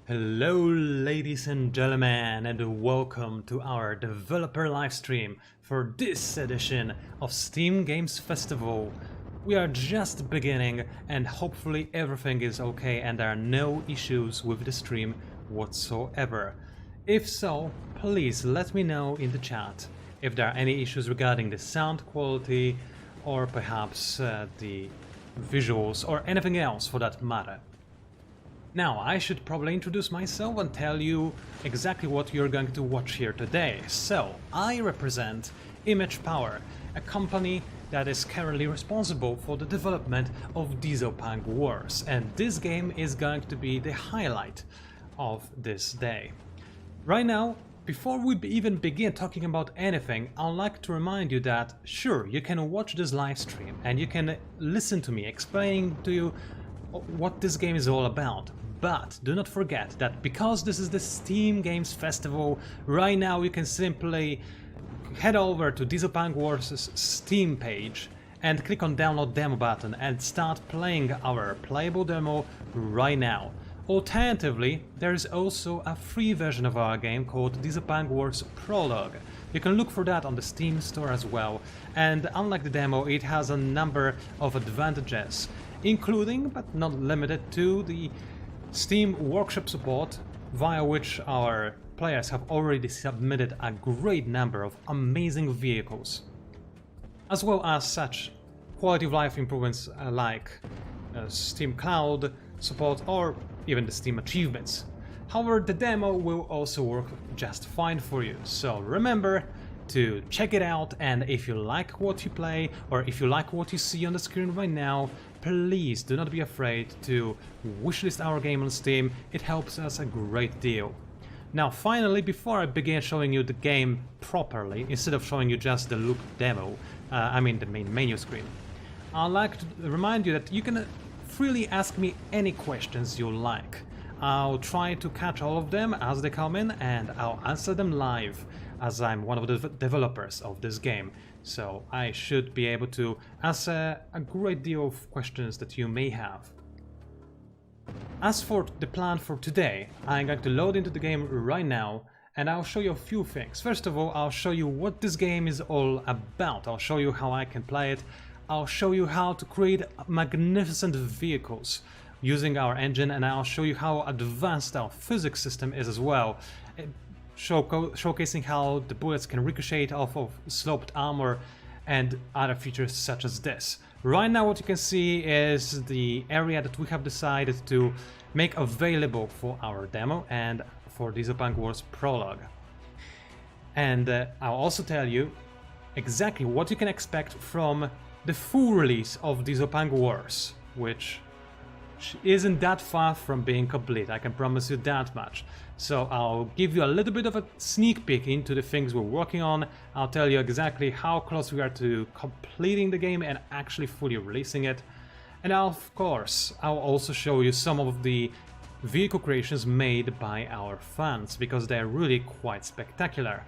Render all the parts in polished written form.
Hello ladies and gentlemen, and welcome to our developer livestream for this edition of Steam Games Festival. We are just beginning and hopefully everything is okay and there are no issues with the stream whatsoever. If so, please let me know in the chat if there are any issues regarding the sound quality or perhaps the visuals or anything else for that matter. Now, I should probably introduce myself and tell you exactly what you're going to watch here today. So, I represent Image Power, a company that is currently responsible for the development of Dieselpunk Wars, and this game is going to be the highlight of this day. Right now, before we even begin talking about anything, I'd like to remind you that, sure, you can watch this live stream and you can listen to me explaining to you what this game is all about. But do not forget that because this is the Steam Games Festival, right now you can simply head over to Dieselpunk Wars' Steam page and click on download demo button and start playing our playable demo right now. Alternatively, there is also a free version of our game called Dieselpunk Wars Prologue. You can look for that on the Steam store as well, and unlike the demo, it has a number of advantages, including but not limited to the Steam Workshop support, via which our players have already submitted a great number of amazing vehicles, as well as such quality of life improvements like Steam Cloud support or even the Steam achievements. However, the demo will also work just fine for you, so remember to check it out, and if you like what you play or if you like what you see on the screen right now, please do not be afraid to wishlist our game on Steam. It helps us a great deal. Now finally, before I begin showing you the game properly, instead of showing you just the loop demo, I mean the main menu screen, I'd like to remind you that you can freely ask me any questions you like. I'll try to catch all of them as they come in and I'll answer them live, as I'm one of the developers of this game, so I should be able to answer a great deal of questions that you may have. As for the plan for today, I'm going to load into the game right now and I'll show you a few things. First of all, I'll show you what this game is all about. I'll show you how I can play it. I'll show you how to create magnificent vehicles using our engine, and I'll show you how advanced our physics system is as well, showcasing how the bullets can ricochet off of sloped armor and other features such as this. Right now what you can see is the area that we have decided to make available for our demo and for Dieselpunk Wars Prologue. And I'll also tell you exactly what you can expect from the full release of Dieselpunk Wars, which isn't that far from being complete, I can promise you that much. So I'll give you a little bit of a sneak peek into the things we're working on. I'll tell you exactly how close we are to completing the game and actually fully releasing it. And of course, I'll also show you some of the vehicle creations made by our fans, because they're really quite spectacular.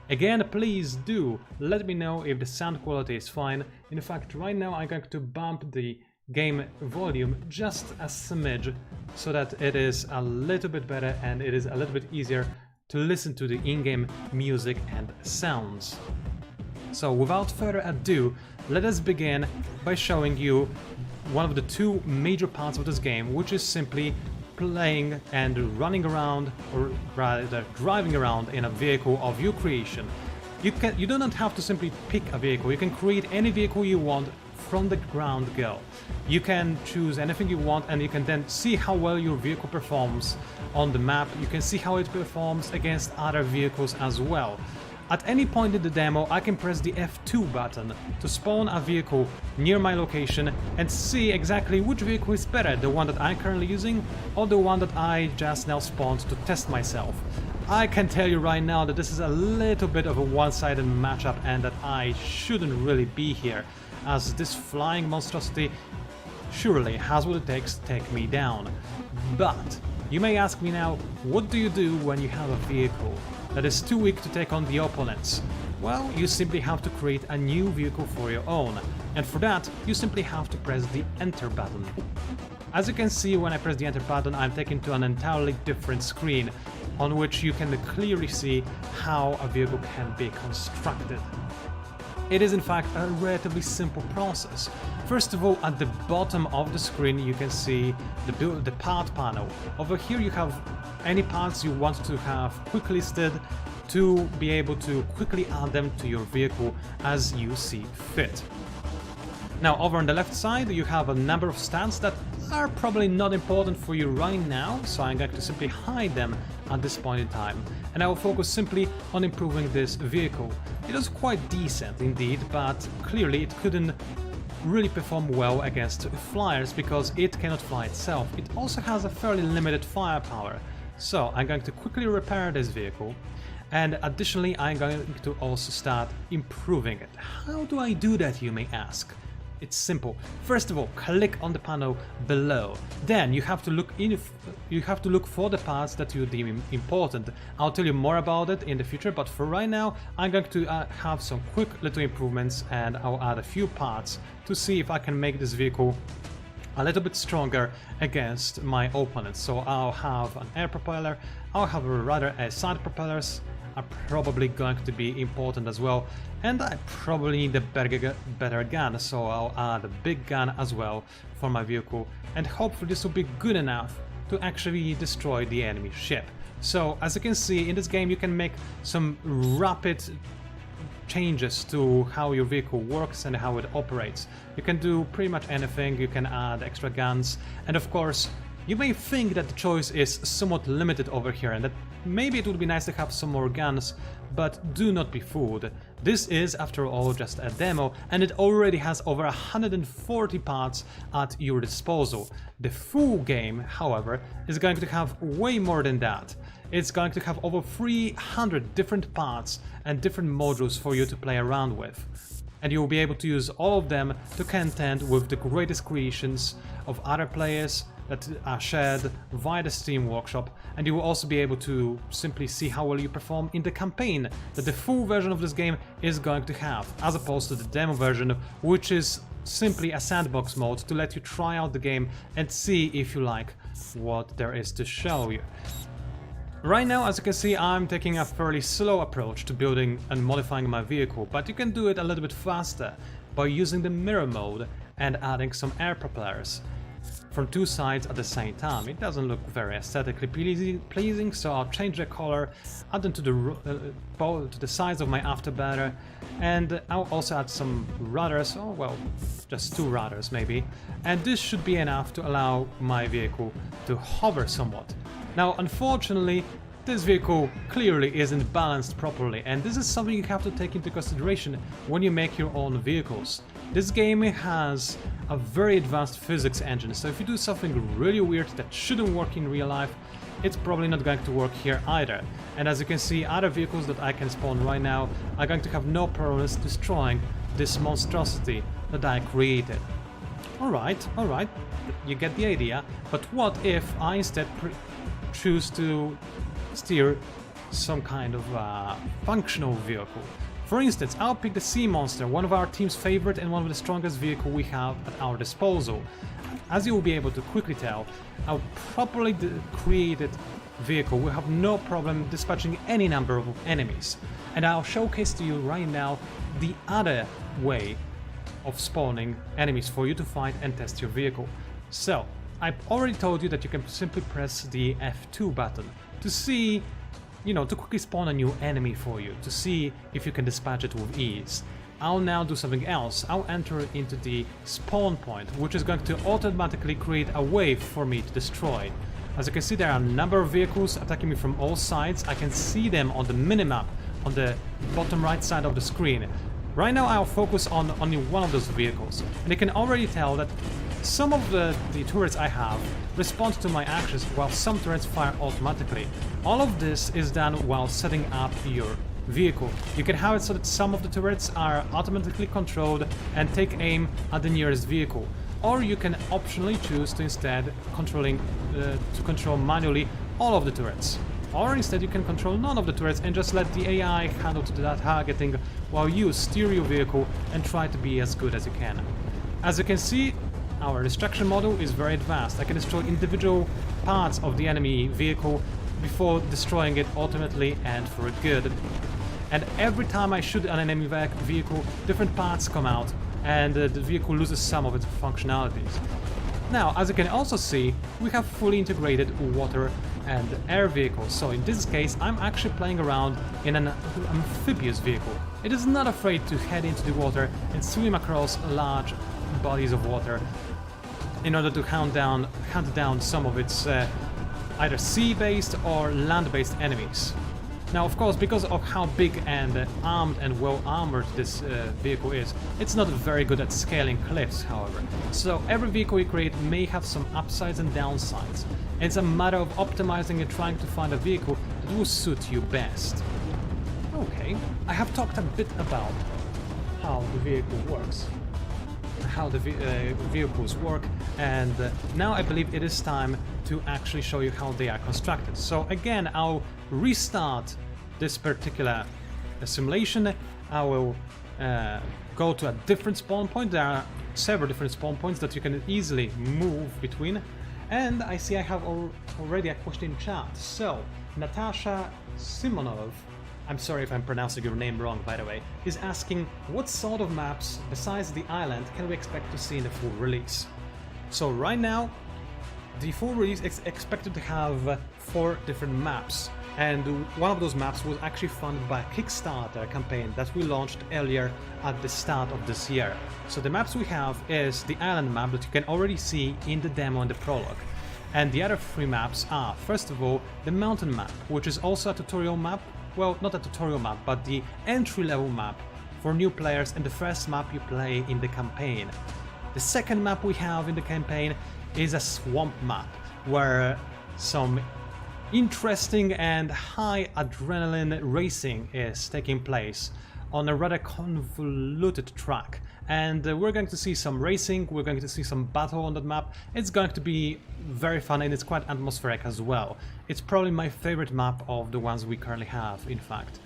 Again, please do let me know if the sound quality is fine. In fact, right now I'm going to bump the game volume just a smidge so that it is a little bit better and it is a little bit easier to listen to the in-game music and sounds. So without further ado, let us begin by showing you one of the two major parts of this game, which is simply playing and running around, or rather driving around in a vehicle of your creation. You do not have to simply pick a vehicle, you can create any vehicle you want from the ground go. You can choose anything you want and you can then see how well your vehicle performs on the map. You can see how it performs against other vehicles as well. At any point in the demo, I can press the F2 button to spawn a vehicle near my location and see exactly which vehicle is better, the one that I'm currently using or the one that I just now spawned to test myself. I can tell you right now that this is a little bit of a one-sided matchup and that I shouldn't really be here, as this flying monstrosity surely has what it takes to take me down. But you may ask me now, what do you do when you have a vehicle that is too weak to take on the opponents? Well, you simply have to create a new vehicle for your own, and for that you simply have to press the enter button. As you can see, when I press the enter button, I'm taken to an entirely different screen on which you can clearly see how a vehicle can be constructed. It is in fact a relatively simple process. First of all, at the bottom of the screen you can see the part panel. Over here you have any parts you want to have quick listed to be able to quickly add them to your vehicle as you see fit. Now over on the left side you have a number of stats that are probably not important for you right now, so I'm going to simply hide them at this point in time, and I will focus simply on improving this vehicle. It is quite decent indeed, but clearly it couldn't really perform well against flyers because it cannot fly itself. It also has a fairly limited firepower, so I'm going to quickly repair this vehicle. And additionally, I'm going to also start improving it. How do I do that, you may ask? It's simple. First of all, click on the panel below. Then you have to look for the parts that you deem important. I'll tell you more about it in the future, but for right now, I'm going to have some quick little improvements, and I'll add a few parts to see if I can make this vehicle a little bit stronger against my opponents. So I'll have an air propeller, I'll have rather side propellers are probably going to be important as well, and I probably need a better gun, so I'll add a big gun as well for my vehicle, and hopefully this will be good enough to actually destroy the enemy ship. So as you can see, in this game you can make some rapid changes to how your vehicle works and how it operates. You can do pretty much anything, you can add extra guns, and of course you may think that the choice is somewhat limited over here and that maybe it would be nice to have some more guns, but do not be fooled. This is, after all, just a demo, and it already has over 140 parts at your disposal. The full game, however, is going to have way more than that. It's going to have over 300 different parts and different modules for you to play around with. And you will be able to use all of them to contend with the greatest creations of other players that are shared via the Steam Workshop, and you will also be able to simply see how well you perform in the campaign that the full version of this game is going to have, as opposed to the demo version, which is simply a sandbox mode to let you try out the game and see if you like what there is to show you. Right now, as you can see, I'm taking a fairly slow approach to building and modifying my vehicle, but you can do it a little bit faster by using the mirror mode and adding some air propellers from two sides at the same time. It doesn't look very aesthetically pleasing, so I'll change the color, add them to the sides of my afterburner, and I'll also add some rudders, oh well, just two rudders maybe, and this should be enough to allow my vehicle to hover somewhat. Now, unfortunately, this vehicle clearly isn't balanced properly, and this is something you have to take into consideration when you make your own vehicles. This game has a very advanced physics engine, so if you do something really weird that shouldn't work in real life, it's probably not going to work here either. And as you can see, other vehicles that I can spawn right now are going to have no problems destroying this monstrosity that I created. Alright, you get the idea, but what if I instead choose to steer some kind of functional vehicle? For instance, I'll pick the Sea Monster, one of our team's favorite and one of the strongest vehicles we have at our disposal. As you will be able to quickly tell, our properly created vehicle will have no problem dispatching any number of enemies. And I'll showcase to you right now the other way of spawning enemies for you to fight and test your vehicle. So, I've already told you that you can simply press the F2 button to see, to quickly spawn a new enemy for you, to see if you can dispatch it with ease. I'll now do something else. I'll enter into the spawn point, which is going to automatically create a wave for me to destroy. As you can see, there are a number of vehicles attacking me from all sides. I can see them on the minimap on the bottom right side of the screen. Right now I'll focus on only one of those vehicles, and you can already tell that some of the turrets I have respond to my actions, while some turrets fire automatically. All of this is done while setting up your vehicle. You can have it so that some of the turrets are automatically controlled and take aim at the nearest vehicle, or you can optionally choose to instead control manually all of the turrets. Or instead you can control none of the turrets and just let the AI handle the targeting while you steer your vehicle and try to be as good as you can. As you can see, our destruction model is very advanced. I can destroy individual parts of the enemy vehicle before destroying it ultimately and for good. And every time I shoot an enemy vehicle, different parts come out and the vehicle loses some of its functionalities. Now, as you can also see, we have fully integrated water and air vehicles, so in this case I'm actually playing around in an amphibious vehicle. It is not afraid to head into the water and swim across large bodies of water in order to hunt down some of its either sea-based or land-based enemies. Now, of course, because of how big and armed and well-armored this vehicle is, it's not very good at scaling cliffs, however. So every vehicle you create may have some upsides and downsides. It's a matter of optimizing and trying to find a vehicle that will suit you best. Okay, I have talked a bit about how the vehicle works, how the vehicles work, and now I believe it is time to actually show you how they are constructed. So again, I'll restart this particular simulation. I will go to a different spawn point. There are several different spawn points that you can easily move between. And I see I have already a question in chat. So, Natasha Simonov, I'm sorry if I'm pronouncing your name wrong, by the way, is asking what sort of maps besides the island can we expect to see in the full release. So right now, the full release is expected to have 4 different maps, and one of those maps was actually funded by a Kickstarter campaign that we launched earlier at the start of this year. So the maps we have is the island map that you can already see in the demo and the prologue. And the other 3 maps are, first of all, the mountain map, which is also a tutorial map. Well, not a tutorial map, but the entry-level map for new players and the first map you play in the campaign. The second map we have in the campaign is a swamp map, where some interesting and high adrenaline racing is taking place on a rather convoluted track. And we're going to see some racing, we're going to see some battle on that map. It's going to be very fun and it's quite atmospheric as well. It's probably my favorite map of the ones we currently have, in fact.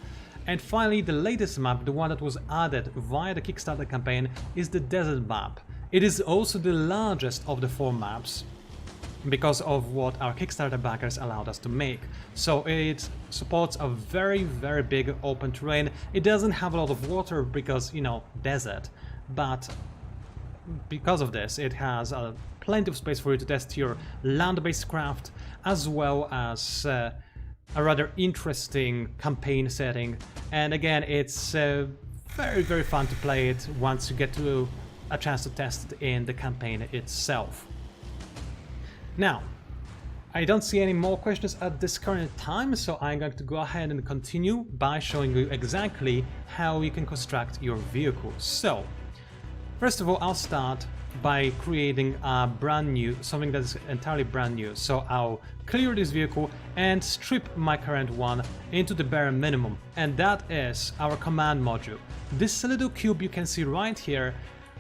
And finally, the latest map, the one that was added via the Kickstarter campaign, is the desert map. It is also the largest of the 4 maps, because of what our Kickstarter backers allowed us to make. So it supports a very, very big open terrain. It doesn't have a lot of water because, you know, desert, but because of this it has plenty of space for you to test your land-based craft, as well as a rather interesting campaign setting. And again, it's very, very fun to play it once you get to a chance to test it in the campaign itself. Now, I don't see any more questions at this current time, so I'm going to go ahead and continue by showing you exactly how you can construct your vehicle. So, first of all, I'll start by creating a brand new, something that is entirely brand new. So I'll clear this vehicle and strip my current one into the bare minimum, and that is our command module. This little cube you can see right here,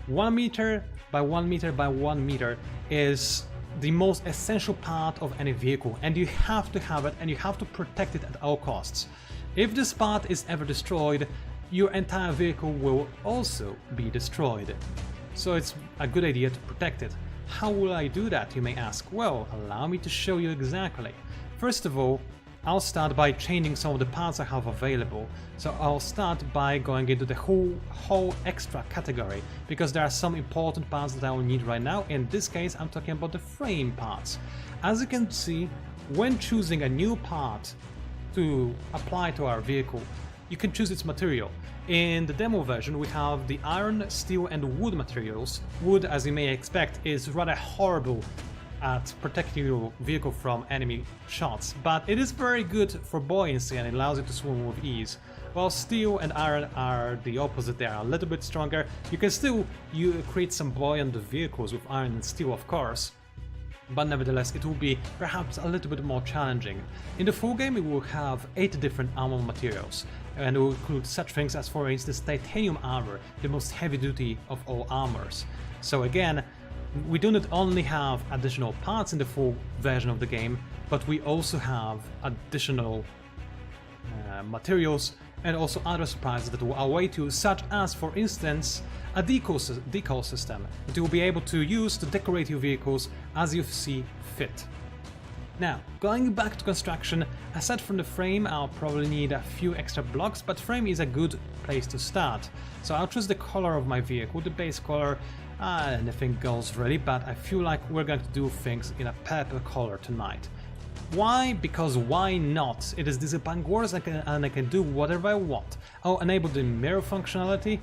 1 meter by 1 meter by 1 meter, is the most essential part of any vehicle, and you have to have it and you have to protect it at all costs. If this part is ever destroyed, your entire vehicle will also be destroyed. So it's a good idea to protect it. How will I do that, you may ask? Well, allow me to show you exactly. First of all, I'll start by changing some of the parts I have available. So I'll start by going into the whole extra category, because there are some important parts that I will need right now. In this case, I'm talking about the frame parts. As you can see, when choosing a new part to apply to our vehicle, you can choose its material. In the demo version, we have the iron, steel and wood materials. Wood, as you may expect, is rather horrible at protecting your vehicle from enemy shots, but it is very good for buoyancy and it allows you to swim with ease. While steel and iron are the opposite, they are a little bit stronger. You can still create some buoyant vehicles with iron and steel, of course, but nevertheless it will be perhaps a little bit more challenging. In the full game, we will have 8 different armor materials, and it will include such things as, for instance, titanium armor, the most heavy duty of all armors. So again, we do not only have additional parts in the full version of the game, but we also have additional materials and also other surprises that will await you, such as, for instance, a decal system that you will be able to use to decorate your vehicles as you see fit. Now, going back to construction, aside from the frame, I'll probably need a few extra blocks, but frame is a good place to start. So I'll choose the color of my vehicle, the base color, anything goes really, but I feel like we're going to do things in a purple color tonight. Why? Because why not? It is Dieselpunk Wars and I can do whatever I want. I'll enable the mirror functionality.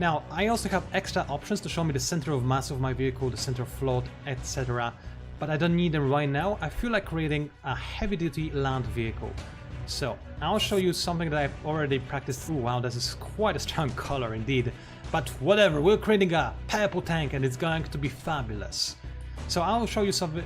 Now, I also have extra options to show me the center of mass of my vehicle, the center of float, etc. But I don't need them right now. I feel like creating a heavy-duty land vehicle. So, I'll show you something that I've already practiced. Ooh, wow, this is quite a strong color indeed. But whatever, we're creating a purple tank and it's going to be fabulous. So I'll show you something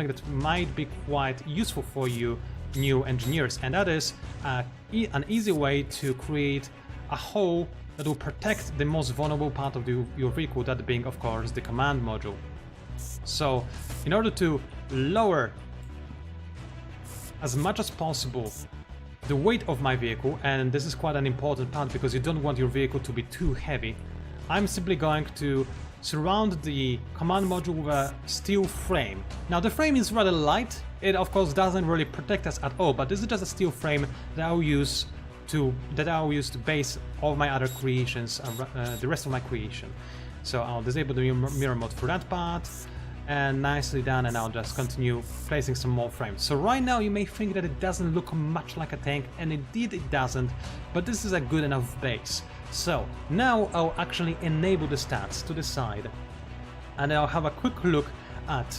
that might be quite useful for you new engineers, and that is an easy way to create a hole that will protect the most vulnerable part of your vehicle, that being, of course, the command module. So, in order to lower as much as possible the weight of my vehicle, and this is quite an important part because you don't want your vehicle to be too heavy, I'm simply going to surround the command module with a steel frame. Now, the frame is rather light. It, of course, doesn't really protect us at all, but this is just a steel frame that I'll use to base all my other creations, the rest of my creation. So I'll disable the mirror mode for that part, and nicely done, and I'll just continue placing some more frames. So right now you may think that it doesn't look much like a tank, and indeed it doesn't, but this is a good enough base. So now I'll actually enable the stats to the side, and I'll have a quick look at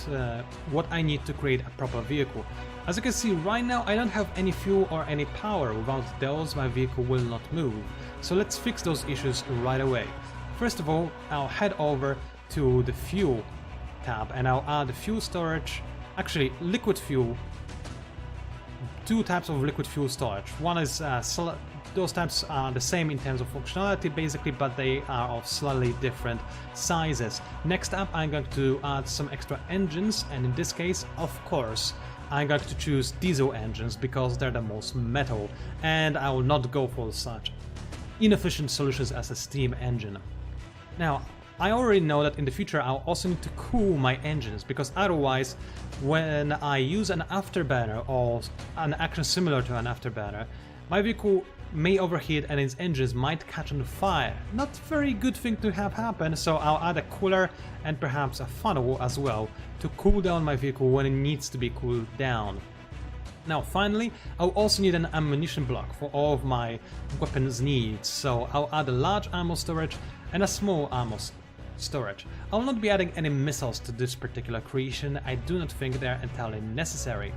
what I need to create a proper vehicle. As you can see, right now I don't have any fuel or any power. Without those, my vehicle will not move. So let's fix those issues right away. First of all, I'll head over to the fuel tab and I'll add fuel storage, actually liquid fuel, two types of liquid fuel storage. One is those types are the same in terms of functionality basically, but they are of slightly different sizes. Next up, I'm going to add some extra engines, and in this case, of course, I'm going to choose diesel engines because they're the most metal, and I will not go for such inefficient solutions as a steam engine. Now, I already know that in the future I'll also need to cool my engines, because otherwise, when I use an afterburner or an action similar to an afterburner, my vehicle may overheat and its engines might catch on fire. Not very good thing to have happen, so I'll add a cooler and perhaps a funnel as well to cool down my vehicle when it needs to be cooled down. Now finally, I'll also need an ammunition block for all of my weapons needs, so I'll add a large ammo storage and a small ammo storage. I will not be adding any missiles to this particular creation. I do not think they're entirely necessary.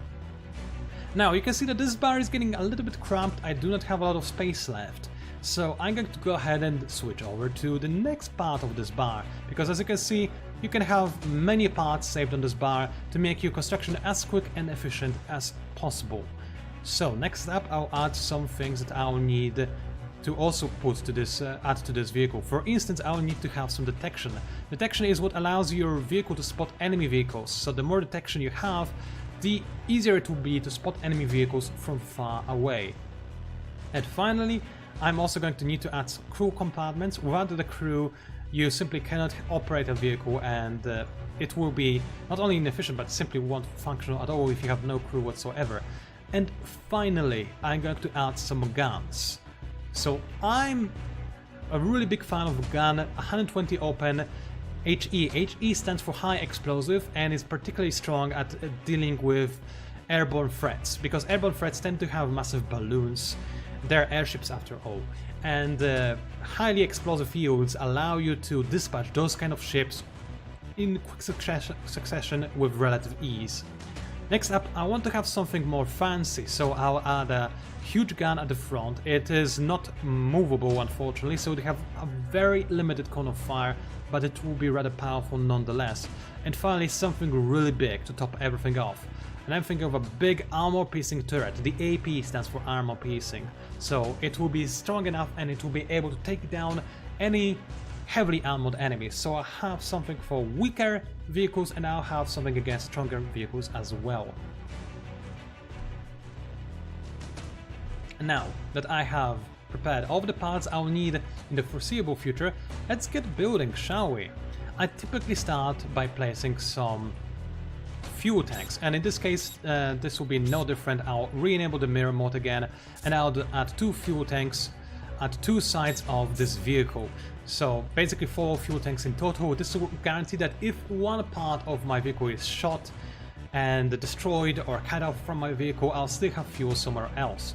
Now you can see that this bar is getting a little bit cramped. I do not have a lot of space left, so I'm going to go ahead and switch over to the next part of this bar, because as you can see, you can have many parts saved on this bar to make your construction as quick and efficient as possible. So next up, I'll add some things that I'll need to also put to this, add to this vehicle. For instance, I'll need to have some detection. Detection is what allows your vehicle to spot enemy vehicles, so the more detection you have, the easier it will be to spot enemy vehicles from far away. And finally, I'm also going to need to add some crew compartments. Without the crew, you simply cannot operate a vehicle, and it will be not only inefficient but simply won't function at all if you have no crew whatsoever. And finally, I'm going to add some guns. So I'm a really big fan of a gun, 120 open HE. HE stands for high explosive and is particularly strong at dealing with airborne threats, because airborne threats tend to have massive balloons. They're airships after all, and highly explosive fields allow you to dispatch those kind of ships in quick succession with relative ease. Next up, I want to have something more fancy, so I'll add a huge gun at the front. It is not movable, unfortunately, so they have a very limited cone of fire, but it will be rather powerful nonetheless. And finally, something really big to top everything off. And I'm thinking of a big armor-piercing turret. The AP stands for armor-piercing. So it will be strong enough and it will be able to take down any heavily armored enemies. So I have something for weaker vehicles and I'll have something against stronger vehicles as well. Now that I have prepared all of the parts I'll need in the foreseeable future, let's get building, shall we? I typically start by placing some fuel tanks, and in this case this will be no different. I'll re-enable the mirror mode again, and I'll add 2 fuel tanks at 2 sides of this vehicle. So basically 4 fuel tanks in total. This will guarantee that if one part of my vehicle is shot and destroyed or cut off from my vehicle, I'll still have fuel somewhere else.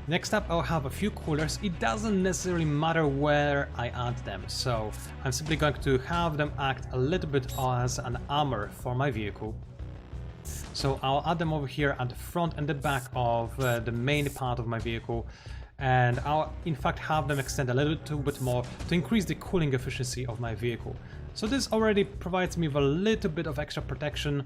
Next up, I'll have a few coolers. It doesn't necessarily matter where I add them, so I'm simply going to have them act a little bit as an armor for my vehicle. So I'll add them over here at the front and the back of the main part of my vehicle, and I'll in fact have them extend a little bit more to increase the cooling efficiency of my vehicle. So this already provides me with a little bit of extra protection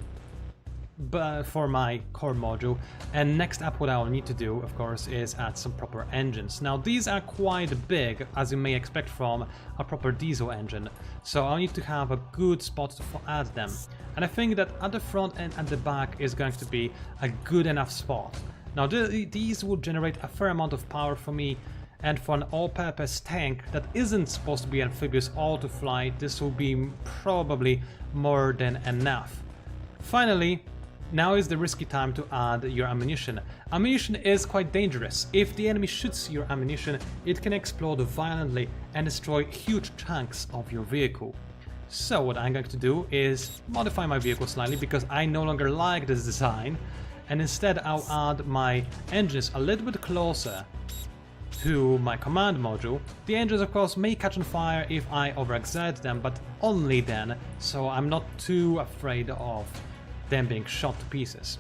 for my core module. And next up, what I'll need to do, of course, is add some proper engines. Now these are quite big, as you may expect from a proper diesel engine, so I'll need to have a good spot to add them. And I think that at the front and at the back is going to be a good enough spot. Now these will generate a fair amount of power for me, and for an all-purpose tank that isn't supposed to be amphibious or to fly, this will be probably more than enough. Finally, now is the risky time to add your ammunition. Ammunition is quite dangerous. If the enemy shoots your ammunition, it can explode violently and destroy huge chunks of your vehicle. So what I'm going to do is modify my vehicle slightly, because I no longer like this design, and instead I'll add my engines a little bit closer to my command module. The engines of course may catch on fire if I overexert them, but only then, so I'm not too afraid of them being shot to pieces.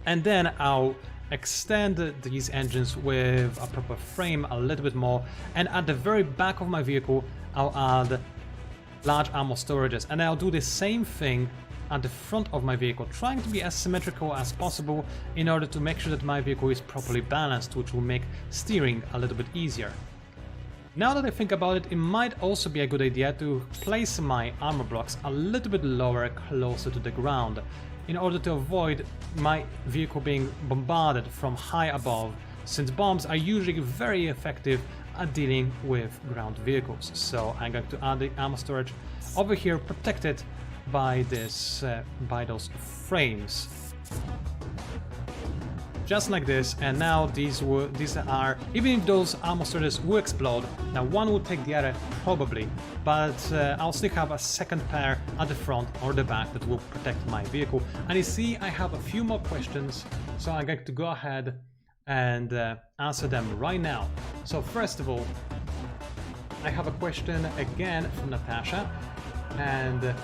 And then I'll extend these engines with a proper frame a little bit more, and at the very back of my vehicle I'll add large ammo storages, and I'll do the same thing at the front of my vehicle, trying to be as symmetrical as possible in order to make sure that my vehicle is properly balanced, which will make steering a little bit easier. Now that I think about it, it might also be a good idea to place my armor blocks a little bit lower, closer to the ground, in order to avoid my vehicle being bombarded from high above, since bombs are usually very effective at dealing with ground vehicles. So I'm going to add the armor storage over here, protected by those frames, just like this. And now these are, even if those armor storages will explode, now one will take the other probably, but I'll still have a second pair at the front or the back that will protect my vehicle. And you see, I have a few more questions, so I'm going to go ahead and answer them right now. So first of all, I have a question again from Natasha, and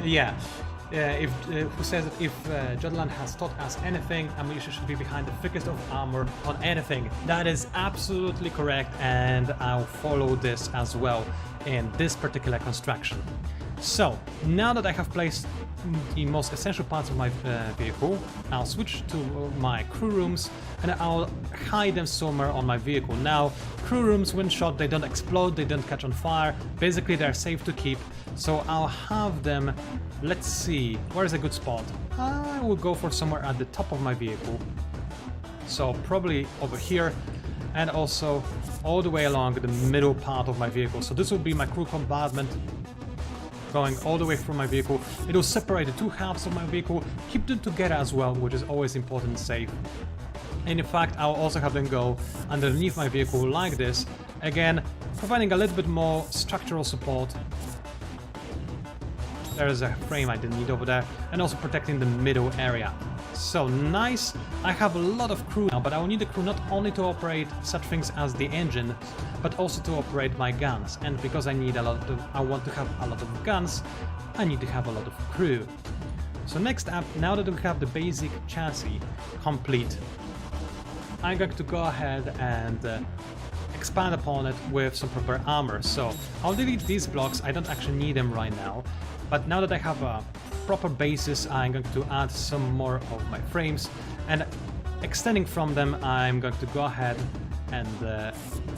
who says that if Jodland has taught us anything, ammunition should be behind the thickest of armor on anything. That is absolutely correct, and I'll follow this as well in this particular construction. So now that I have placed the most essential parts of my vehicle, I'll switch to my crew rooms and I'll hide them somewhere on my vehicle. Now, crew rooms, when shot, they don't explode, they don't catch on fire, basically they're safe to keep, so I'll have them, let's see, where is a good spot? I will go for somewhere at the top of my vehicle, so probably over here, and also all the way along the middle part of my vehicle. So this will be my crew compartment, going all the way through my vehicle. It will separate the two halves of my vehicle, keep them together as well, which is always important and safe. And in fact, I'll also have them go underneath my vehicle like this, again providing a little bit more structural support. There's a frame I didn't need over there, and also protecting the middle area. So nice. I have a lot of crew now, but I will need the crew not only to operate such things as the engine, but also to operate my guns. And because I want to have a lot of guns, I need to have a lot of crew. So next up, now that we have the basic chassis complete, I'm going to go ahead and expand upon it with some proper armor. So I'll delete these blocks, I don't actually need them right now, but now that I have a proper basis, I'm going to add some more of my frames, and extending from them I'm going to go ahead and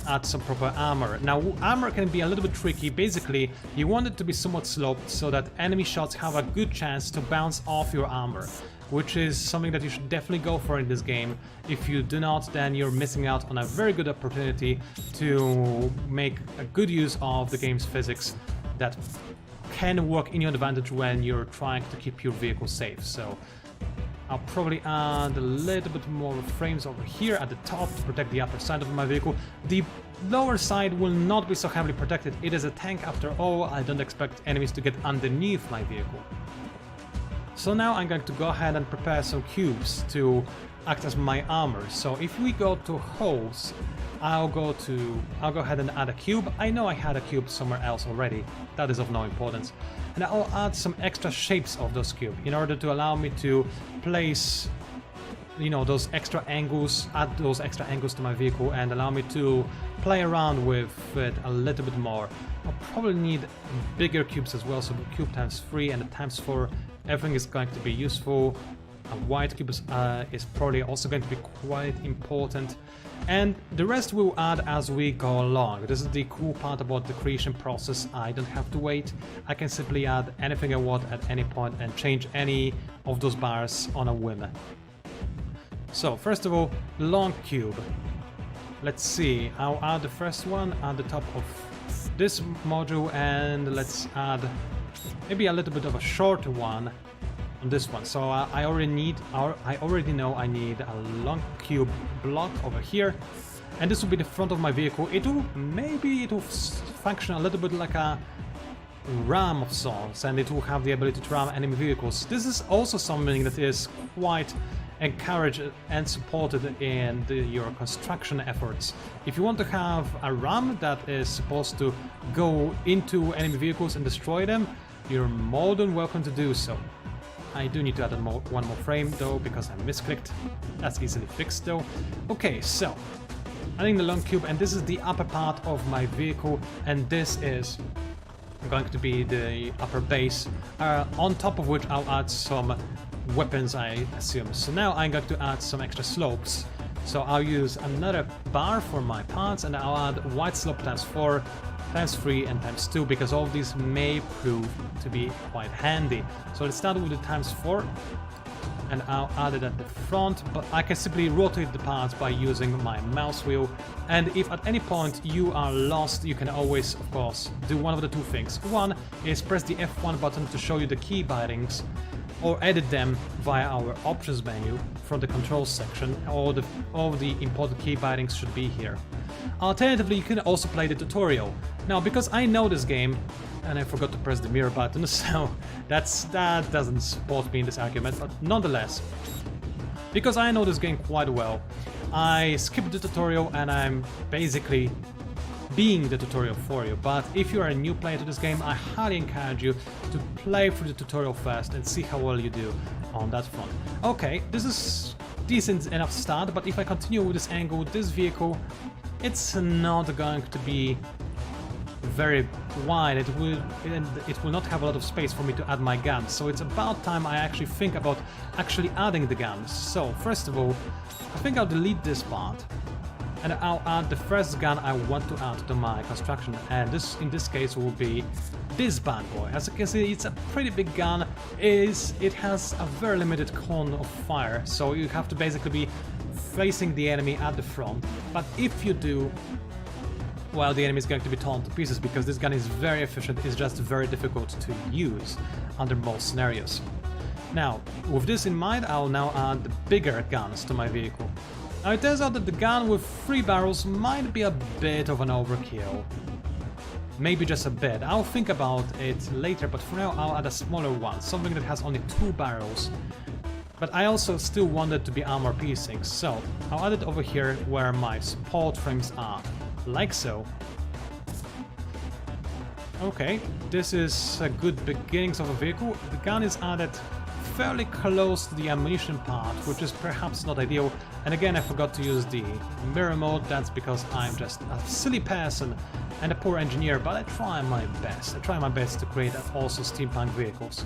add some proper armor. Now armor can be a little bit tricky. Basically you want it to be somewhat sloped so that enemy shots have a good chance to bounce off your armor. which is something that you should definitely go for in this game. If you do not, then you're missing out on a very good opportunity to make a good use of the game's physics that can work in your advantage when you're trying to keep your vehicle safe. So I'll probably add a little bit more frames over here at the top to protect the upper side of my vehicle. The lower side will not be so heavily protected. It is a tank after all. I don't expect enemies to get underneath my vehicle. So now I'm going to go ahead and prepare some cubes to act as my armor. So if we go to holes, I'll go ahead and add a cube. I know I had a cube somewhere else already. That is of no importance. And I'll add some extra shapes of those cubes in order to allow me to place, you know, those extra angles, add those extra angles to my vehicle and allow me to play around with it a little bit more. I'll probably need bigger cubes as well, so the cube times 3 and the times 4, everything is going to be useful. A white cube is probably also going to be quite important. And the rest we'll add as we go along. This is the cool part about the creation process. I don't have to wait. I can simply add anything I want at any point and change any of those bars on a whim. So first of all, long cube. Let's see, I'll add the first one at the top of this module, and let's add maybe a little bit of a shorter one on this one. So I already know I need a long cube block over here, and this will be the front of my vehicle. It will function a little bit like a ram of sorts, and it will have the ability to ram enemy vehicles. This is also something that is quite encouraged and supported in your construction efforts. If you want to have a ram that is supposed to go into enemy vehicles and destroy them, you're more than welcome to do so. I do need to add one more frame though, because I misclicked. That's easily fixed though. Okay, so adding the long cube, and this is the upper part of my vehicle, and this is going to be the upper base, on top of which I'll add some weapons, I assume. So now I'm going to add some extra slopes. So I'll use another bar for my parts, and I'll add white slope times 4, times 3 and times 2, because all of these may prove to be quite handy. So let's start with the times 4, and I'll add it at the front, but I can simply rotate the parts by using my mouse wheel. And if at any point you are lost, you can always, of course, do one of the two things. One is press the F1 button to show you the key bindings, or edit them via our options menu from the controls section. All the important key bindings should be here. Alternatively, you can also play the tutorial. Now, because I know this game, and I forgot to press the mirror button, so that doesn't support me in this argument, but nonetheless, because I know this game quite well, I skipped the tutorial and I'm basically being the tutorial for you. But if you are a new player to this game, I highly encourage you to play through the tutorial first and see how well you do on that front. Okay, this is decent enough start, but if I continue with this angle, this vehicle, it's not going to be very wide. It will not have a lot of space for me to add my guns, so it's about time I actually think about actually adding the guns. So first of all, I think I'll delete this part, and I'll add the first gun I want to add to my construction, and this in this case will be this bad boy. As you can see, it's a pretty big gun. It has a very limited cone of fire, so you have to basically be facing the enemy at the front. But if you do, well, the enemy is going to be torn to pieces, because this gun is very efficient. It's just very difficult to use under most scenarios. Now, with this in mind, I'll now add the bigger guns to my vehicle. Now, it turns out that the gun with 3 barrels might be a bit of an overkill. Maybe just a bit. I'll think about it later, but for now I'll add a smaller one, something that has only 2 barrels. But I also still want it to be armor piercing, so I'll add it over here where my support frames are, like so. Okay, this is a good beginnings of a vehicle. The gun is added fairly close to the ammunition part, which is perhaps not ideal. And again, I forgot to use the mirror mode. That's because I'm just a silly person and a poor engineer, but I try my best. I try my best to create also steampunk vehicles.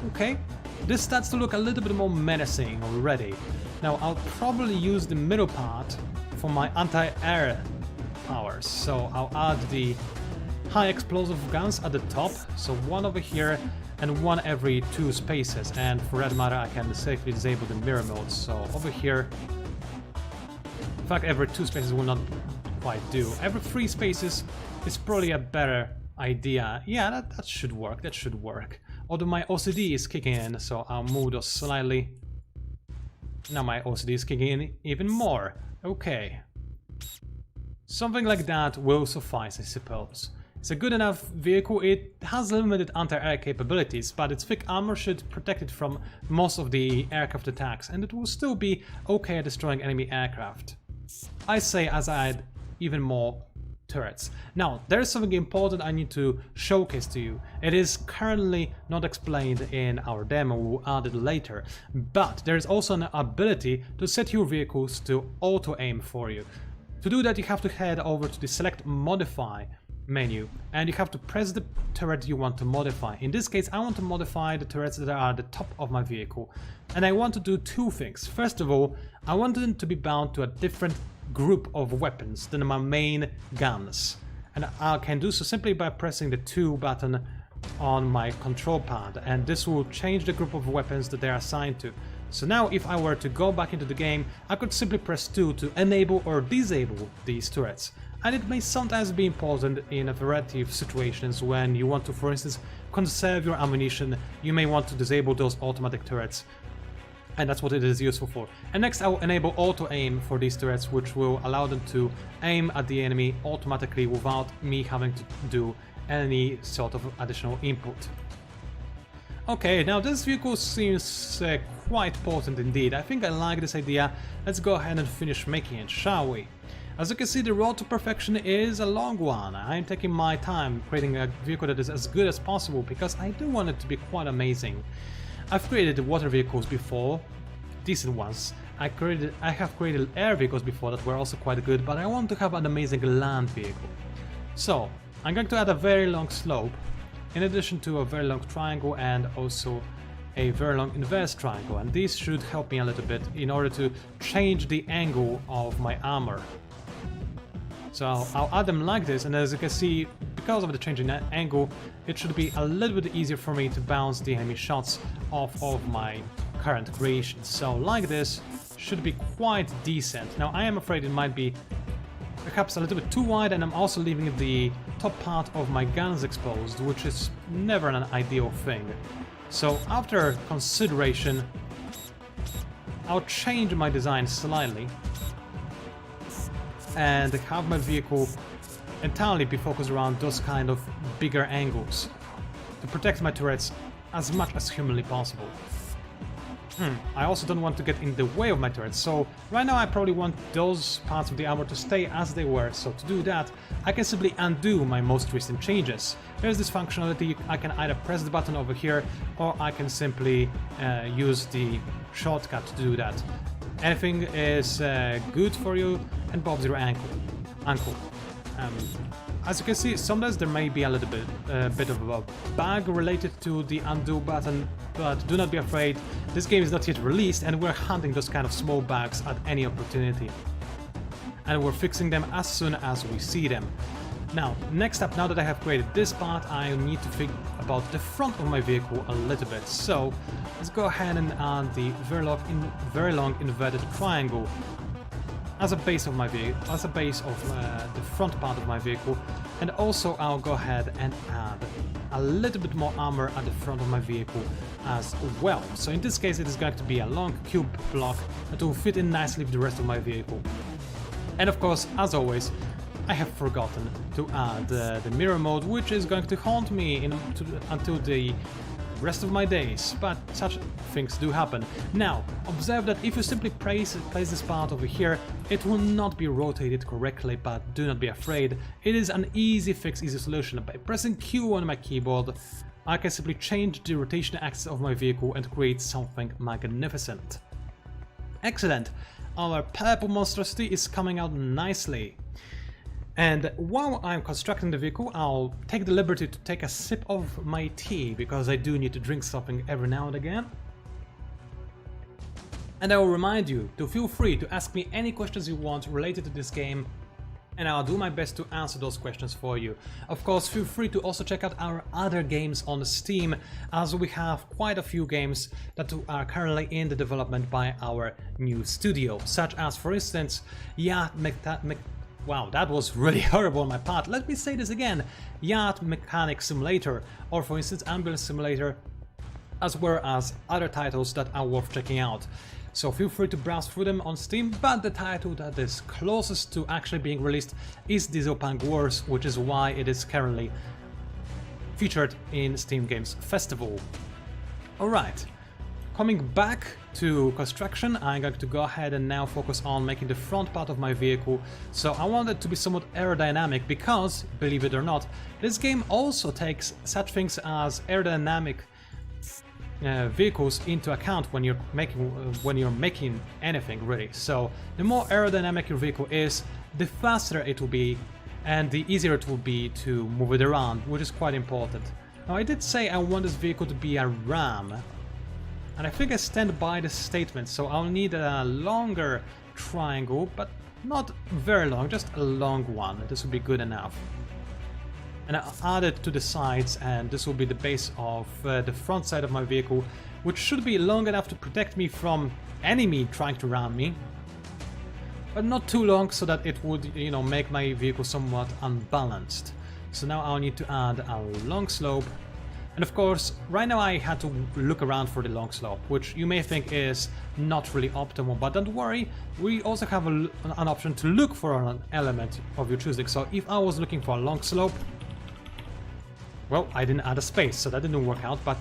Okay, this starts to look a little bit more menacing already. Now, I'll probably use the middle part for my anti-air powers. So I'll add the high explosive guns at the top, so one over here and one every 2 spaces, and for that matter I can safely disable the mirror mode, so over here, in fact every 2 spaces will not quite do, every 3 spaces is probably a better idea. Yeah, that should work, although my OCD is kicking in, so I'll move those slightly. Now my OCD is kicking in even more. Okay. Something like that will suffice, I suppose. It's a good enough vehicle. It has limited anti-air capabilities, but its thick armor should protect it from most of the aircraft attacks, and it will still be okay at destroying enemy aircraft. I say as I add even more turrets. Now, there is something important I need to showcase to you. It is currently not explained in our demo, we'll add it later, but there is also an ability to set your vehicles to auto-aim for you. To do that, you have to head over to the Select Modify menu, and you have to press the turret you want to modify. In this case, I want to modify the turrets that are at the top of my vehicle, and I want to do 2 things. First of all, I want them to be bound to a different group of weapons than my main guns, and I can do so simply by pressing the 2 button on my control pad, and this will change the group of weapons that they are assigned to. So now if I were to go back into the game, I could simply press 2 to enable or disable these turrets. And it may sometimes be important in a variety of situations when you want to, for instance, conserve your ammunition. You may want to disable those automatic turrets, and that's what it is useful for. And next I will enable auto-aim for these turrets, which will allow them to aim at the enemy automatically without me having to do any sort of additional input. Okay, now this vehicle seems quite potent indeed. I think I like this idea. Let's go ahead and finish making it, shall we? As you can see, the road to perfection is a long one. I'm taking my time creating a vehicle that is as good as possible because I do want it to be quite amazing. I've created water vehicles before, decent ones. I have created air vehicles before that were also quite good, but I want to have an amazing land vehicle. So, I'm going to add a very long slope, in addition to a very long triangle and also a very long inverse triangle, and these should help me a little bit in order to change the angle of my armor. So I'll add them like this, and as you can see, because of the change in angle, it should be a little bit easier for me to bounce the enemy shots off of my current creations. So like this should be quite decent. Now I am afraid it might be perhaps a little bit too wide, and I'm also leaving the top part of my guns exposed, which is never an ideal thing. So after consideration, I'll change my design slightly and have my vehicle entirely be focused around those kind of bigger angles to protect my turrets as much as humanly possible. I also don't want to get in the way of my turrets, so right now I probably want those parts of the armor to stay as they were, so to do that I can simply undo my most recent changes. There's this functionality, I can either press the button over here or I can simply use the shortcut to do that. Anything is good for you and bobs your ankle. As you can see, sometimes there may be a little bit of a bug related to the undo button, but do not be afraid, this game is not yet released and we're hunting those kind of small bugs at any opportunity. And we're fixing them as soon as we see them. Now, next up, now that I have created this part, I need to think about the front of my vehicle a little bit. So, let's go ahead and add the very long inverted triangle as a base of my vehicle, as a base of the front part of my vehicle, and also I'll go ahead and add a little bit more armor at the front of my vehicle as well. So in this case it is going to be a long cube block that will fit in nicely with the rest of my vehicle. And of course, as always, I have forgotten to add the mirror mode, which is going to haunt me until the rest of my days, but such things do happen. Now, observe that if you simply place this part over here, it will not be rotated correctly, but do not be afraid. It is an easy fix, easy solution. By pressing Q on my keyboard, I can simply change the rotation axis of my vehicle and create something magnificent. Excellent! Our purple monstrosity is coming out nicely. And while I'm constructing the vehicle, I'll take the liberty to take a sip of my tea, because I do need to drink something every now and again. And I will remind you to feel free to ask me any questions you want related to this game and I'll do my best to answer those questions for you. Of course, feel free to also check out our other games on Steam, as we have quite a few games that are currently in the development by our new studio, such as, for instance, wow, that was really horrible on my part. Let me say this again. Yacht Mechanic Simulator, or for instance Ambulance Simulator, as well as other titles that are worth checking out. So feel free to browse through them on Steam, but the title that is closest to actually being released is Dieselpunk Wars, which is why it is currently featured in Steam Games Festival. Alright, coming back to construction, I'm going to go ahead and now focus on making the front part of my vehicle. So I want it to be somewhat aerodynamic because, believe it or not, this game also takes such things as aerodynamic vehicles into account when you're making anything really. So the more aerodynamic your vehicle is, the faster it will be and the easier it will be to move it around, which is quite important. Now I did say I want this vehicle to be a ram, and I think I stand by this statement, so I'll need a longer triangle, but not very long, just a long one. This will be good enough. And I'll add it to the sides, and this will be the base of the front side of my vehicle, which should be long enough to protect me from enemy trying to ram me, but not too long so that it would, you know, make my vehicle somewhat unbalanced. So now I'll need to add a long slope, and of course right now I had to look around for the long slope, which you may think is not really optimal, but don't worry, we also have an option to look for an element of your choosing. So if I was looking for a long slope, well, I didn't add a space, so that didn't work out, but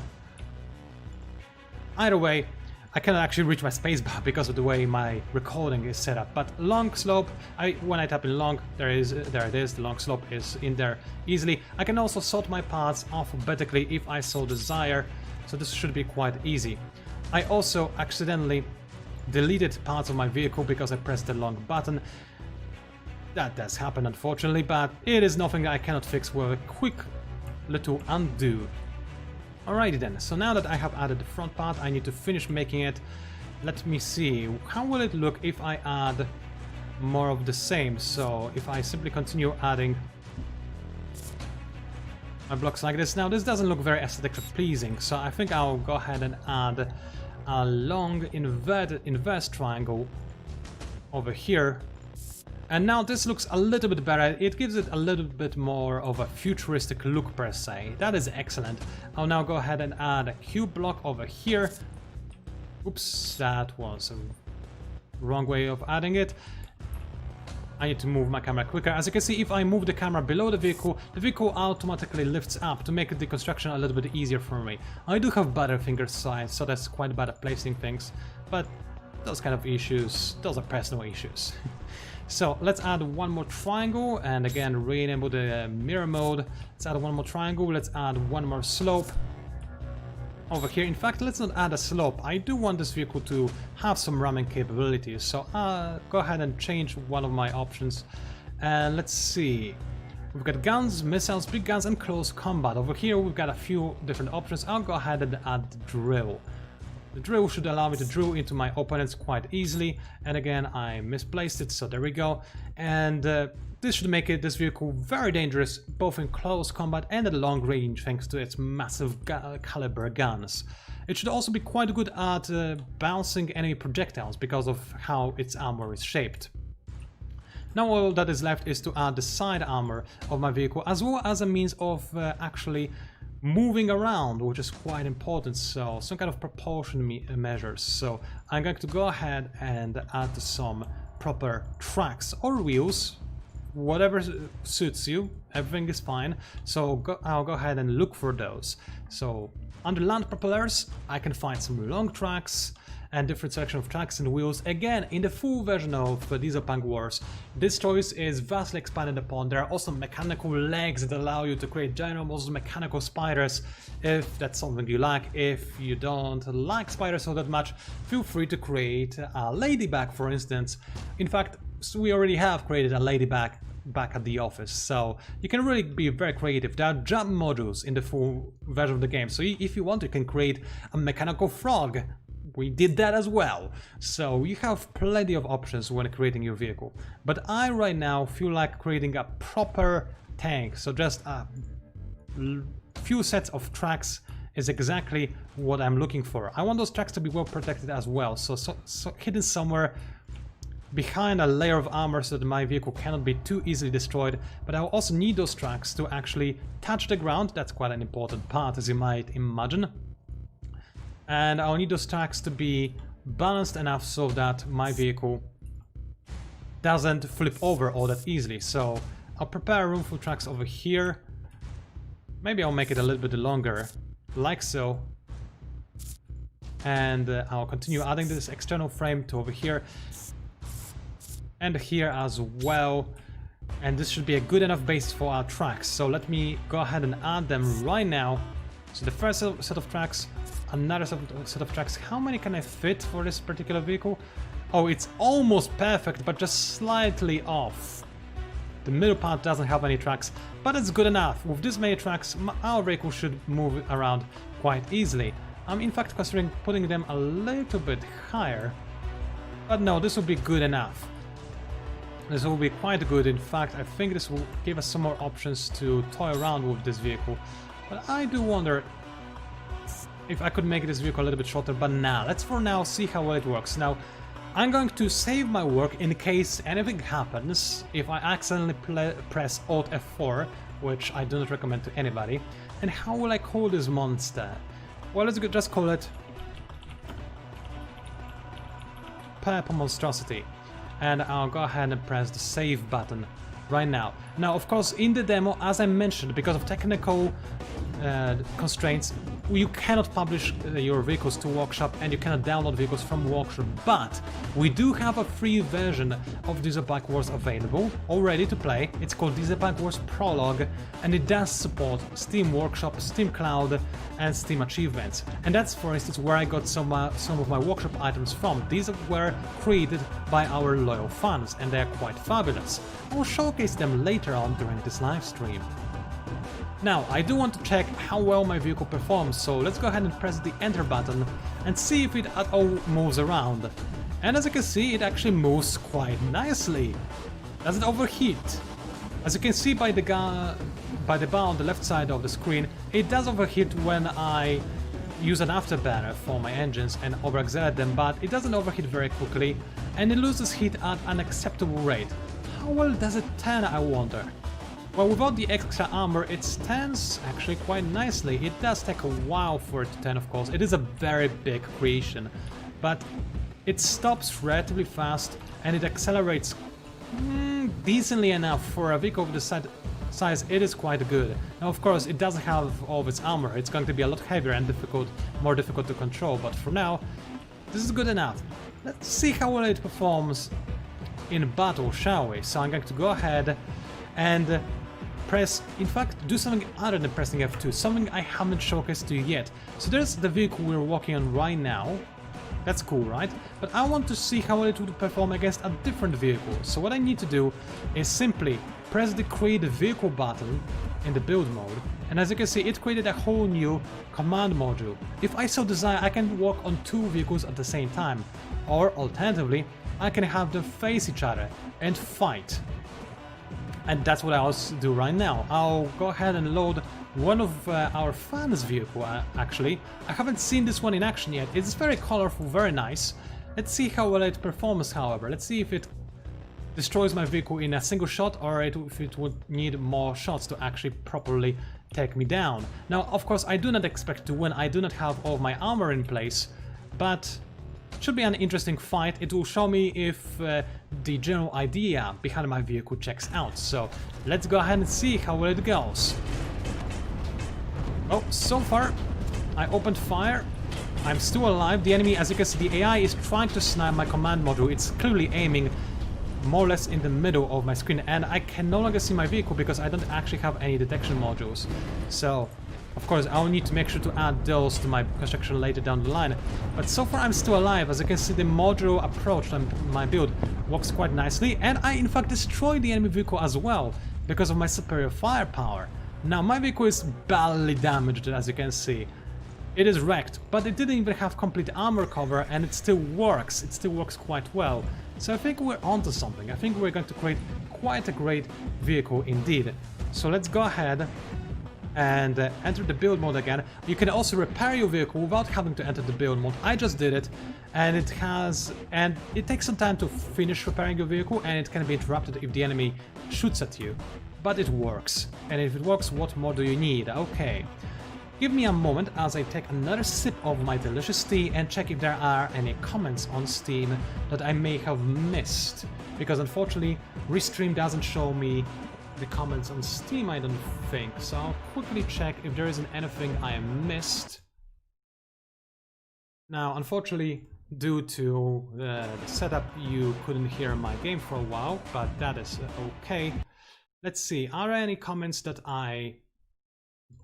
either way, I cannot actually reach my spacebar because of the way my recording is set up. But long slope, when I tap in long, there it is, the long slope is in there easily. I can also sort my paths alphabetically if I so desire, so this should be quite easy. I also accidentally deleted parts of my vehicle because I pressed the long button. That does happen unfortunately, but it is nothing I cannot fix with a quick little undo. Alrighty then, so now that I have added the front part, I need to finish making it. Let me see, how will it look if I add more of the same? So if I simply continue adding my blocks like this. Now this doesn't look very aesthetically pleasing, so I think I'll go ahead and add a long inverse triangle over here. And now this looks a little bit better. It gives it a little bit more of a futuristic look per se. That is excellent. I'll now go ahead and add a cube block over here. Oops, that was a wrong way of adding it. I need to move my camera quicker. As you can see, if I move the camera below the vehicle automatically lifts up to make the construction a little bit easier for me. I do have butterfinger size, so that's quite bad at placing things, but those kind of issues, those are personal issues. So let's add one more triangle, and again re-enable the mirror mode. Let's add one more triangle, let's add one more slope over here. In fact, let's not add a slope. I do want this vehicle to have some ramming capabilities, so go ahead and change one of my options. And let's see, we've got guns, missiles, big guns, and close combat. Over here we've got a few different options. I'll go ahead and add the drill. The drill should allow me to drill into my opponents quite easily, and again I misplaced it, so there we go. And this should make this vehicle very dangerous both in close combat and at long range thanks to its massive caliber guns. It should also be quite good at bouncing enemy projectiles because of how its armor is shaped. Now all that is left is to add the side armor of my vehicle, as well as a means of actually moving around, which is quite important, so some kind of propulsion measures. So I'm going to go ahead and add some proper tracks or wheels, whatever suits you, everything is fine. So I'll go ahead and look for those. So under land propellers I can find some long tracks and different selection of tracks and wheels. Again, in the full version of Dieselpunk Wars, this choice is vastly expanded upon. There are also mechanical legs that allow you to create ginormous mechanical spiders, if that's something you like. If you don't like spiders so that much, feel free to create a ladybug, for instance. In fact, we already have created a ladybug back at the office, so you can really be very creative. There are jump modules in the full version of the game, so if you want, you can create a mechanical frog we did that as well. So you have plenty of options when creating your vehicle. But I right now feel like creating a proper tank. So just a few sets of tracks is exactly what I'm looking for. I want those tracks to be well protected as well. So hidden somewhere behind a layer of armor so that my vehicle cannot be too easily destroyed, but I will also need those tracks to actually touch the ground. That's quite an important part, as you might imagine. And I'll need those tracks to be balanced enough so that my vehicle doesn't flip over all that easily. So I'll prepare a room for tracks over here. Maybe I'll make it a little bit longer, like so. And I'll continue adding this external frame to over here. And here as well, and this should be a good enough base for our tracks. So let me go ahead and add them right now. So the first set of tracks, another set of tracks. How many can I fit for this particular vehicle? Oh, it's almost perfect, but just slightly off. The middle part doesn't have any tracks, but it's good enough. With this many tracks, our vehicle should move around quite easily. I'm in fact considering putting them a little bit higher, but no, this will be good enough. This will be quite good. In fact, I think this will give us some more options to toy around with this vehicle. But I do wonder if I could make this vehicle a little bit shorter, but nah, let's for now see how well it works. Now, I'm going to save my work in case anything happens, if I accidentally press Alt F4, which I do not recommend to anybody. And how will I call this monster? Well, let's just call it Purple Monstrosity. And I'll go ahead and press the save button right now. Now, of course, in the demo, as I mentioned, because of technical constraints, you cannot publish your vehicles to workshop and you cannot download vehicles from workshop, but we do have a free version of Dieselpunk Wars available, already to play. It's called Dieselpunk Wars Prologue, and it does support Steam Workshop, Steam Cloud, and Steam Achievements. And that's, for instance, where I got some of my workshop items from. These were created by our loyal fans, and they're quite fabulous. I will showcase them later on during this live stream. Now, I do want to check how well my vehicle performs, so let's go ahead and press the enter button and see if it at all moves around. And as you can see, it actually moves quite nicely. Does it overheat? As you can see by the bar on the left side of the screen, it does overheat when I use an afterburner for my engines and overexert them, but it doesn't overheat very quickly and it loses heat at an acceptable rate. How well does it turn, I wonder? Well, without the extra armor, it turns actually quite nicely. It does take a while for it to turn, of course. It is a very big creation, but it stops relatively fast and it accelerates decently enough for a vehicle of this size. It is quite good. Now, of course, it doesn't have all of its armor. It's going to be a lot heavier and more difficult to control, but for now, this is good enough. Let's see how well it performs in battle, shall we? So I'm going to go ahead and in fact, do something other than pressing F2, something I haven't showcased to you yet. So there's the vehicle we're working on right now. That's cool, right? But I want to see how it would perform against a different vehicle. So what I need to do is simply press the create vehicle button in the build mode. And as you can see, it created a whole new command module. If I so desire, I can work on two vehicles at the same time. Or alternatively, I can have them face each other and fight. And that's what I'll do right now. I'll go ahead and load one of our fans' vehicle, actually. I haven't seen this one in action yet. It's very colorful, very nice. Let's see how well it performs, however. Let's see if it destroys my vehicle in a single shot or if it would need more shots to actually properly take me down. Now, of course, I do not expect to win. I do not have all of my armor in place, but should be an interesting fight. It will show me if the general idea behind my vehicle checks out. So let's go ahead and see how well it goes. Oh, so far I opened fire. I'm still alive. The enemy, as you can see, the AI is trying to snipe my command module. It's clearly aiming more or less in the middle of my screen, and I can no longer see my vehicle because I don't actually have any detection modules. So of course, I'll need to make sure to add those to my construction later down the line. But so far I'm still alive. As you can see, the modular approach to my build works quite nicely, and I in fact destroyed the enemy vehicle as well because of my superior firepower. Now my vehicle is badly damaged, as you can see. It is wrecked, but it didn't even have complete armor cover and it still works. It still works quite well. So I think we're onto something. I think we're going to create quite a great vehicle indeed. So let's go ahead and enter the build mode again. You can also repair your vehicle without having to enter the build mode. I just did it, and it takes some time to finish repairing your vehicle, and it can be interrupted if the enemy shoots at you. But it works, and if it works, what more do you need? Okay. Give me a moment as I take another sip of my delicious tea and check if there are any comments on Steam that I may have missed. Because unfortunately, Restream doesn't show me the comments on Steam, I don't think. So I'll quickly check if there isn't anything I missed. Now, unfortunately, due to the setup, you couldn't hear my game for a while, but that is okay. Let's see, are there any comments that I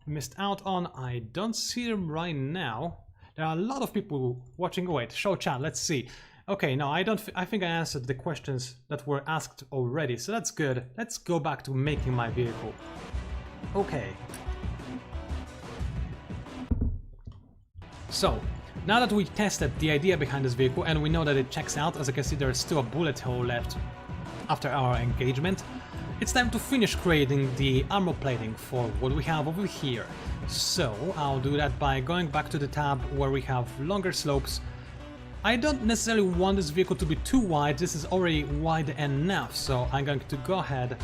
missed out on? I don't see them right now. There are a lot of people watching. Wait, show chat, let's see. Okay, no, I think I answered the questions that were asked already, so that's good. Let's go back to making my vehicle. Okay. So, now that we tested the idea behind this vehicle and we know that it checks out, as you can see there's still a bullet hole left after our engagement, it's time to finish creating the armor plating for what we have over here. So I'll do that by going back to the tab where we have longer slopes. I don't necessarily want this vehicle to be too wide, this is already wide enough, so I'm going to go ahead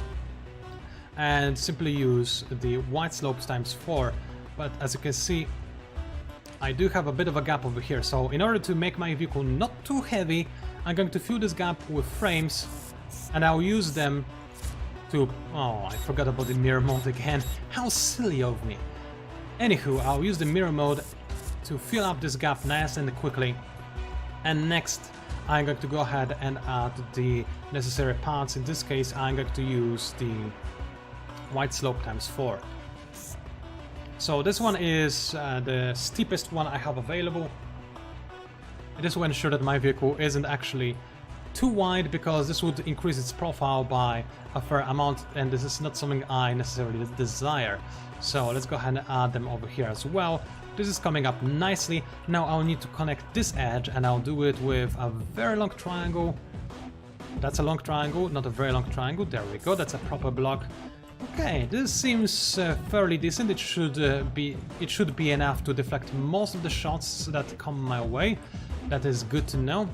and simply use the wide slopes times 4. But as you can see, I do have a bit of a gap over here, so in order to make my vehicle not too heavy, I'm going to fill this gap with frames, and I'll use them to... Oh, I forgot about the mirror mode again. How silly of me. Anywho, I'll use the mirror mode to fill up this gap nice and quickly. And next, I'm going to go ahead and add the necessary parts. In this case, I'm going to use the wide slope times 4. So this one is the steepest one I have available. This will ensure that my vehicle isn't actually too wide, because this would increase its profile by a fair amount, and this is not something I necessarily desire. So let's go ahead and add them over here as well. This is coming up nicely. Now I'll need to connect this edge, and I'll do it with a very long triangle. That's a long triangle, not a very long triangle. There we go, that's a proper block. Okay, this seems fairly decent. It should be enough to deflect most of the shots that come my way. That is good to know.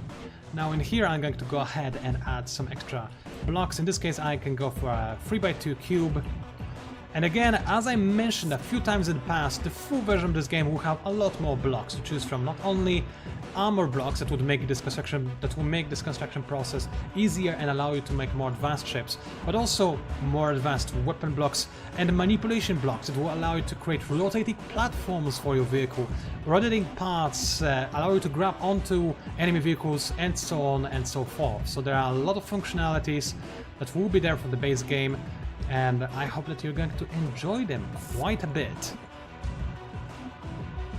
Now in here I'm going to go ahead and add some extra blocks. In this case I can go for a 3x2 cube. And again, as I mentioned a few times in the past, the full version of this game will have a lot more blocks to choose from. Not only armor blocks that would make this construction process easier and allow you to make more advanced ships, but also more advanced weapon blocks and manipulation blocks that will allow you to create rotating platforms for your vehicle, rotating paths, allow you to grab onto enemy vehicles, and so on and so forth. So there are a lot of functionalities that will be there for the base game, and I hope that you're going to enjoy them quite a bit.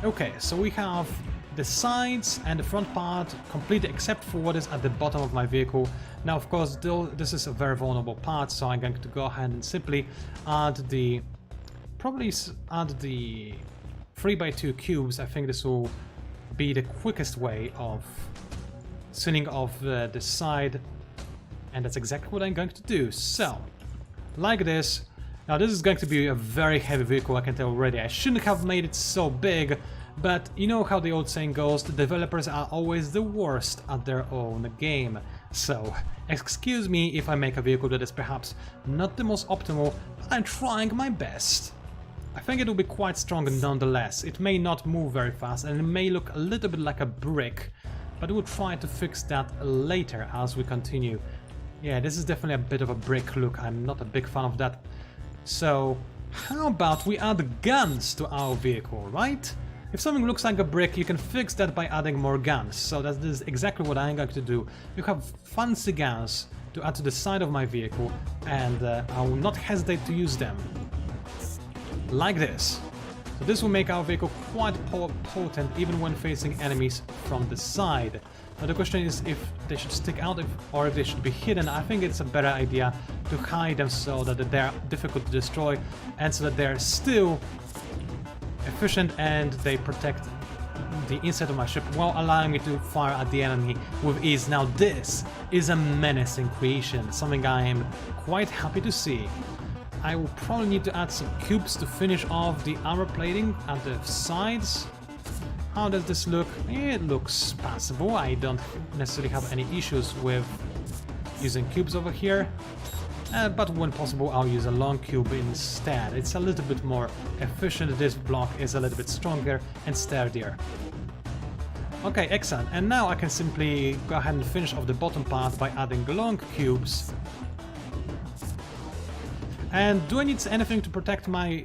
Okay, so we have the sides and the front part complete except for what is at the bottom of my vehicle. Now of course this is a very vulnerable part, so I'm going to go ahead and simply add the 3x2 cubes. I think this will be the quickest way of sealing off the side, and that's exactly what I'm going to do. So like this. Now this is going to be a very heavy vehicle, I can tell already. I shouldn't have made it so big, but you know how the old saying goes, the developers are always the worst at their own game. So excuse me if I make a vehicle that is perhaps not the most optimal, but I'm trying my best. I think it will be quite strong nonetheless. It may not move very fast and it may look a little bit like a brick, but we'll try to fix that later as we continue. Yeah, this is definitely a bit of a brick look. I'm not a big fan of that. So how about we add guns to our vehicle, right? If something looks like a brick, you can fix that by adding more guns. So that is exactly what I'm going to do. You have fancy guns to add to the side of my vehicle, and I will not hesitate to use them. Like this. So this will make our vehicle quite potent even when facing enemies from the side. Now the question is if they should stick out or if they should be hidden. I think it's a better idea to hide them so that they're difficult to destroy and so that they're still efficient and they protect the inside of my ship while allowing me to fire at the enemy with ease. Now this is a menacing creation, something I am quite happy to see. I will probably need to add some cubes to finish off the armor plating at the sides. How does this look? It looks passable. I don't necessarily have any issues with using cubes over here. But when possible, I'll use a long cube instead. It's a little bit more efficient. This block is a little bit stronger and sturdier. Okay, excellent. And now I can simply go ahead and finish off the bottom part by adding long cubes. And do I need anything to protect my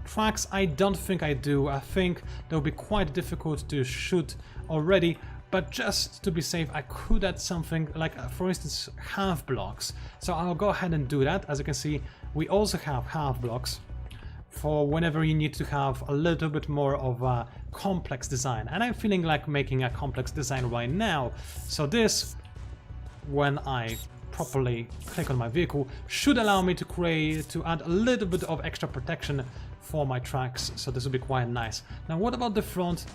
tracks? I don't think I do. I think that will be quite difficult to shoot already. But just to be safe, I could add something like, for instance, half blocks. So I'll go ahead and do that. As you can see, we also have half blocks for whenever you need to have a little bit more of a complex design. And I'm feeling like making a complex design right now. So this, when I properly click on my vehicle, should allow me to add a little bit of extra protection for my tracks. So this will be quite nice. Now, what about the front?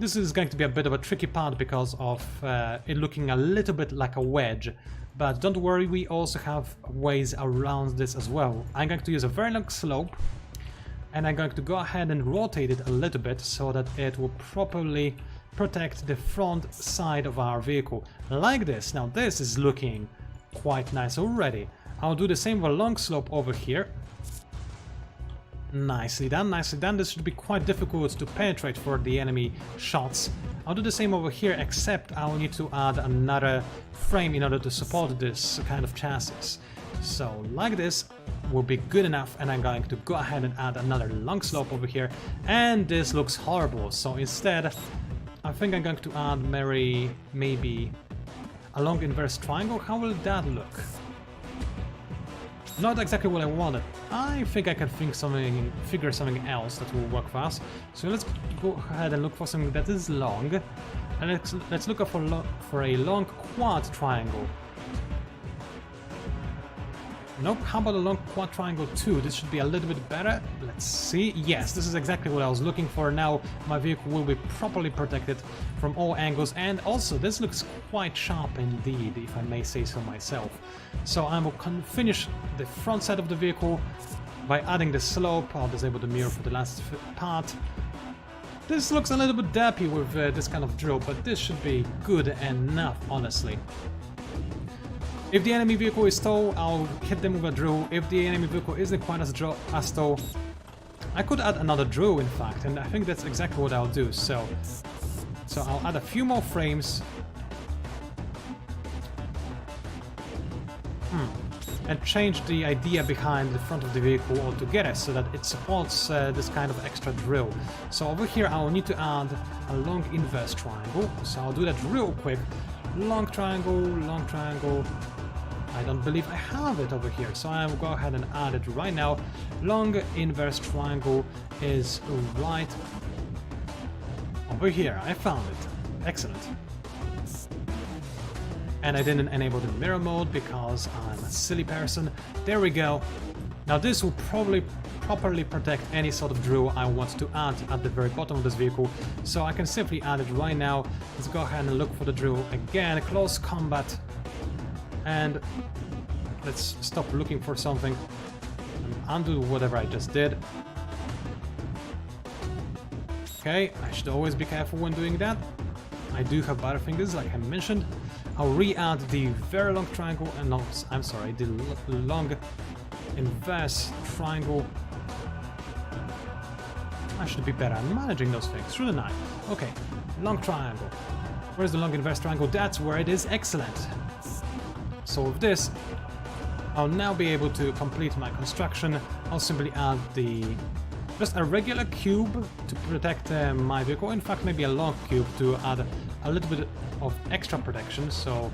This is going to be a bit of a tricky part because of it looking a little bit like a wedge, but don't worry, we also have ways around this as well. I'm going to use a very long slope, and I'm going to go ahead and rotate it a little bit so that it will properly protect the front side of our vehicle, like this. Now this is looking quite nice already. I'll do the same with a long slope over here. Nicely done, nicely done. This should be quite difficult to penetrate for the enemy shots. I'll do the same over here, except I'll need to add another frame in order to support this kind of chassis. So like this will be good enough, and I'm going to go ahead and add another long slope over here, and this looks horrible. So instead, I think I'm going to add maybe a long inverse triangle. How will that look? Not exactly what I wanted. I think I can figure something else that will work for us. So let's go ahead and look for something that is long, and let's look for a long quad triangle. Nope, how about a long quad triangle too? This should be a little bit better. Let's see. Yes, this is exactly what I was looking for. Now my vehicle will be properly protected from all angles, and also this looks quite sharp indeed, if I may say so myself. So I will finish the front side of the vehicle by adding the slope. I'll disable the mirror for the last part. This looks a little bit dappy with this kind of drill, but this should be good enough, honestly. If the enemy vehicle is tall, I'll hit them with a drill. If the enemy vehicle isn't quite as tall, I could add another drill, in fact, and I think that's exactly what I'll do. So I'll add a few more frames. And change the idea behind the front of the vehicle altogether so that it supports this kind of extra drill. So over here I'll need to add a long inverse triangle. So I'll do that real quick. Long triangle, long triangle. I don't believe I have it over here, so I will go ahead and add it right now. Long inverse triangle is right over here. I found it. Excellent. And I didn't enable the mirror mode because I'm a silly person. There we go. Now this will probably properly protect any sort of drill I want to add at the very bottom of this vehicle. So I can simply add it right now. Let's go ahead and look for the drill again. Close combat. And let's stop looking for something and undo whatever I just did. Okay, I should always be careful when doing that. I do have butterfingers, like I mentioned. I'll re-add the very long triangle, and no, I'm sorry, the long inverse triangle. I should be better at managing those things, shouldn't I? Okay, long triangle. Where's the long inverse triangle? That's where it is. Excellent. So with this, I'll now be able to complete my construction. I'll simply add just a regular cube to protect my vehicle. In fact, maybe a long cube to add a little bit of extra protection. So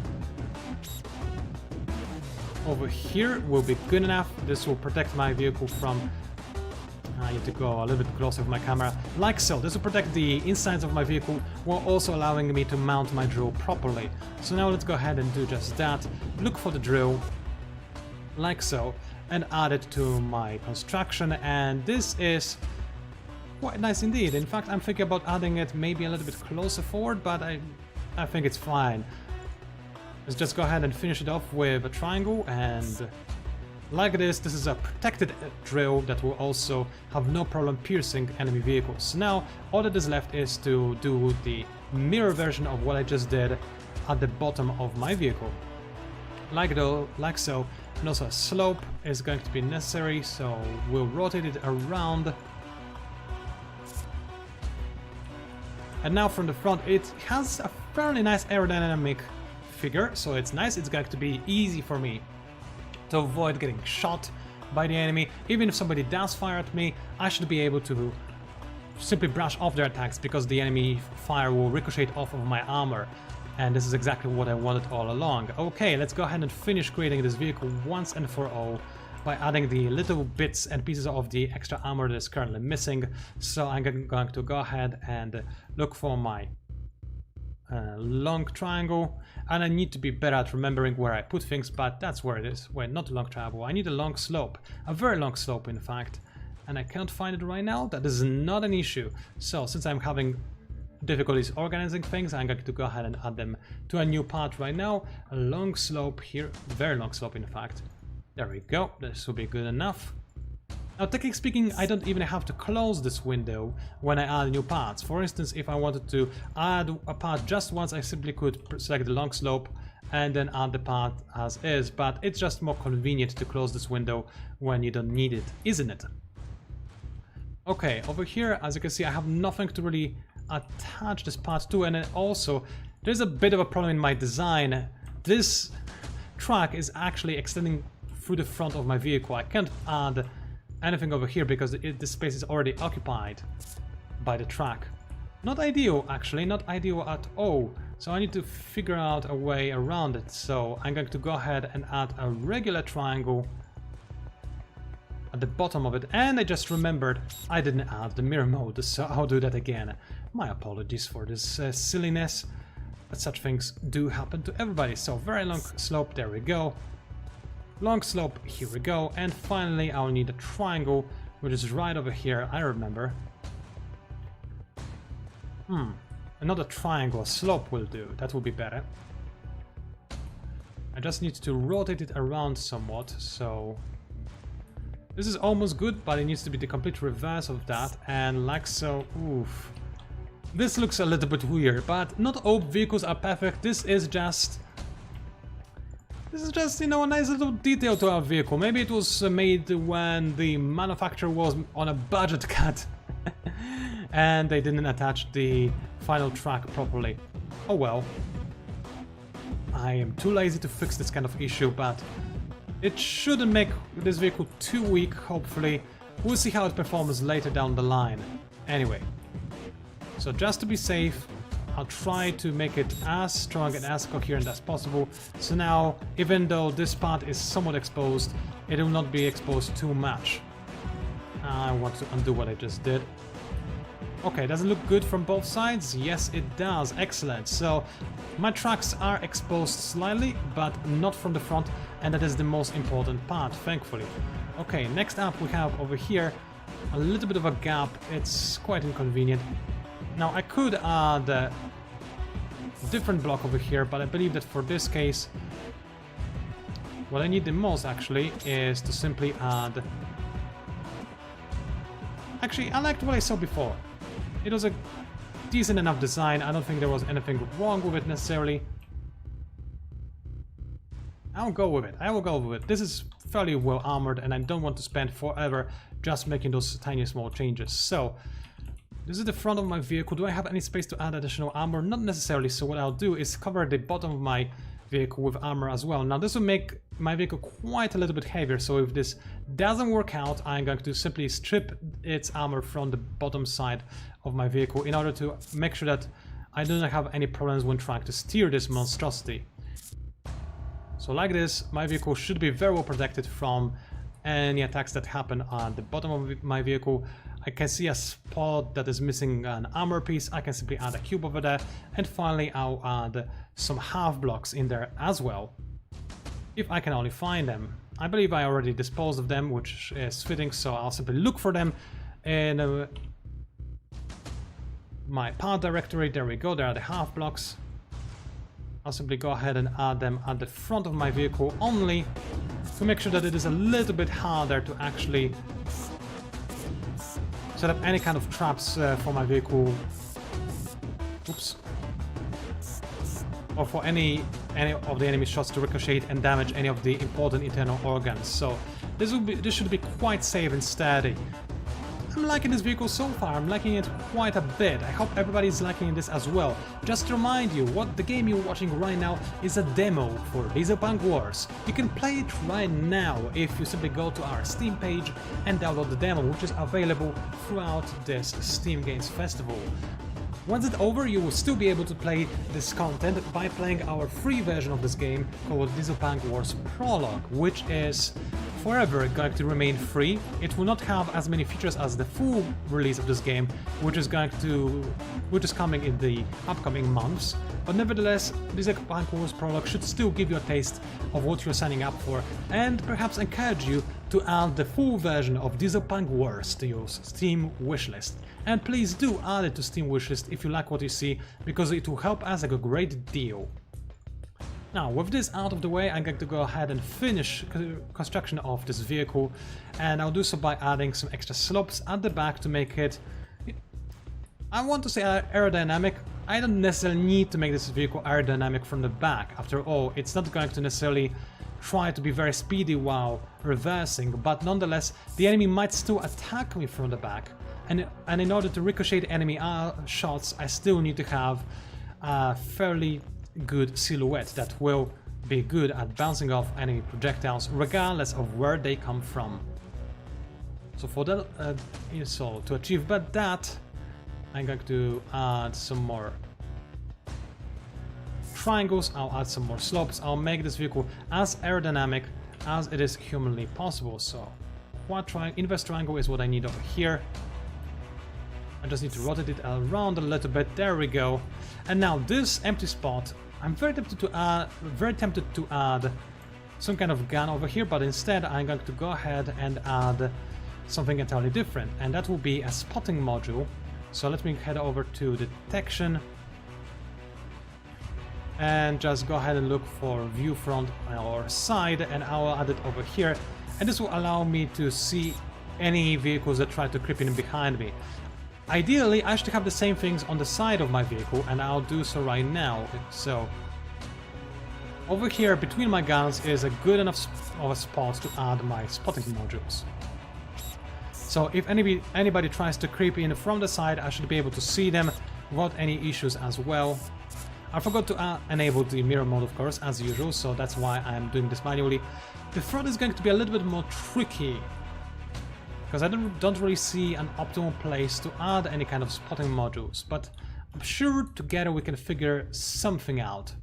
over here will be good enough. This will protect my vehicle from... I need to go a little bit closer with my camera. Like so. This will protect the insides of my vehicle while also allowing me to mount my drill properly. So now let's go ahead and do just that. Look for the drill, like so, and add it to my construction. And this is quite nice indeed. In fact, I'm thinking about adding it maybe a little bit closer forward, but I think it's fine. Let's just go ahead and finish it off with a triangle, and like this is a protected drill that will also have no problem piercing enemy vehicles. Now, all that is left is to do the mirror version of what I just did at the bottom of my vehicle. Like so, and also a slope is going to be necessary, so we'll rotate it around. And now from the front, it has a fairly nice aerodynamic figure, so it's nice. It's going to be easy for me to avoid getting shot by the enemy. Even if somebody does fire at me, I should be able to simply brush off their attacks because the enemy fire will ricochet off of my armor. And this is exactly what I wanted all along. Okay, let's go ahead and finish creating this vehicle once and for all by adding the little bits and pieces of the extra armor that is currently missing. So I'm going to go ahead and look for my long triangle, and I need to be better at remembering where I put things, but that's where it is. Wait, not a long triangle, I need a long slope, a very long slope in fact, and I can't find it right now. That is not an issue. So since I'm having difficulties organizing things, I'm going to go ahead and add them to a new part right now. A long slope here, very long slope in fact. There we go, this will be good enough. Now, technically speaking, I don't even have to close this window when I add new parts. For instance, if I wanted to add a part just once, I simply could select the long slope and then add the part as is, but it's just more convenient to close this window when you don't need it, isn't it? Okay, over here, as you can see, I have nothing to really attach this part to, and then also there's a bit of a problem in my design. This track is actually extending through the front of my vehicle. I can't add anything over here because this space is already occupied by the track. Not ideal, actually, not ideal at all. So I need to figure out a way around it. So I'm going to go ahead and add a regular triangle at the bottom of it. And I just remembered I didn't add the mirror mode, so I'll do that again. My apologies for this silliness, but such things do happen to everybody. So very long slope, there we go. Long slope, here we go, and finally I'll need a triangle, which is right over here, I remember. Another triangle, a slope will do, that will be better. I just need to rotate it around somewhat, so... This is almost good, but it needs to be the complete reverse of that, and like so, oof. This looks a little bit weird, but not all vehicles are perfect. This is just, you know, a nice little detail to our vehicle. Maybe it was made when the manufacturer was on a budget cut and they didn't attach the final track properly. Oh well. I am too lazy to fix this kind of issue, but it shouldn't make this vehicle too weak, hopefully. We'll see how it performs later down the line. Anyway, so just to be safe, I'll try to make it as strong and as coherent as possible. So now, even though this part is somewhat exposed, it will not be exposed too much. I want to undo what I just did. Okay, does it look good from both sides? Yes, it does. Excellent. So my tracks are exposed slightly, but not from the front, and that is the most important part, thankfully. Okay, next up we have over here a little bit of a gap. It's quite inconvenient. Now I could add a different block over here, but I believe that for this case what I need the most actually is to simply add... Actually, I liked what I saw before. It was a decent enough design. I don't think there was anything wrong with it necessarily. I'll go with it. I will go with it. This is fairly well armored and I don't want to spend forever just making those tiny small changes. So this is the front of my vehicle. Do I have any space to add additional armor? Not necessarily, so what I'll do is cover the bottom of my vehicle with armor as well. Now this will make my vehicle quite a little bit heavier, so if this doesn't work out, I'm going to simply strip its armor from the bottom side of my vehicle in order to make sure that I do not have any problems when trying to steer this monstrosity. So like this, my vehicle should be very well protected from any attacks that happen on the bottom of my vehicle. I can see a spot that is missing an armor piece. I can simply add a cube over there, and finally I'll add some half blocks in there as well, if I can only find them. I believe I already disposed of them, which is fitting, so I'll simply look for them in my part directory. There we go, there are the half blocks. I'll simply go ahead and add them at the front of my vehicle only to make sure that it is a little bit harder to actually set up any kind of traps for my vehicle. Oops. Or for any of the enemy shots to ricochet and damage any of the important internal organs. So this should be quite safe and steady. I'm liking this vehicle so far, I'm liking it quite a bit. I hope everybody's liking this as well. Just to remind you, what the game you're watching right now is a demo for Dieselpunk Wars. You can play it right now if you simply go to our Steam page and download the demo, which is available throughout this Steam Games Festival. Once it's over, you will still be able to play this content by playing our free version of this game called Dieselpunk Wars Prologue, which is forever going to remain free. It will not have as many features as the full release of this game, which is coming in the upcoming months. But nevertheless, Dieselpunk Wars Prologue should still give you a taste of what you're signing up for, and perhaps encourage you to add the full version of Dieselpunk Wars to your Steam wishlist. And please do add it to Steam wishlist if you like what you see, because it will help us a great deal. Now, with this out of the way, I'm going to go ahead and finish construction of this vehicle, and I'll do so by adding some extra slopes at the back to make it, I want to say, aerodynamic. I don't necessarily need to make this vehicle aerodynamic from the back. After all, it's not going to necessarily try to be very speedy while reversing, but nonetheless, the enemy might still attack me from the back. And in order to ricochet enemy shots, I still need to have a fairly good silhouette that will be good at bouncing off enemy projectiles, regardless of where they come from. So for that, to achieve that, I'm going to add some more triangles. I'll add some more slopes. I'll make this vehicle as aerodynamic as it is humanly possible. So inverse triangle is what I need over here. I just need to rotate it around a little bit. There we go. And now this empty spot, I'm very tempted to add some kind of gun over here, but instead I'm going to go ahead and add something entirely different, and that will be a spotting module. So let me head over to detection and just go ahead and look for view front or side, and I'll add it over here, and this will allow me to see any vehicles that try to creep in behind me. Ideally, I should have the same things on the side of my vehicle, and I'll do so right now. So over here between my guns is a good enough of a spot to add my spotting modules. So if anybody tries to creep in from the side, I should be able to see them without any issues as well. I forgot to enable the mirror mode, of course, as usual, so that's why I'm doing this manually. The front is going to be a little bit more tricky, because I don't really see an optimal place to add any kind of spotting modules, but I'm sure together we can figure something out.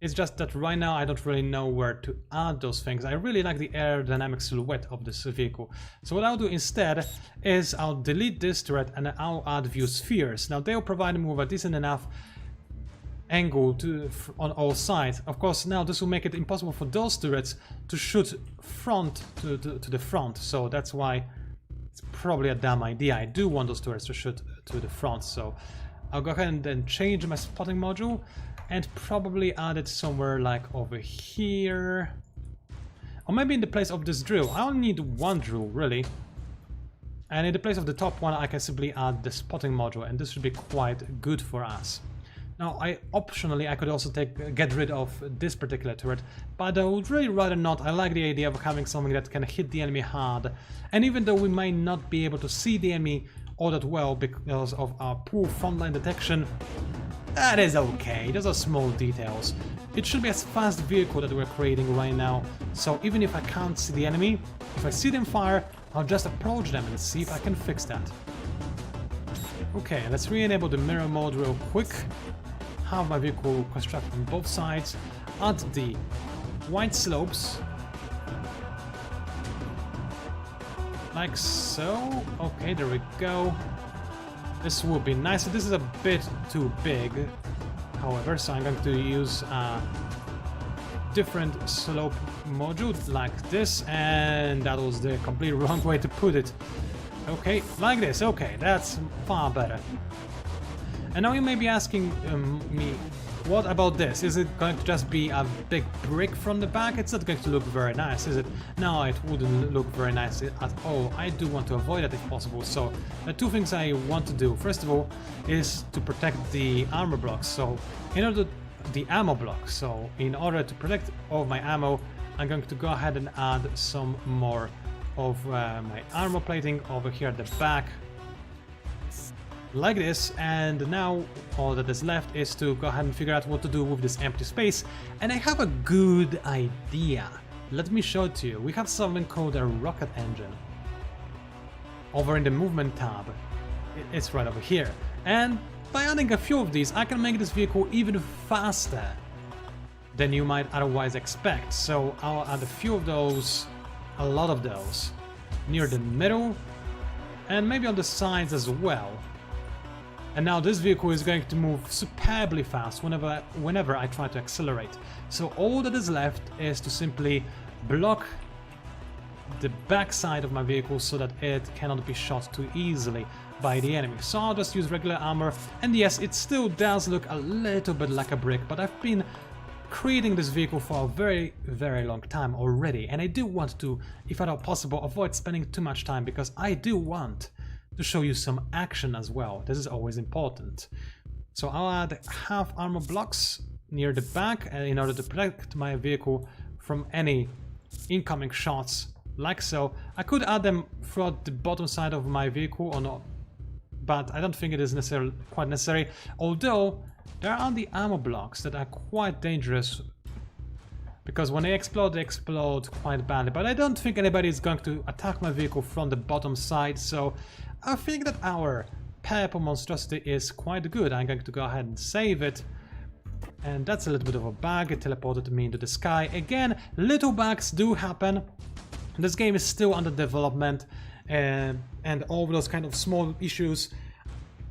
It's just that right now I don't really know where to add those things. I really like the aerodynamic silhouette of this vehicle. So what I'll do instead is I'll delete this turret and I'll add view spheres. Now they'll provide me with a decent enough angle on all sides. Of course, now this will make it impossible for those turrets to shoot front to the front, so that's why it's probably a dumb idea. I do want those turrets to shoot to the front, so I'll go ahead and then change my spotting module and probably add it somewhere like over here, or maybe in the place of this drill. I only need one drill really, and in the place of the top one I can simply add the spotting module, and this should be quite good for us. Now, optionally, I could also get rid of this particular turret, but I would really rather not. I like the idea of having something that can hit the enemy hard, and even though we might not be able to see the enemy all that well because of our poor frontline detection, that is okay. Those are small details. It should be a fast vehicle that we're creating right now, so even if I can't see the enemy, if I see them fire, I'll just approach them and see if I can fix that. Okay, let's re-enable the mirror mode real quick. Have my vehicle construct on both sides, add the white slopes, like so. Okay, there we go. This will be nice. This is a bit too big, however, so I'm going to use a different slope module like this, and that was the complete wrong way to put it. Okay, like this, okay, that's far better. And now you may be asking me, what about this? Is it going to just be a big brick from the back? It's not going to look very nice, is it? No, it wouldn't look very nice at all. I do want to avoid it if possible, so the two things I want to do, first of all, is to protect the armor blocks. So in order the ammo blocks, so in order to protect all of my ammo, I'm going to go ahead and add some more of my armor plating over here at the back, like this. And now all that is left is to go ahead and figure out what to do with this empty space, and I have a good idea. Let me show it to you. We have something called a rocket engine over in the movement tab. It's right over here, and by adding a few of these I can make this vehicle even faster than you might otherwise expect. So I'll add a few of those, a lot of those, near the middle and maybe on the sides as well. And now this vehicle is going to move superbly fast whenever I try to accelerate. So all that is left is to simply block the back side of my vehicle so that it cannot be shot too easily by the enemy. So I'll just use regular armor, and yes, it still does look a little bit like a brick, but I've been creating this vehicle for a very long time already, and I do want to, if at all possible, avoid spending too much time, because I do want to show you some action as well. This is always important. So I'll add half armor blocks near the back in order to protect my vehicle from any incoming shots, like so. I could add them throughout the bottom side of my vehicle or not, but I don't think it is quite necessary, although there are the armor blocks that are quite dangerous, because when they explode quite badly. But I don't think anybody is going to attack my vehicle from the bottom side, so I think that our purple monstrosity is quite good. I'm going to go ahead and save it. And that's a little bit of a bug. It teleported me into the sky. Again, little bugs do happen. This game is still under development, and all those kind of small issues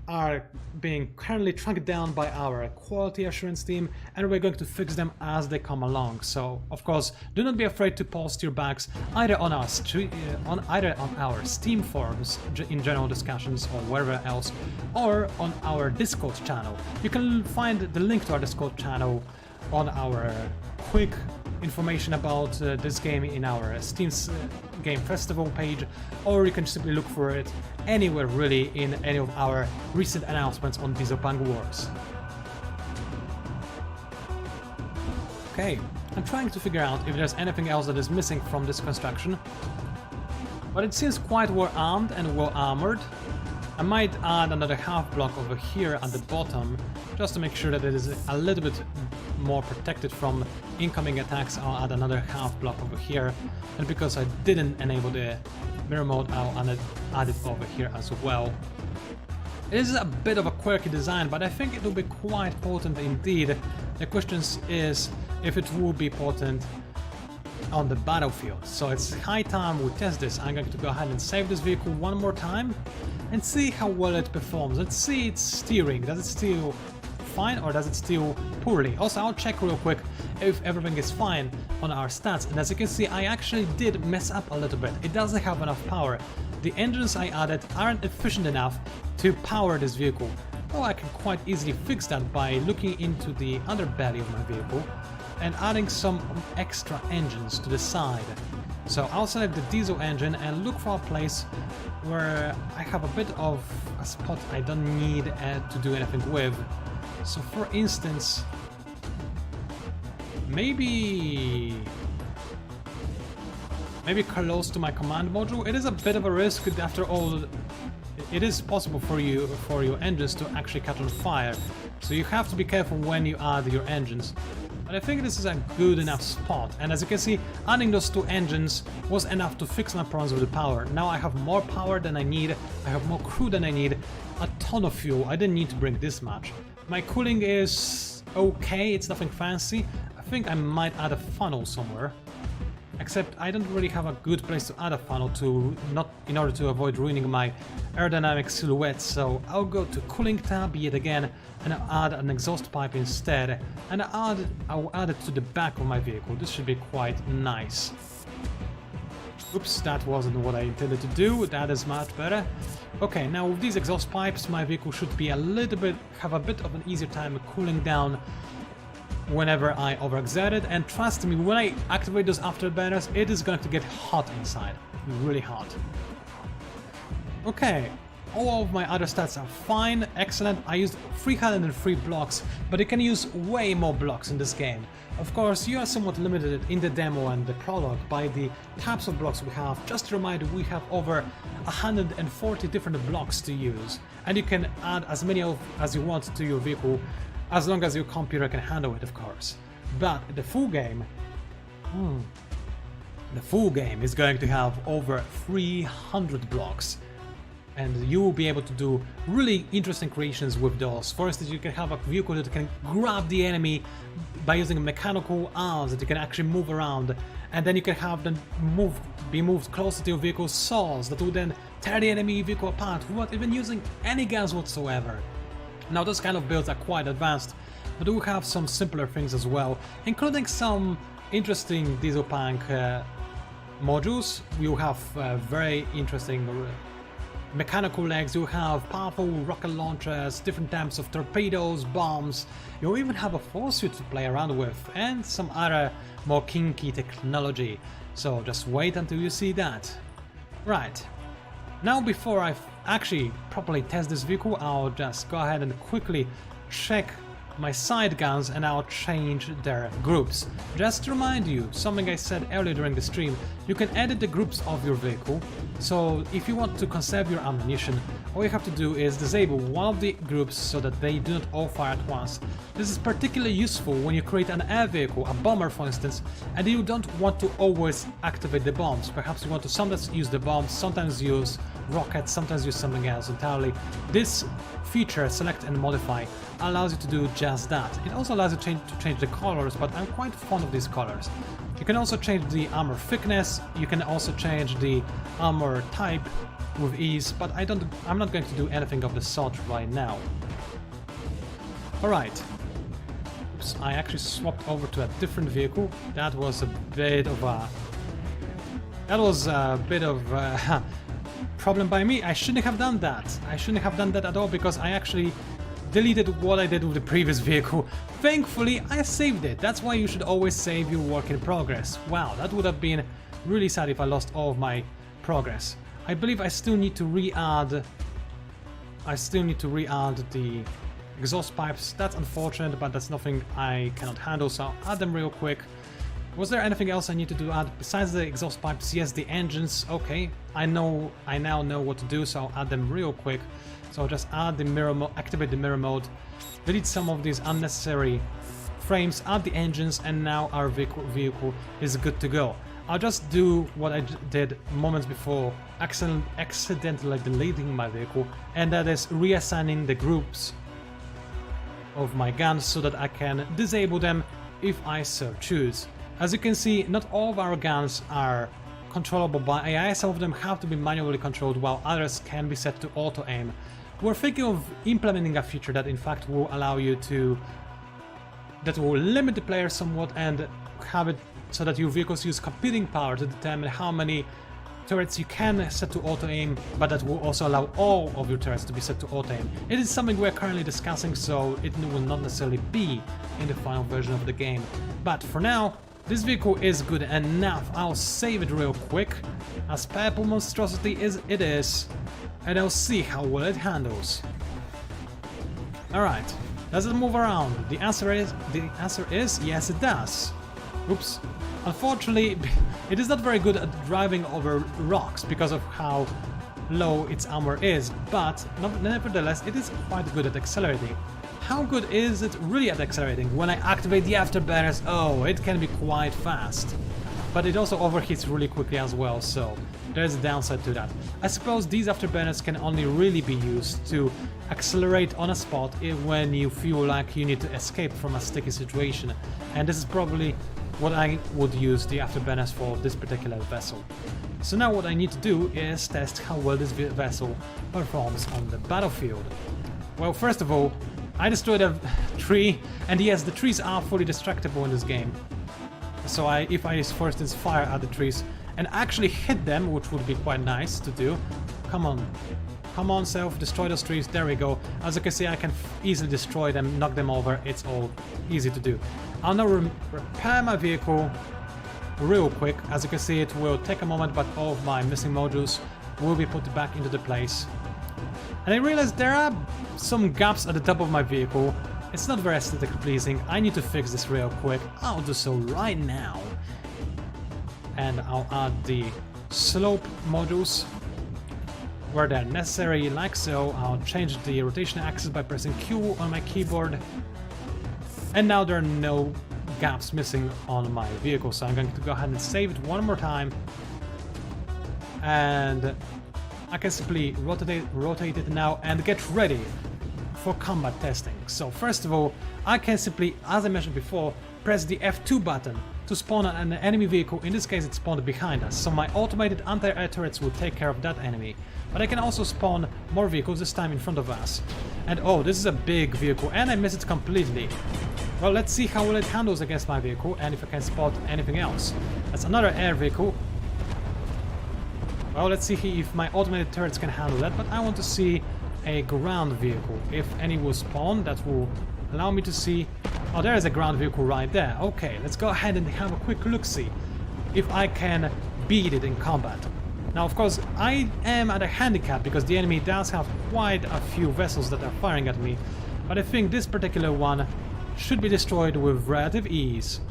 are being currently tracked down by our quality assurance team, and we're going to fix them as they come along. So of course, do not be afraid to post your bugs either on our Steam forums in general discussions or wherever else, or on our Discord channel. You can find the link to our Discord channel on our quick information about this game in our Steam's Game Festival page, or you can simply look for it anywhere really in any of our recent announcements on Dieselpunk Wars. Okay, I'm trying to figure out if there's anything else that is missing from this construction, but it seems quite well armed and well armored. I might add another half block over here at the bottom, just to make sure that it is a little bit more protected from incoming attacks. I'll add another half block over here, and because I didn't enable the mirror mode, I'll add it over here as well. It is a bit of a quirky design, but I think it will be quite potent indeed. The question is if it will be potent on the battlefield. So it's high time we test this. I'm going to go ahead and save this vehicle one more time and see how well it performs. Let's see its steering. Does it steer fine or does it steer poorly? Also, I'll check real quick if everything is fine on our stats, and as you can see, I actually did mess up a little bit. It doesn't have enough power. The engines I added aren't efficient enough to power this vehicle. Well, I can quite easily fix that by looking into the underbelly of my vehicle and adding some extra engines to the side. So I'll select the diesel engine and look for a place where I have a bit of a spot I don't need to do anything with. So for instance, maybe close to my command module. It is a bit of a risk. After all, it is possible for your engines to actually catch on fire, so you have to be careful when you add your engines. But I think this is a good enough spot, and as you can see, adding those two engines was enough to fix my problems with the power. Now I have more power than I need, I have more crew than I need, a ton of fuel. I didn't need to bring this much. My cooling is okay, it's nothing fancy. I think I might add a funnel somewhere. Except I don't really have a good place to add a funnel in order to avoid ruining my aerodynamic silhouette, so I'll go to cooling tab yet again and I'll add an exhaust pipe instead, and I'll add it to the back of my vehicle. This should be quite nice. Oops, that wasn't what I intended to do. That is much better. Okay, now with these exhaust pipes, my vehicle should be have a bit of an easier time cooling down whenever I overexert it. And trust me, when I activate those afterburners, it is going to get hot inside. Really hot. Okay. All of my other stats are fine, excellent. I used 303 blocks, but you can use way more blocks in this game. Of course, you are somewhat limited in the demo and the prologue by the types of blocks we have. Just to remind you, we have over 140 different blocks to use, and you can add as many as you want to your vehicle, as long as your computer can handle it, of course. But the full game is going to have over 300 blocks. And you will be able to do really interesting creations with those. For instance, you can have a vehicle that can grab the enemy by using mechanical arms that you can actually move around, and then you can have them be moved closer to your vehicle's saws that will then tear the enemy vehicle apart without even using any guns whatsoever. Now those kind of builds are quite advanced, but we will have some simpler things as well, including some interesting Dieselpunk modules. We will have very interesting mechanical legs, you have powerful rocket launchers, different types of torpedoes, bombs, you'll even have a force suit to play around with, and some other more kinky technology. So just wait until you see that. Right. Now before I actually properly test this vehicle, I'll just go ahead and quickly check my side guns and I'll change their groups. Just to remind you, something I said earlier during the stream, you can edit the groups of your vehicle. So if you want to conserve your ammunition, all you have to do is disable one of the groups so that they do not all fire at once. This is particularly useful when you create an air vehicle, a bomber for instance, and you don't want to always activate the bombs. Perhaps you want to sometimes use the bombs, sometimes use rockets, sometimes use something else entirely. This feature, select and modify, allows you to do just that. It also allows you to change the colors, but I'm quite fond of these colors. You can also change the armor thickness, you can also change the armor type with ease, but I'm not going to do anything of the sort right now. Alright. Oops, I actually swapped over to a different vehicle. That was a bit of a problem by me. I shouldn't have done that. I shouldn't have done that at all, because I actually deleted what I did with the previous vehicle. Thankfully, I saved it. That's why you should always save your work in progress. Wow, that would have been really sad if I lost all of my progress. I believe I still need to re-add the exhaust pipes. That's unfortunate, but that's nothing I cannot handle, so I'll add them real quick. Was there anything else I needed to add besides the exhaust pipes? Yes, the engines. Okay, I now know what to do, so I'll add them real quick. So I'll just add the mirror mode, activate the mirror mode, delete some of these unnecessary frames, add the engines, and now our vehicle is good to go. I'll just do what I did moments before, accidentally deleting my vehicle, and that is reassigning the groups of my guns so that I can disable them if I so choose. As you can see, not all of our guns are controllable by AI, some of them have to be manually controlled while others can be set to auto-aim. We're thinking of implementing a feature that in fact will allow you to... that will limit the player somewhat and have it so that your vehicles use computing power to determine how many turrets you can set to auto-aim, but that will also allow all of your turrets to be set to auto-aim. It is something we're currently discussing, so it will not necessarily be in the final version of the game. But for now, this vehicle is good enough. I'll save it real quick, as purple monstrosity it is, and I'll see how well it handles. Alright, does it move around? The answer is yes, it does. Oops. Unfortunately, it is not very good at driving over rocks because of how low its armor is, but nevertheless it is quite good at accelerating. How good is it really at accelerating? When I activate the afterburners, oh, it can be quite fast. But it also overheats really quickly as well, so there's a downside to that. I suppose these afterburners can only really be used to accelerate on a spot when you feel like you need to escape from a sticky situation, and this is probably what I would use the afterburners for this particular vessel. So now what I need to do is test how well this vessel performs on the battlefield. Well, first of all, I destroyed a tree, and yes, the trees are fully destructible in this game. So if I, for instance, fire at the trees and actually hit them, which would be quite nice to do. Come on. Come on, self, destroy those trees. There we go. As you can see, I can easily destroy them, knock them over. It's all easy to do. I'll now repair my vehicle real quick. As you can see, it will take a moment, but all of my missing modules will be put back into the place. And I realized there are some gaps at the top of my vehicle. It's not very aesthetically pleasing. I need to fix this real quick. I'll do so right now. And I'll add the slope modules where they're necessary, like so. I'll change the rotation axis by pressing Q on my keyboard. And now there are no gaps missing on my vehicle, so I'm going to go ahead and save it one more time. And I can simply rotate it now and get ready for combat testing. So first of all, I can simply, as I mentioned before, press the F2 button to spawn an enemy vehicle. In this case, it spawned behind us, so my automated anti-air turrets will take care of that enemy. But I can also spawn more vehicles, this time in front of us. And oh, this is a big vehicle, and I miss it completely. Well, let's see how well it handles against my vehicle, and if I can spot anything else. That's another air vehicle. Well, let's see if my automated turrets can handle that, but I want to see a ground vehicle. If any will spawn, that will allow me to see... Oh, there is a ground vehicle right there. Okay, let's go ahead and have a quick look-see if I can beat it in combat. Now, of course, I am at a handicap because the enemy does have quite a few vessels that are firing at me, but I think this particular one should be destroyed with relative ease.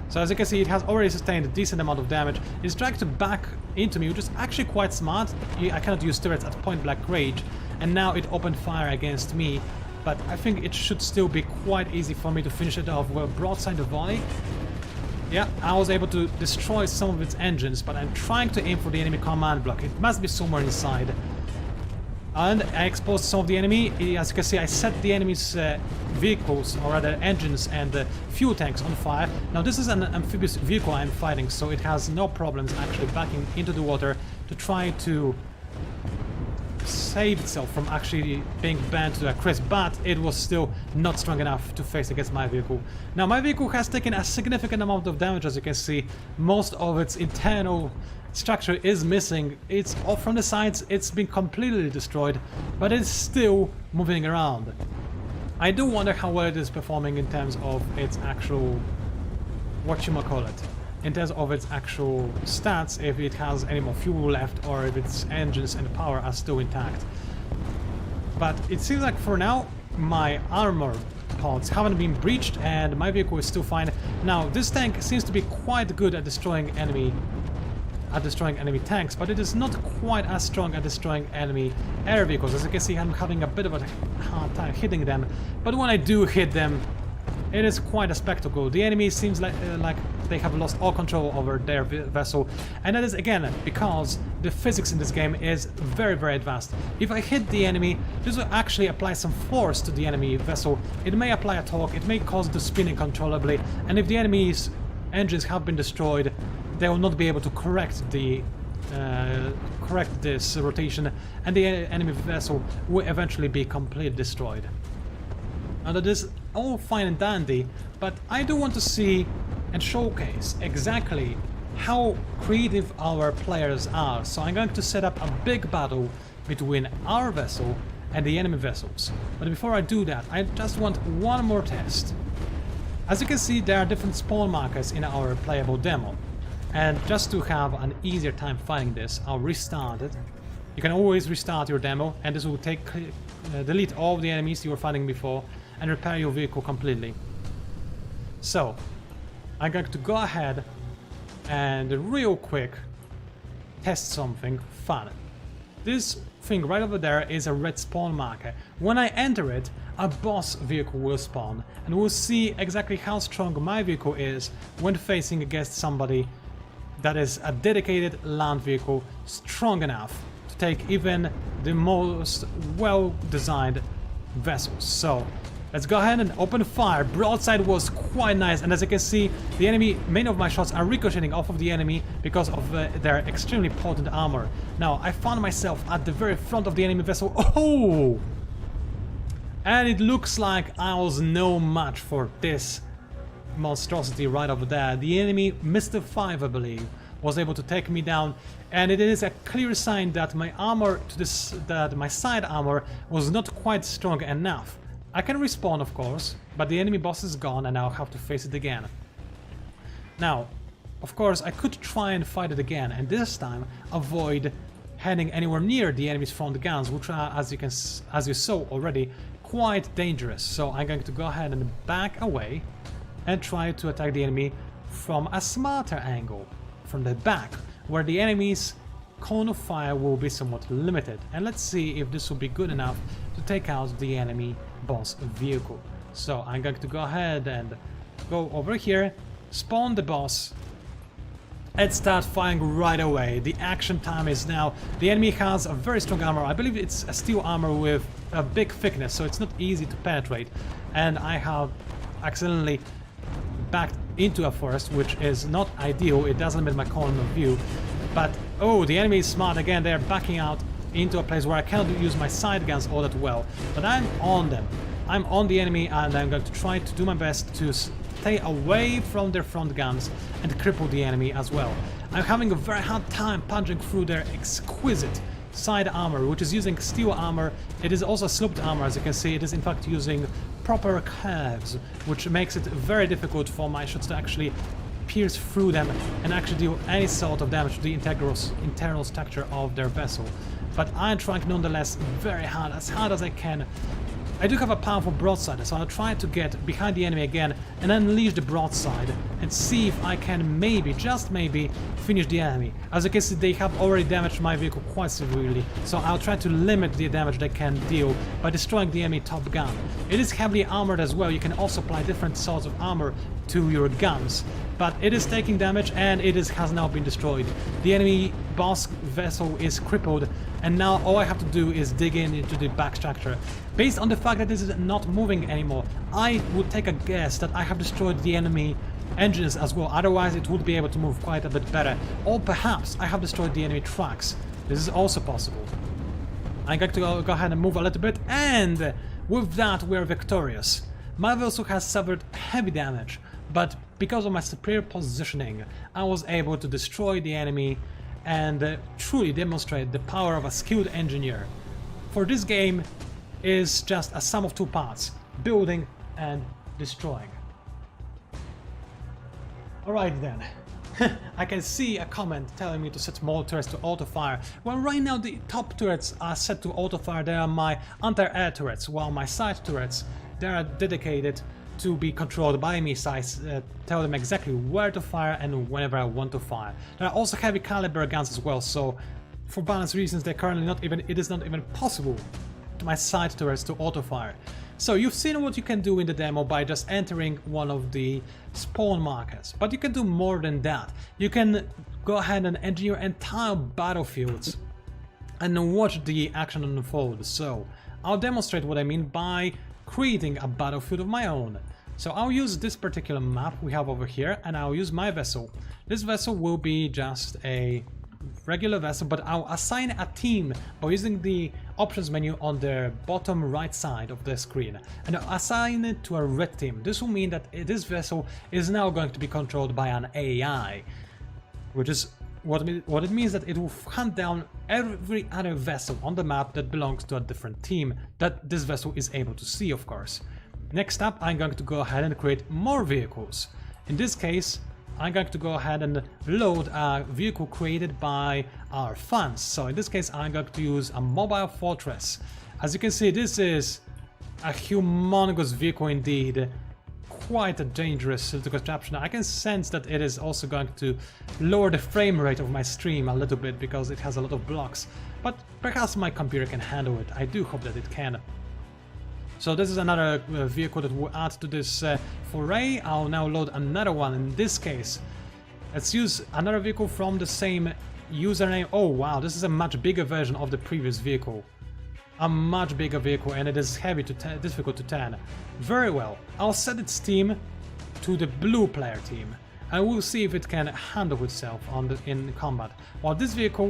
So as you can see, it has already sustained a decent amount of damage. It's trying to back into me, which is actually quite smart. I cannot use turrets at point-blank range, and now it opened fire against me, but I think it should still be quite easy for me to finish it off with a broadside volley. Yeah, I was able to destroy some of its engines, but I'm trying to aim for the enemy command block. It must be somewhere inside. And I exposed some of the enemy. As you can see, I set the enemy's vehicles, or rather engines and fuel tanks on fire. Now this is an amphibious vehicle I'm fighting, so it has no problems actually backing into the water to try to save itself from actually being burned to a crisp, but it was still not strong enough to face against my vehicle. Now my vehicle has taken a significant amount of damage, as you can see. Most of its internal structure is missing. It's off from the sides, it's been completely destroyed, but it's still moving around. I do wonder how well it is performing in terms of its actual, whatchamacallit, in terms of its actual stats, if it has any more fuel left or if its engines and power are still intact. But it seems like for now my armor pods haven't been breached and my vehicle is still fine. Now this tank seems to be quite good at destroying enemy tanks, but it is not quite as strong at destroying enemy air vehicles. As you can see, I'm having a bit of a hard time hitting them, but when I do hit them, it is quite a spectacle. The enemy seems like they have lost all control over their vessel, and that is again because the physics in this game is very, very advanced. If I hit the enemy, this will actually apply some force to the enemy vessel. It may apply a torque, it may cause it to spin uncontrollably, and if the enemy's engines have been destroyed, they will not be able to correct this rotation, and the enemy vessel will eventually be completely destroyed. Now that is all fine and dandy, but I do want to see and showcase exactly how creative our players are. So I'm going to set up a big battle between our vessel and the enemy vessels. But before I do that, I just want one more test. As you can see, there are different spawn markers in our playable demo. And just to have an easier time fighting this, I'll restart it. You can always restart your demo, and this will delete all of the enemies you were fighting before and repair your vehicle completely. So, I'm going to go ahead and real quick test something fun. This thing right over there is a red spawn marker. When I enter it, a boss vehicle will spawn, and we'll see exactly how strong my vehicle is when facing against somebody that is a dedicated land vehicle strong enough to take even the most well-designed vessels. So let's go ahead and open fire. Broadside was quite nice, and as you can see, the enemy, many of my shots are ricocheting off of the enemy because of their extremely potent armor. Now I found myself at the very front of the enemy vessel. Oh! And it looks like I was no match for this monstrosity right over there. The enemy, Mr. 5, I believe, was able to take me down, and it is a clear sign that my armor that my side armor was not quite strong enough. I can respawn, of course, but the enemy boss is gone and I'll have to face it again. Now, of course, I could try and fight it again, and this time avoid heading anywhere near the enemy's front guns, which are, as you saw already, quite dangerous. So I'm going to go ahead and back away and try to attack the enemy from a smarter angle, from the back, where the enemy's cone of fire will be somewhat limited. And let's see if this will be good enough to take out the enemy boss vehicle. So I'm going to go ahead and go over here, spawn the boss, and start firing right away. The action time is now. The enemy has a very strong armor. I believe it's a steel armor with a big thickness, so it's not easy to penetrate. And I have accidentally backed into a forest, which is not ideal. It doesn't limit my cone of view. But, oh, the enemy is smart again. They're backing out into a place where I cannot use my side guns all that well. But I'm on them. I'm on the enemy, and I'm going to try to do my best to stay away from their front guns and cripple the enemy as well. I'm having a very hard time punching through their exquisite side armor, which is using steel armor. It is also sloped armor, as you can see. It is in fact using proper curves, which makes it very difficult for my shots to actually pierce through them and actually do any sort of damage to the internal structure of their vessel. But I'm trying nonetheless very hard as I can. I do have a powerful broadside, so I'll try to get behind the enemy again and unleash the broadside and see if I can maybe, just maybe, finish the enemy. As you can see, they have already damaged my vehicle quite severely, so I'll try to limit the damage they can deal by destroying the enemy top gun. It is heavily armored as well. You can also apply different sorts of armor to your guns, but it is taking damage and has now been destroyed. The enemy boss vessel is crippled, and now all I have to do is dig into the back structure. Based on the fact that this is not moving anymore, I would take a guess that I have destroyed the enemy engines as well, otherwise it would be able to move quite a bit better. Or perhaps I have destroyed the enemy tracks. This is also possible. I'm going to go ahead and move a little bit, and with that we're victorious. My vessel has suffered heavy damage, but because of my superior positioning, I was able to destroy the enemy and truly demonstrate the power of a skilled engineer. For this game is just a sum of two parts: building and destroying. Alright then. I can see a comment telling me to set more turrets to auto-fire. Well, right now the top turrets are set to auto-fire. They are my anti-air turrets, while my side turrets, they are dedicated to be controlled by me, so I tell them exactly where to fire and whenever I want to fire. There are also heavy caliber guns as well, so for balance reasons it is not even possible to my side turrets to auto-fire. So you've seen what you can do in the demo by just entering one of the spawn markers, but you can do more than that. You can go ahead and engineer entire battlefields and watch the action unfold. So I'll demonstrate what I mean by creating a battlefield of my own. So I'll use this particular map we have over here, and I'll use my vessel. This vessel will be just a regular vessel, but I'll assign a team by using the options menu on the bottom right side of the screen, and I'll assign it to a red team. This will mean that this vessel is now going to be controlled by an AI, which is what it means that it will hunt down every other vessel on the map that belongs to a different team that this vessel is able to see, of course. Next up, I'm going to go ahead and create more vehicles. In this case, I'm going to go ahead and load a vehicle created by our fans. So in this case, I'm going to use a mobile fortress. As you can see, this is a humongous vehicle indeed. Quite a dangerous little contraption. I can sense that it is also going to lower the frame rate of my stream a little bit because it has a lot of blocks, but perhaps my computer can handle it. I do hope that it can. So this is another vehicle that we'll add to this foray. I'll now load another one. In this case, let's use another vehicle from the same username. Oh wow, this is a much bigger version of the previous vehicle. A much bigger vehicle, and it is difficult to turn. Very well, I'll set its team to the blue player team, and we'll see if it can handle itself in combat. While this vehicle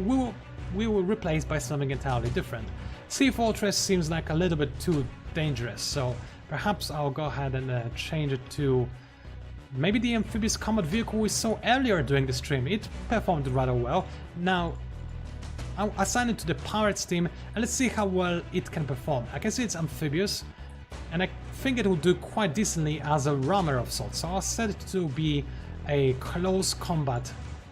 we will replace by something entirely different. Sea Fortress seems like a little bit too dangerous, so perhaps I'll go ahead and change it to maybe the amphibious combat vehicle we saw earlier during the stream. It performed rather well. Now, I'll assign it to the pirates team and let's see how well it can perform. I can see it's amphibious and I think it will do quite decently as a rammer of sorts. So I'll set it to be a close combat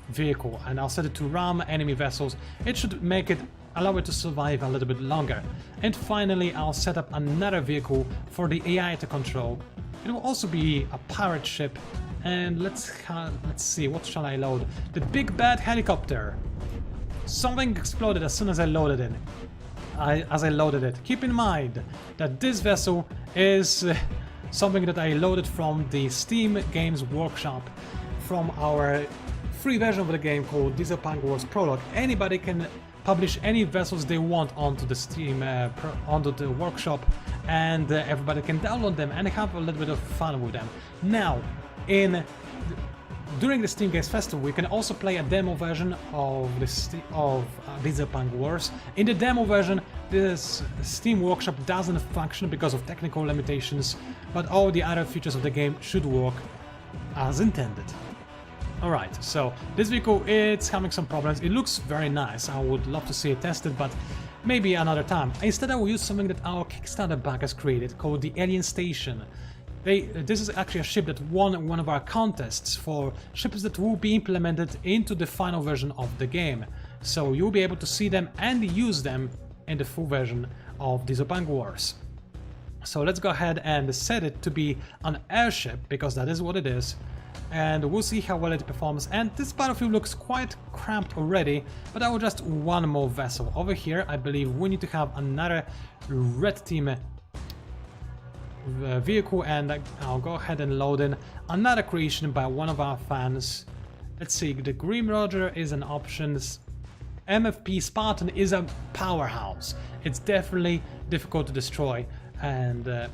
vehicle and I'll set it to ram enemy vessels. It should make it allow it to survive a little bit longer. And finally, I'll set up another vehicle for the AI to control. It will also be a pirate ship. And let's see, what shall I load? The big bad helicopter. Something exploded as soon as I loaded it. Keep in mind that this vessel is something that I loaded from the Steam Games Workshop, from our free version of the game called Dieselpunk Wars Prologue. Anybody can publish any vessels they want onto the Steam, onto the workshop, and everybody can download them and have a little bit of fun with them. Now, during the Steam Games Festival, we can also play a demo version of Dieselpunk Wars. In the demo version, this Steam Workshop doesn't function because of technical limitations, but all the other features of the game should work as intended. Alright, so this vehicle, it's having some problems. It looks very nice. I would love to see it tested, but maybe another time. Instead, I will use something that our Kickstarter back has created called the Alien Station. This is actually a ship that won one of our contests for ships that will be implemented into the final version of the game. So you'll be able to see them and use them in the full version of Dieselpunk Wars. So let's go ahead and set it to be an airship, because that is what it is. And we'll see how well it performs. And this battlefield looks quite cramped already, but I will just one more vessel. Over here, I believe we need to have another red team vehicle, and I'll go ahead and load in another creation by one of our fans. Let's see, the Grim Roger is an option. MFP Spartan is a powerhouse. It's definitely difficult to destroy, and it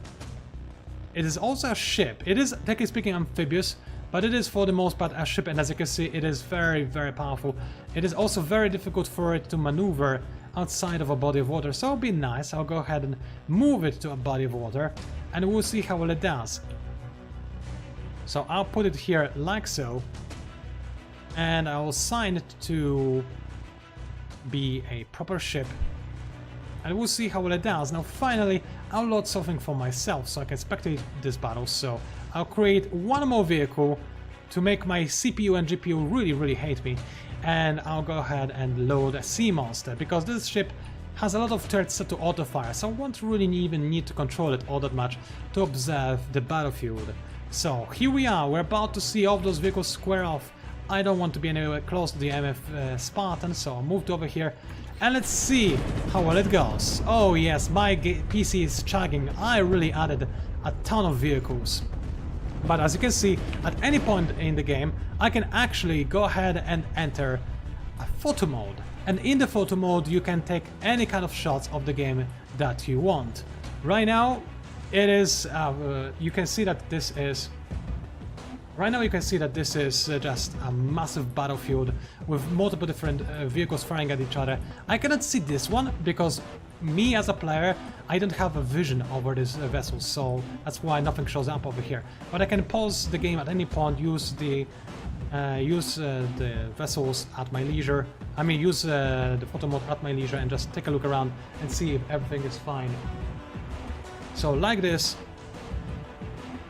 is also a ship. It is, technically speaking, amphibious, but it is for the most part a ship, and as you can see, it is very, very powerful. It is also very difficult for it to maneuver outside of a body of water, so it'll be nice. I'll go ahead and move it to a body of water, and we'll see how well it does. So I'll put it here like so, and I'll assign it to be a proper ship, and we'll see how well it does. Now finally, I'll load something for myself so I can spectate this battle. So I'll create one more vehicle to make my CPU and GPU really hate me, and I'll go ahead and load a sea monster, because this ship has a lot of turrets set to auto fire, so I won't really even need to control it all that much to observe the battlefield. So here we are, we're about to see all of those vehicles square off. I don't want to be anywhere close to the MF Spartan, so I moved over here, and let's see how well it goes. Oh yes, my PC is chugging. I really added a ton of vehicles. But as you can see, at any point in the game, I can actually go ahead and enter a photo mode. And in the photo mode, you can take any kind of shots of the game that you want. Right now, it is, you can see that this is... Right now you can see that this is just a massive battlefield with multiple different vehicles firing at each other. I cannot see this one because me as a player, I don't have a vision over this vessel, so that's why nothing shows up over here. But I can pause the game at any point, use the vessels at my leisure. I mean, use the photo mode at my leisure and just take a look around and see if everything is fine. So like this,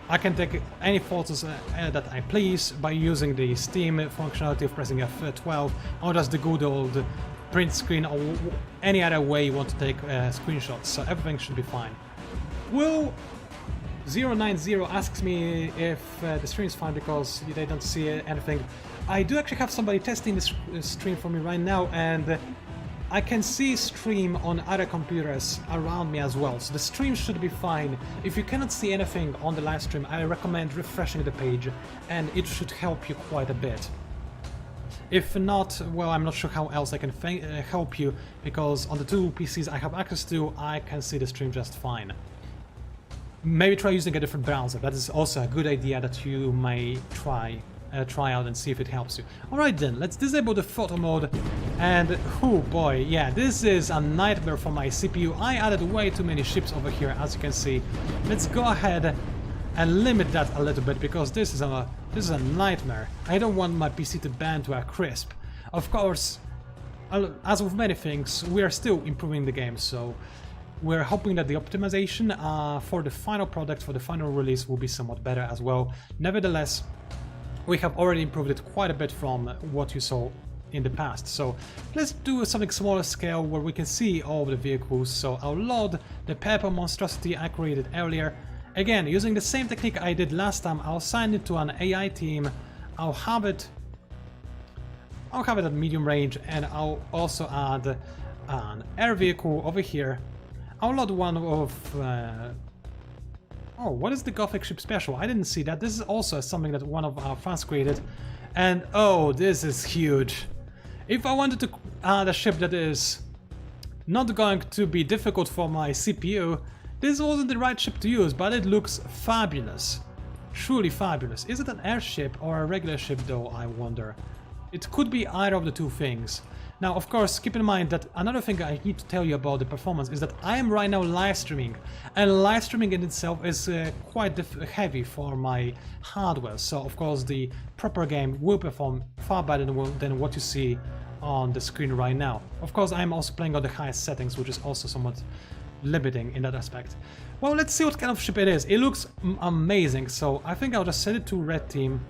I can take any photos that I please by using the Steam functionality of pressing F12, or just the good old print screen, or any other way you want to take screenshots, so everything should be fine. Will090 asks me if the stream is fine because they don't see anything. I do actually have somebody testing this stream for me right now, and I can see stream on other computers around me as well, so the stream should be fine. If you cannot see anything on the live stream, I recommend refreshing the page, and it should help you quite a bit. If not, well, I'm not sure how else I can help you, because on the two PCs I have access to, I can see the stream just fine. Maybe try using a different browser. That is also a good idea that you may try out and see if it helps you. Alright then, let's disable the photo mode, and oh boy, yeah, this is a nightmare for my CPU. I added way too many ships over here, as you can see. Let's go ahead and limit that a little bit, because this is a nightmare. I don't want my PC to bend to a crisp. Of course, as with many things, we are still improving the game, so we're hoping that the optimization for the final product, for the final release, will be somewhat better as well. Nevertheless, we have already improved it quite a bit from what you saw in the past. So let's do something smaller scale where we can see all the vehicles. So I'll load the purple monstrosity I created earlier. Again, using the same technique I did last time, I'll assign it to an AI team. I'll have it at medium range, and I'll also add an air vehicle over here. I'll load one of... oh, what is the Gothic ship special? I didn't see that. This is also something that one of our fans created. And oh, this is huge. If I wanted to add a ship that is not going to be difficult for my CPU, this wasn't the right ship to use, but it looks fabulous. Truly fabulous. Is it an airship or a regular ship though, I wonder? It could be either of the two things. Now, of course, keep in mind that another thing I need to tell you about the performance is that I am right now live streaming, and live streaming in itself is quite heavy for my hardware. So, of course, the proper game will perform far better than what you see on the screen right now. Of course, I'm also playing on the highest settings, which is also somewhat limiting in that aspect. Well, let's see what kind of ship it is. It looks amazing, so I think I'll just set it to red team.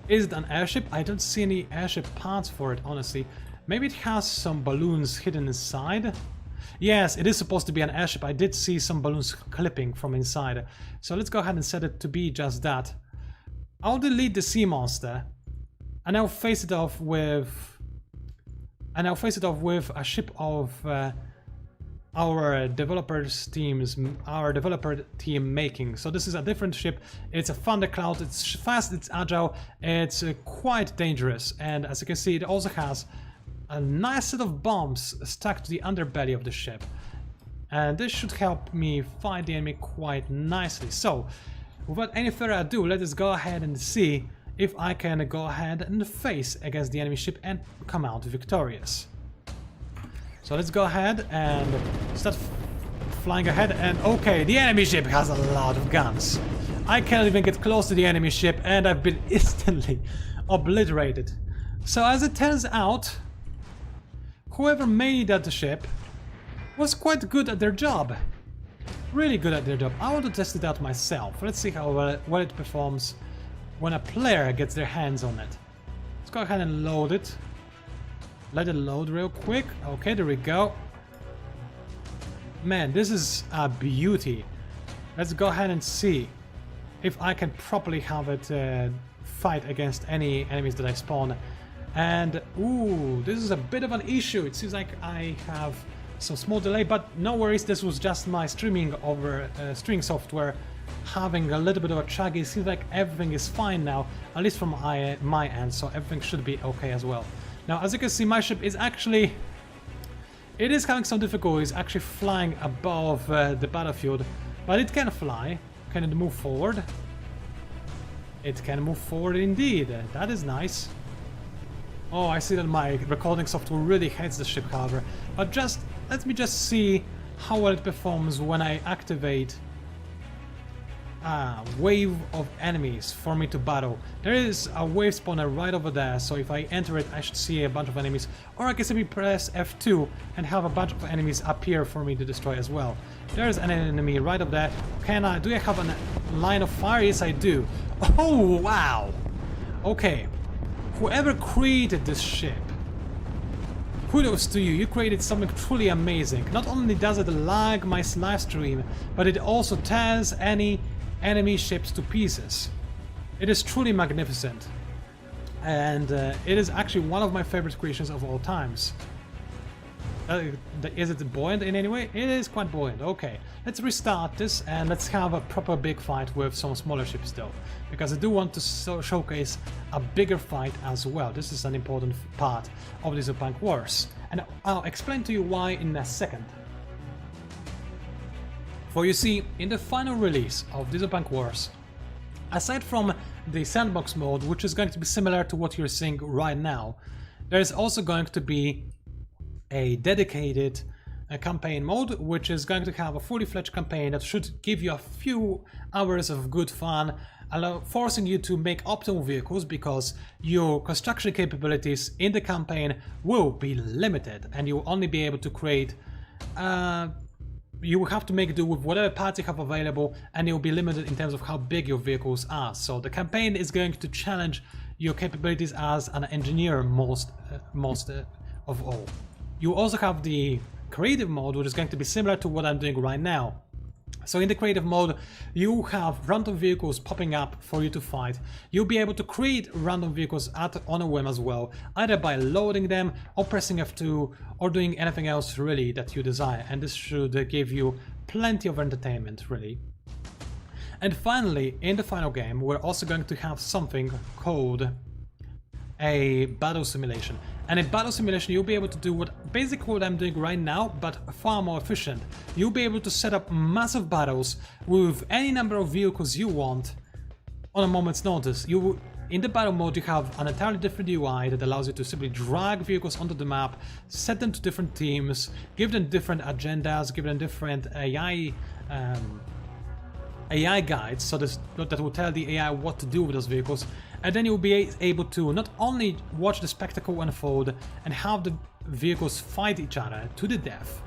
Is it an airship? I don't see any airship parts for it, honestly. Maybe it has some balloons hidden inside. Yes, it is supposed to be an airship. I did see some balloons clipping from inside. So let's go ahead and set it to be just that. I'll delete the sea monster, and I'll face it off with a ship of our developer team making. So this is a different ship. It's a Thundercloud. It's fast, it's agile, it's quite dangerous, and as you can see, it also has a nice set of bombs stuck to the underbelly of the ship, and this should help me fight the enemy quite nicely. So without any further ado, let us go ahead and see if I can go ahead and face against the enemy ship and come out victorious. So let's go ahead and start flying ahead, and okay, the enemy ship has a lot of guns. I can't even get close to the enemy ship, and I've been instantly obliterated. So as it turns out, whoever made that ship was quite good at their job. Really good at their job. I want to test it out myself. Let's see how well it performs when a player gets their hands on it. Let's go ahead and load it. Let it load real quick. Okay, there we go. Man, this is a beauty. Let's go ahead and see if I can properly have it fight against any enemies that I spawn. And ooh, this is a bit of an issue. It seems like I have some small delay, but no worries. This was just my streaming streaming software having a little bit of a chuggy. It seems like everything is fine now, at least from my end, so everything should be okay as well. Now, as you can see, my ship is actually... it is having some difficulties actually flying above the battlefield, but it can fly. Can it move forward? It can move forward indeed. That is nice. Oh, I see that my recording software really hates the ship, however. But let me just see how well it performs when I activate a wave of enemies for me to battle. There is a wave spawner right over there, so if I enter it, I should see a bunch of enemies. Or I can simply press F2 and have a bunch of enemies appear for me to destroy as well. There's an enemy right up there. Do I have a line of fire? Yes, I do. Oh, wow! Okay. Whoever created this ship, kudos to you. You created something truly amazing. Not only does it lag my live stream, but it also tears any enemy ships to pieces. It is truly magnificent, and it is actually one of my favorite creations of all times. Is it buoyant in any way? It is quite buoyant. Okay, let's restart this and let's have a proper big fight with some smaller ships though, because I do want to showcase a bigger fight as well. This is an important part of Dieselpunk Wars, and I'll explain to you why in a second. For you see, in the final release of Dieselpunk Wars, aside from the sandbox mode, which is going to be similar to what you're seeing right now, there is also going to be a dedicated campaign mode, which is going to have a fully fledged campaign that should give you a few hours of good fun, forcing you to make optimal vehicles because your construction capabilities in the campaign will be limited and you'll only be able to create you will have to make do with whatever parts you have available, and you'll be limited in terms of how big your vehicles are. So the campaign is going to challenge your capabilities as an engineer most of all. You also have the creative mode, which is going to be similar to what I'm doing right now. So in the creative mode, you have random vehicles popping up for you to fight. You'll be able to create random vehicles on a whim as well, either by loading them or pressing F2 or doing anything else really that you desire. And this should give you plenty of entertainment really. And finally, in the final game, we're also going to have something called a battle simulation. And in battle simulation, you'll be able to do basically what I'm doing right now, but far more efficient. You'll be able to set up massive battles with any number of vehicles you want on a moment's notice. In the battle mode, you have an entirely different UI that allows you to simply drag vehicles onto the map, set them to different teams, give them different agendas, give them different AI guides, so that will tell the AI what to do with those vehicles. And then you'll be able to not only watch the spectacle unfold and have the vehicles fight each other to the death,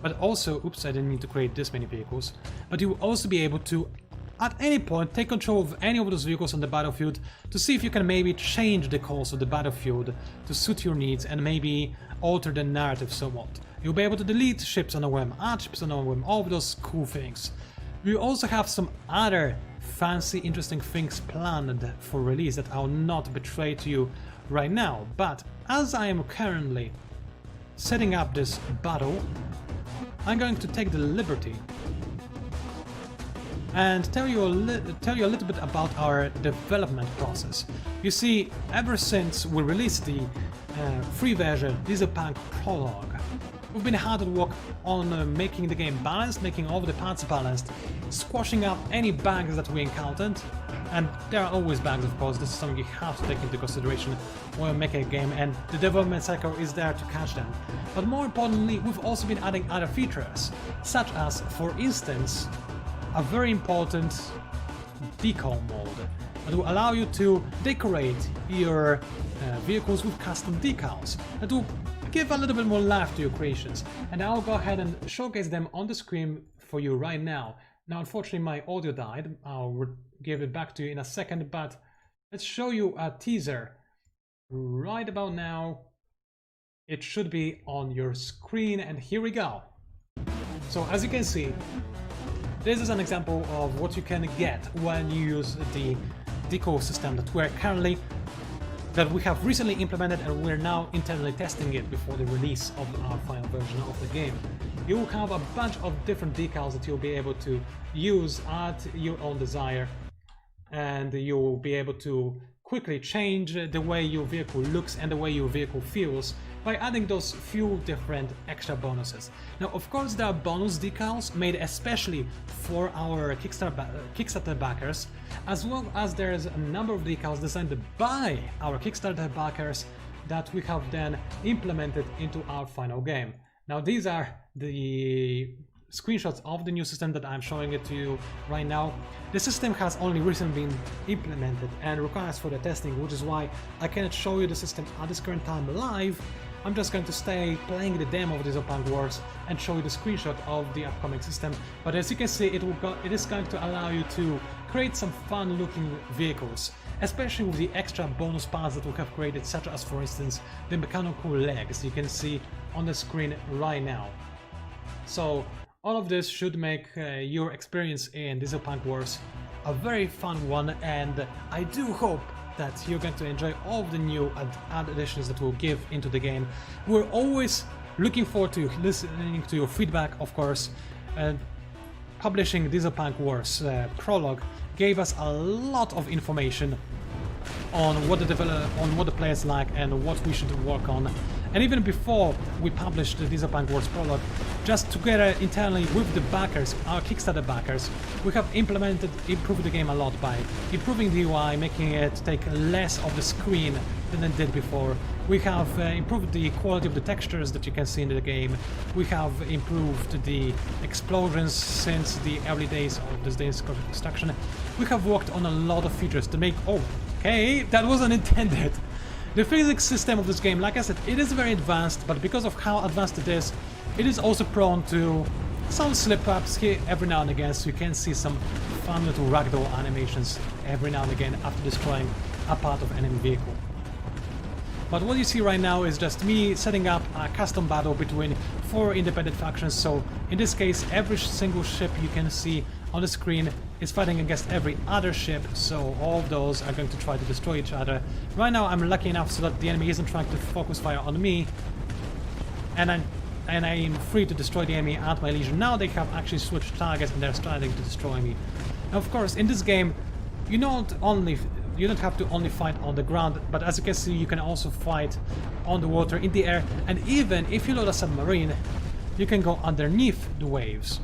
but also, oops, I didn't need to create this many vehicles, but you will also be able to, at any point, take control of any of those vehicles on the battlefield to see if you can maybe change the course of the battlefield to suit your needs and maybe alter the narrative somewhat. You'll be able to delete ships on a whim, add ships on a whim, all of those cool things. We also have some other fancy, interesting things planned for release that I'll not betray to you right now, but as I am currently setting up this battle, I'm going to take the liberty and tell you a little bit about our development process. You see, ever since we released the free version Dieselpunk Prologue, we've been hard at work on making the game balanced, making all of the parts balanced, squashing out any bugs that we encountered, and there are always bugs, of course. This is something you have to take into consideration when making a game, and the development cycle is there to catch them. But more importantly, we've also been adding other features, such as, for instance, a very important decal mode that will allow you to decorate your vehicles with custom decals that will give a little bit more life to your creations, and I'll go ahead and showcase them on the screen for you right now. Now, unfortunately, my audio died. I'll give it back to you in a second, but let's show you a teaser right about now. It should be on your screen, and here we go. So, as you can see, this is an example of what you can get when you use the decal system that we have recently implemented, and we're now internally testing it before the release of our final version of the game. You will have a bunch of different decals that you'll be able to use at your own desire, and you'll be able to quickly change the way your vehicle looks and the way your vehicle feels by adding those few different extra bonuses. Now, of course, there are bonus decals made especially for our Kickstarter backers, as well as there's a number of decals designed by our Kickstarter backers that we have then implemented into our final game. Now, these are the screenshots of the new system that I'm showing it to you right now. The system has only recently been implemented and requires further testing, which is why I cannot show you the system at this current time live. I'm just going to stay playing the demo of Dieselpunk Wars and show you the screenshot of the upcoming system. But as you can see, it is going to allow you to create some fun looking vehicles, especially with the extra bonus parts that we have created, such as, for instance, the mechanical legs you can see on the screen right now. So all of this should make your experience in Dieselpunk Wars a very fun one, and I do hope that you're going to enjoy all of the new additions that we'll give into the game. We're always looking forward to listening to your feedback, of course. Publishing Dieselpunk Wars Prologue gave us a lot of information on what the players like and what we should work on. And even before we published the Dieselpunk Wars Prologue, just together internally with the backers, our Kickstarter backers, we have improved the game a lot by improving the UI, making it take less of the screen than it did before. We have improved the quality of the textures that you can see in the game. We have improved the explosions since the early days of this day's construction. We have worked on a lot of features to make... Oh, okay, that wasn't intended. The physics system of this game, like I said, it is very advanced, but because of how advanced it is also prone to some slip-ups here every now and again, so you can see some fun little ragdoll animations every now and again after destroying a part of enemy vehicle. But what you see right now is just me setting up a custom battle between 4 independent factions, so in this case every single ship you can see on the screen is fighting against every other ship, so all of those are going to try to destroy each other. Right now I'm lucky enough so that the enemy isn't trying to focus fire on me, and I am free to destroy the enemy at my leisure. Now they have actually switched targets and they're starting to destroy me. Now, of course, in this game, you don't have to only fight on the ground, but as you can see, you can also fight on the water, in the air, and even if you load a submarine, you can go underneath the waves.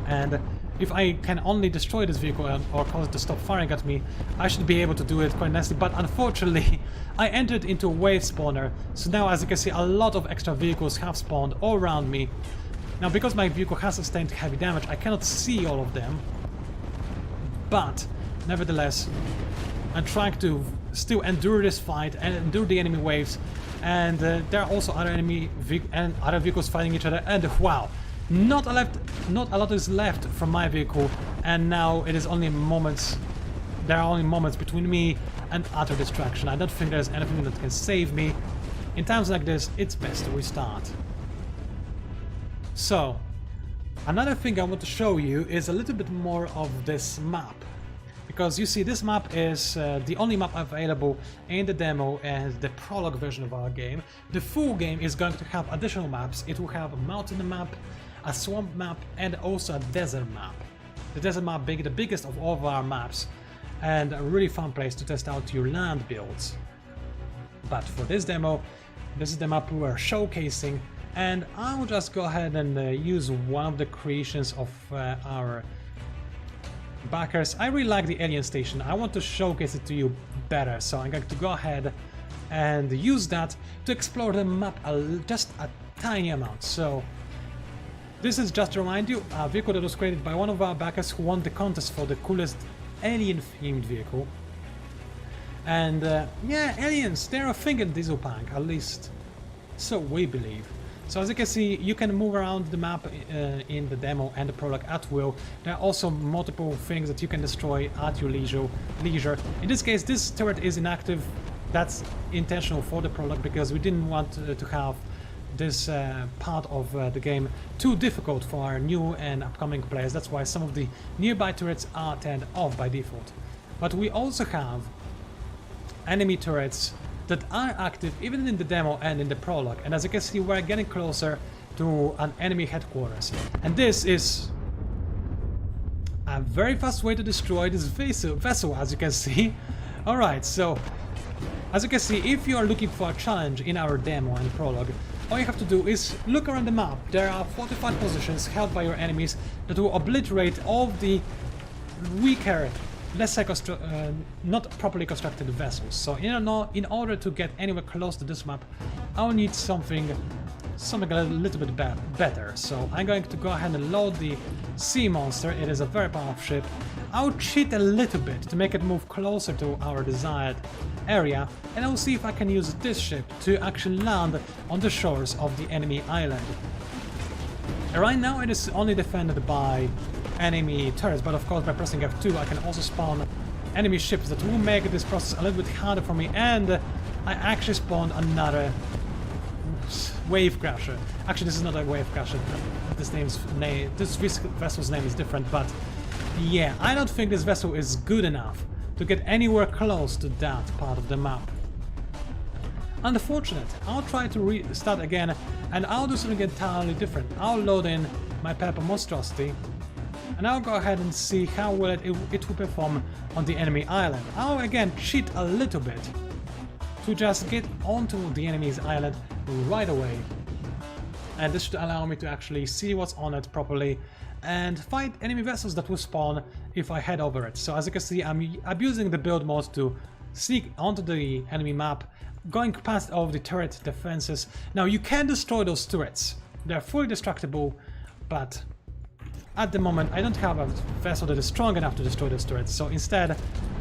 And if I can only destroy this vehicle or cause it to stop firing at me, I should be able to do it quite nicely, but unfortunately I entered into a wave spawner, so now as you can see a lot of extra vehicles have spawned all around me. Now because my vehicle has sustained heavy damage, I cannot see all of them, but nevertheless I'm trying to still endure this fight and endure the enemy waves, and there are also other other vehicles fighting each other, and wow! Not a lot is left from my vehicle, and now it is only moments. There are only moments between me and utter destruction. I don't think there's anything that can save me. In times like this, it's best to restart. So, another thing I want to show you is a little bit more of this map. Because you see, this map is the only map available in the demo and the prologue version of our game. The full game is going to have additional maps. It will have a mountain map, a swamp map, and also a desert map. The desert map being the biggest of all of our maps, and a really fun place to test out your land builds. But for this demo, this is the map we are showcasing, and I will just go ahead and use one of the creations of our backers. I really like the alien station. I want to showcase it to you better, so I'm going to go ahead and use that to explore the map just a tiny amount. So this is, just to remind you, a vehicle that was created by one of our backers who won the contest for the coolest alien-themed vehicle. And yeah, aliens, they're a thing in Dieselpunk, at least so we believe. So as you can see, you can move around the map in the demo and the prologue at will. There are also multiple things that you can destroy at your leisure. In this case, this turret is inactive. That's intentional for the prologue because we didn't want to have this part of the game too difficult for our new and upcoming players. That's why some of the nearby turrets are turned off by default. But we also have enemy turrets that are active even in the demo and in the prologue, and as you can see, we're getting closer to an enemy headquarters, and this is a very fast way to destroy this vessel, as you can see. Alright, so as you can see, if you are looking for a challenge in our demo and prologue, all you have to do is look around the map. There are fortified positions held by your enemies that will obliterate all of the weaker, not properly constructed vessels. So in order to get anywhere close to this map, I'll need something a little bit better. So I'm going to go ahead and load the sea monster. It is a very powerful ship. I'll cheat a little bit to make it move closer to our desired area, and I'll see if I can use this ship to actually land on the shores of the enemy island. Right now it is only defended by enemy turrets, but of course by pressing F2 I can also spawn enemy ships that will make this process a little bit harder for me, and I actually spawned another wave crasher. Actually, this is not a wave crasher. This vessel's name is different, but yeah, I don't think this vessel is good enough to get anywhere close to that part of the map. Unfortunate. I'll try to restart again, and I'll do something entirely different. I'll load in my Pepper Monstrosity, and I'll go ahead and see how well it will perform on the enemy island. I'll again cheat a little bit to just get onto the enemy's island right away, and this should allow me to actually see what's on it properly and fight enemy vessels that will spawn if I head over it. So as you can see, I'm abusing the build mode to sneak onto the enemy map, going past all of the turret defenses. Now you can destroy those turrets, they're fully destructible, but at the moment I don't have a vessel that is strong enough to destroy those turrets, so instead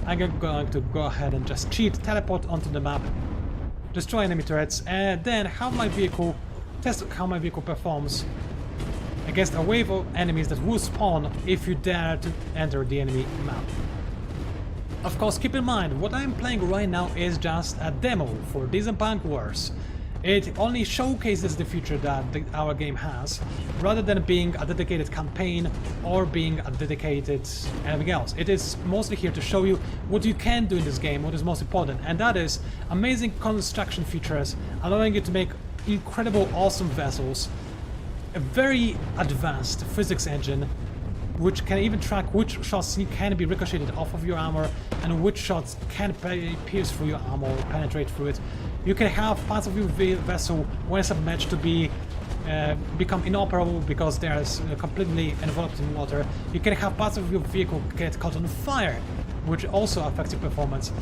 I'm going to go ahead and just cheat, teleport onto the map, destroy enemy turrets, and then test how my vehicle performs against a wave of enemies that will spawn if you dare to enter the enemy map. Of course, keep in mind, what I'm playing right now is just a demo for Dieselpunk Wars. It only showcases the future that our game has, rather than being a dedicated campaign or being a dedicated anything else. It is mostly here to show you what you can do in this game, what is most important, and that is amazing construction features, allowing you to make incredible, awesome vessels, a very advanced physics engine, which can even track which shots can be ricocheted off of your armor and which shots can pierce through your armor or penetrate through it. You can have parts of your vessel when submerged to become inoperable because they are completely enveloped in water. You can have parts of your vehicle get caught on fire, which also affects your performance.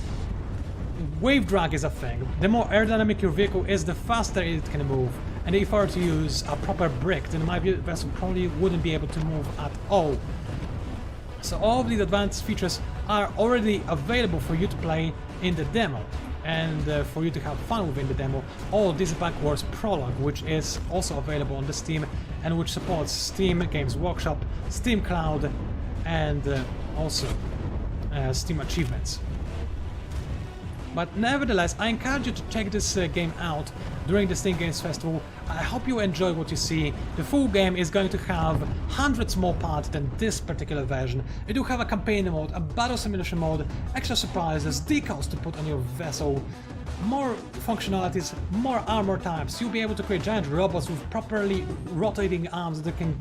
Wave drag is a thing. The more aerodynamic your vehicle is, the faster it can move. And if I were to use a proper brick, then my vessel probably wouldn't be able to move at all. So all of these advanced features are already available for you to play in the demo, and for you to have fun within the demo. All Dieselpunk Wars Prologue, which is also available on the Steam, and which supports Steam Games Workshop, Steam Cloud, and also Steam Achievements. But nevertheless, I encourage you to check this game out during the Steam Games Festival. I hope you enjoy what you see. The full game is going to have hundreds more parts than this particular version. It will have a campaign mode, a battle simulation mode, extra surprises, decals to put on your vessel, more functionalities, more armor types. You'll be able to create giant robots with properly rotating arms that can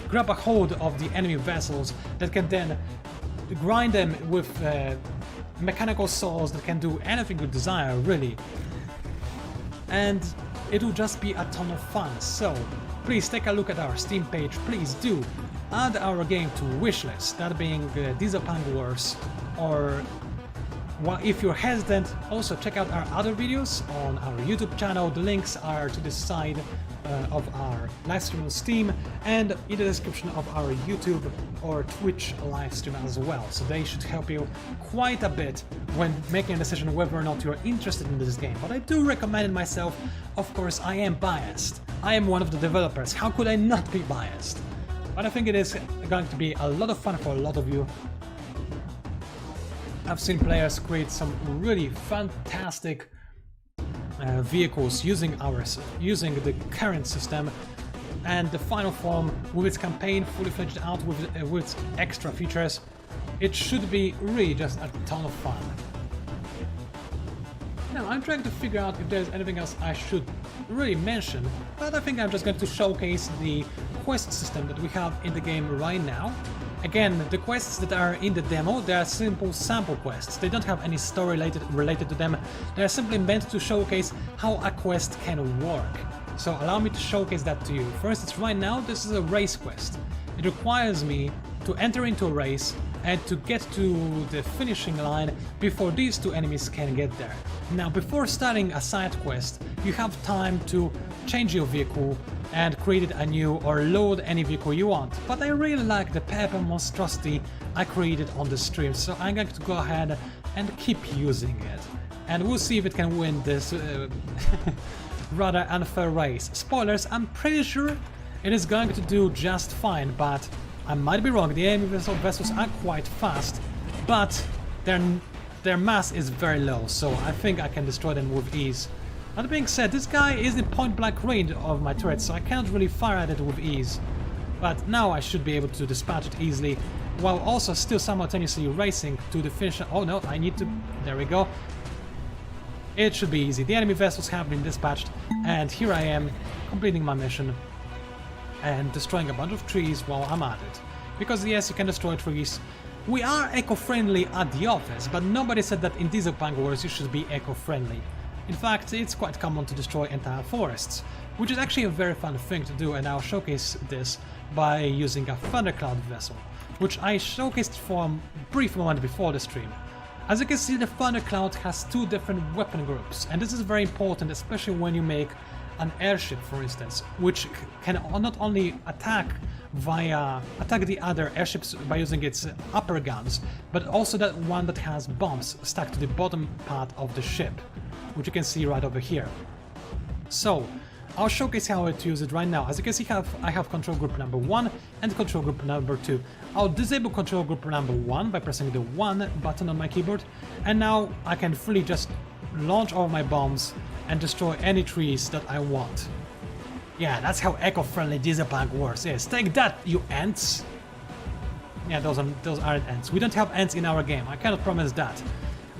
grab a hold of the enemy vessels, that can then grind them with mechanical saws that can do anything you desire, really. And it'll just be a ton of fun. So please take a look at our Steam page. Please do add our game to wishlist, that being Dieselpunk Wars. Or if you're hesitant, also check out our other videos on our YouTube channel. The links are to the side of our live stream on Steam and in the description of our YouTube or Twitch live stream as well. So they should help you quite a bit when making a decision whether or not you're interested in this game. But I do recommend it myself. Of course, I am biased. I am one of the developers. How could I not be biased? But I think it is going to be a lot of fun for a lot of you. I've seen players create some really fantastic vehicles using the current system, and the final form with its campaign fully fledged out with extra features. It should be really just a ton of fun. Now I'm trying to figure out if there's anything else I should really mention, but I think I'm just going to showcase the quest system that we have in the game right now. Again, the quests that are in the demo, they are simple sample quests. They don't have any story related to them. They are simply meant to showcase how a quest can work. So allow me to showcase that to you. For instance, right now this is a race quest. It requires me to enter into a race and to get to the finishing line before these two enemies can get there. Now, before starting a side quest, you have time to change your vehicle and create a new or load any vehicle you want. But I really like the purple monstrosity I created on the stream, so I'm going to go ahead and keep using it. And we'll see if it can win this rather unfair race. Spoilers, I'm pretty sure it is going to do just fine, but I might be wrong. The enemy vessels are quite fast, but their mass is very low, so I think I can destroy them with ease. That being said, this guy is in point-blank range of my turret, so I can't really fire at it with ease. But now I should be able to dispatch it easily, while also still simultaneously racing to the finish. Oh no, I need to... There we go. It should be easy. The enemy vessels have been dispatched, and here I am, completing my mission and destroying a bunch of trees while I'm at it. Because yes, you can destroy trees. We are eco-friendly at the office, but nobody said that in Dieselpunk Wars you should be eco-friendly. In fact, it's quite common to destroy entire forests, which is actually a very fun thing to do, and I'll showcase this by using a Thundercloud vessel, which I showcased for a brief moment before the stream. As you can see, the Thundercloud has two different weapon groups, and this is very important, especially when you make an airship, for instance, which can not only attack the other airships by using its upper guns, but also that one that has bombs stuck to the bottom part of the ship, which you can see right over here. So I'll showcase how to use it right now. As you can see, I have control group number 1 and control group number 2. I'll disable control group number 1 by pressing the 1 button on my keyboard, and now I can freely just launch all my bombs and destroy any trees that I want. Yeah, that's how eco-friendly Dieselpunk Wars is. Take that, you ants! Yeah, those aren't ants. We don't have ants in our game, I cannot promise that.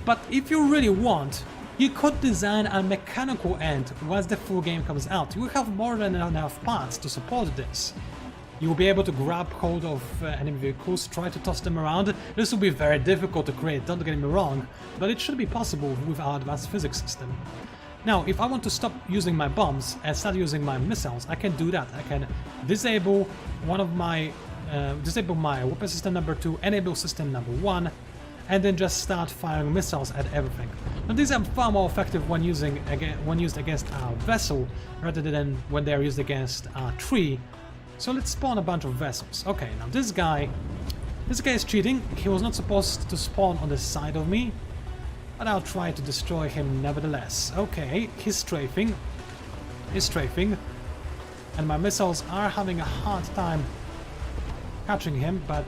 But if you really want, you could design a mechanical ant once the full game comes out. You will have more than enough parts to support this. You will be able to grab hold of enemy vehicles, try to toss them around. This will be very difficult to create, don't get me wrong, but it should be possible with our advanced physics system. Now, if I want to stop using my bombs and start using my missiles, I can do that. I can disable my weapon system number 2, enable system number 1, and then just start firing missiles at everything. Now these are far more effective when used against a vessel rather than when they are used against a tree. So let's spawn a bunch of vessels. Okay, now this guy is cheating. He was not supposed to spawn on the side of me, but I'll try to destroy him nevertheless. Okay, he's strafing, and my missiles are having a hard time catching him, but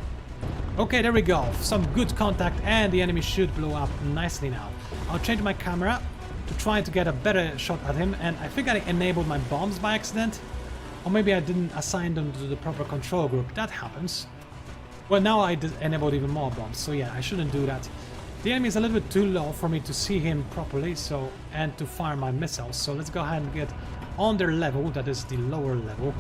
okay, there we go. Some good contact, and the enemy should blow up nicely now. I'll change my camera to try to get a better shot at him, and I think I enabled my bombs by accident. Or maybe I didn't assign them to the proper control group. That happens. Well, now I enabled even more bombs, so yeah, I shouldn't do that. The enemy is a little bit too low for me to see him properly, and to fire my missiles. So let's go ahead and get on their level, that is the lower level.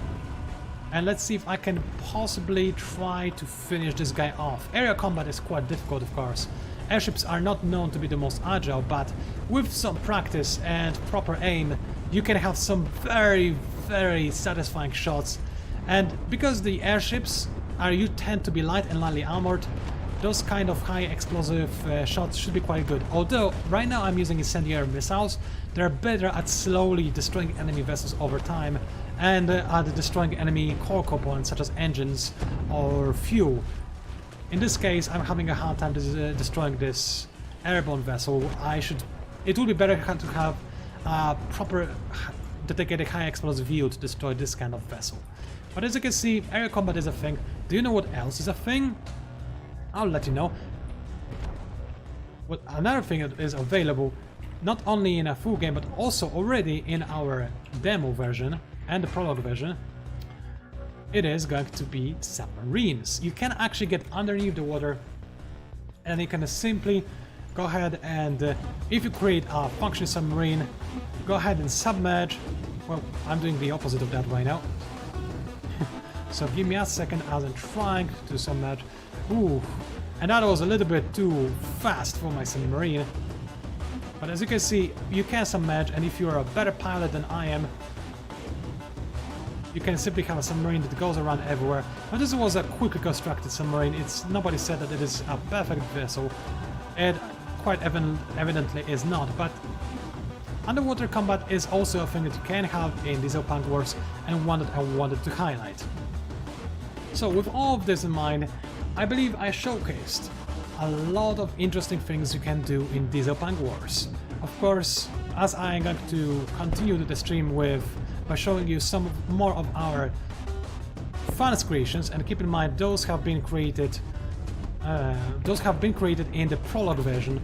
And let's see if I can possibly try to finish this guy off. Aerial combat is quite difficult, of course. Airships are not known to be the most agile, but with some practice and proper aim, you can have some very, very satisfying shots. And because the airships tend to be light and lightly armored, those kind of high explosive shots should be quite good. Although right now I'm using incendiary missiles, they're better at slowly destroying enemy vessels over time and at destroying enemy core components such as engines or fuel. In this case, I'm having a hard time destroying this airborne vessel. It would be better to have a proper dedicated high explosive view to destroy this kind of vessel. But as you can see, aerial combat is a thing. Do you know what else is a thing? I'll let you know. Another thing that is available not only in a full game but also already in our demo version and the prologue version, it is going to be submarines. You can actually get underneath the water and you can simply go ahead and if you create a functioning submarine, go ahead and submerge. Well, I'm doing the opposite of that right now. So give me a second as I'm trying to submerge. Ooh, and that was a little bit too fast for my submarine. But as you can see, you can submerge, and if you're a better pilot than I am, you can simply have a submarine that goes around everywhere. But this was a quickly constructed submarine. Nobody said that it is a perfect vessel. It quite evidently is not, but underwater combat is also a thing that you can have in Dieselpunk Wars, and one that I wanted to highlight. So with all of this in mind, I believe I showcased a lot of interesting things you can do in Dieselpunk Wars. Of course, as I am going to continue the stream by showing you some more of our funnest creations, and keep in mind those have been created in the prologue version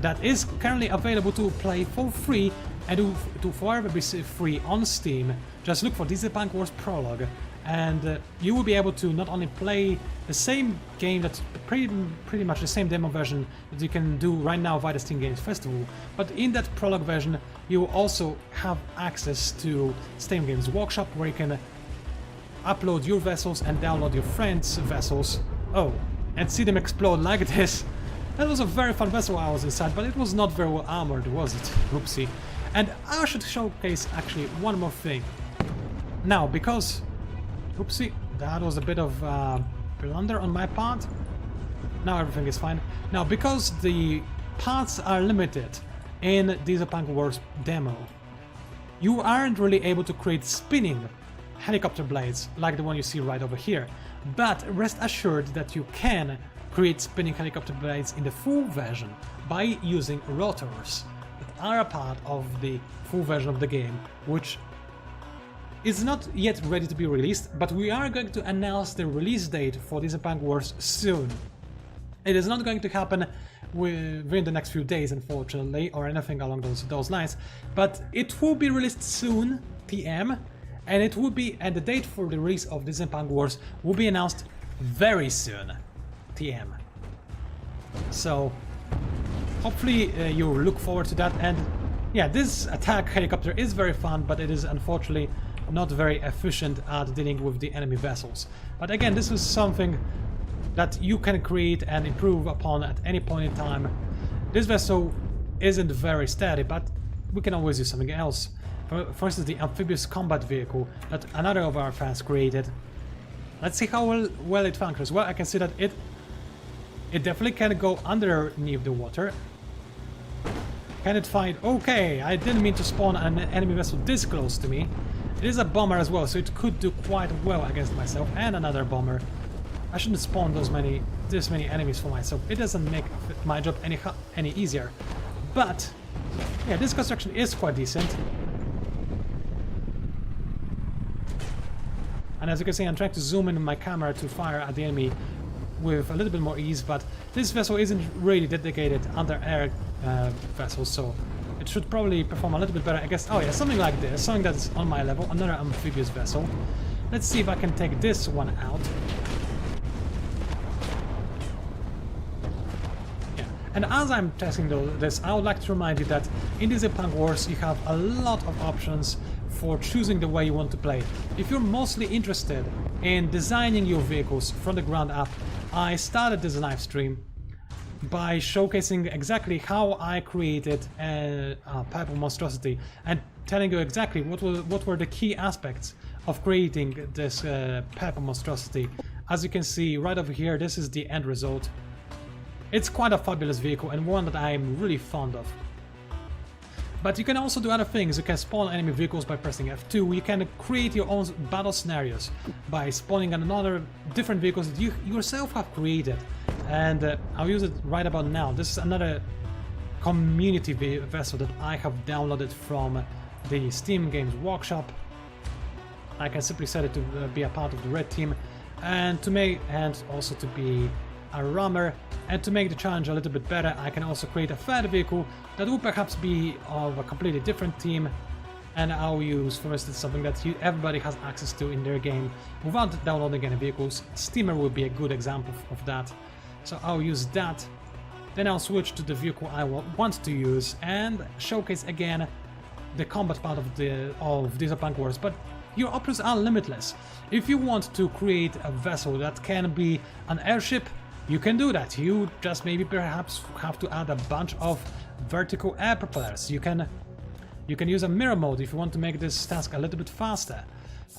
that is currently available to play for free and to forever be free on Steam. Just look for Dieselpunk Wars Prologue, and you will be able to not only play the same game, that's pretty much the same demo version that you can do right now via the Steam Games Festival, but in that prologue version you will also have access to Steam Games Workshop, where you can upload your vessels and download your friends' vessels. Oh, and see them explode like this. That was a very fun vessel I was inside, but it was not very well armored, was it? Oopsie. And I should showcase actually one more thing. Now, because... Oopsie, that was a bit of blunder on my part. Now everything is fine. Now, because the parts are limited in Dieselpunk Wars demo. You aren't really able to create spinning helicopter blades like the one you see right over here, but rest assured that you can create spinning helicopter blades in the full version by using rotors that are a part of the full version of the game, which is not yet ready to be released, but we are going to announce the release date for Dieselpunk Wars soon. It is not going to happen within the next few days, unfortunately, or anything along those lines, but it will be released soon, TM, and it will be, and the date for the release of Dieselpunk Wars will be announced very soon, TM. So hopefully you look forward to that. And yeah, this attack helicopter is very fun, but it is unfortunately not very efficient at dealing with the enemy vessels. But again, this is something that you can create and improve upon at any point in time. This vessel isn't very steady, but we can always use something else. For instance, the amphibious combat vehicle that another of our fans created. Let's see how well it functions. Well, I can see that it definitely can go underneath the water. Can it find... Okay, I didn't mean to spawn an enemy vessel this close to me. It is a bomber as well, so it could do quite well against myself, and another bomber. I shouldn't spawn this many enemies for myself. It doesn't make my job any easier. But yeah, this construction is quite decent. And as you can see, I'm trying to zoom in my camera to fire at the enemy with a little bit more ease, but this vessel isn't really dedicated under-air vessel, so it should probably perform a little bit better, I guess. Oh yeah, something like this, something that's on my level, another amphibious vessel. Let's see if I can take this one out. Yeah, and as I'm testing this, I would like to remind you that in Dieselpunk Wars you have a lot of options for choosing the way you want to play. If you're mostly interested in designing your vehicles from the ground up, I started this live stream by showcasing exactly how I created a purple monstrosity and telling you exactly what were the key aspects of creating this purple monstrosity. As you can see right over here, this is the end result. It's quite a fabulous vehicle and one that I'm really fond of. But you can also do other things. You can spawn enemy vehicles by pressing F2. You can create your own battle scenarios by spawning another different vehicles that you yourself have created. And I'll use it right about now. This is another community vessel that I have downloaded from the Steam Games Workshop. I can simply set it to be a part of the red team and also to be a rammer. And to make the challenge a little bit better, I can also create a third vehicle that will perhaps be of a completely different team, and I'll use, for instance, something that everybody has access to in their game without downloading any vehicles. Steamer will be a good example of that. So I'll use that, then I'll switch to the vehicle I want to use and showcase again the combat part of Dieselpunk Wars. But your options are limitless. If you want to create a vessel that can be an airship, you can do that. You just maybe perhaps have to add a bunch of vertical air propellers. You can use a mirror mode if you want to make this task a little bit faster.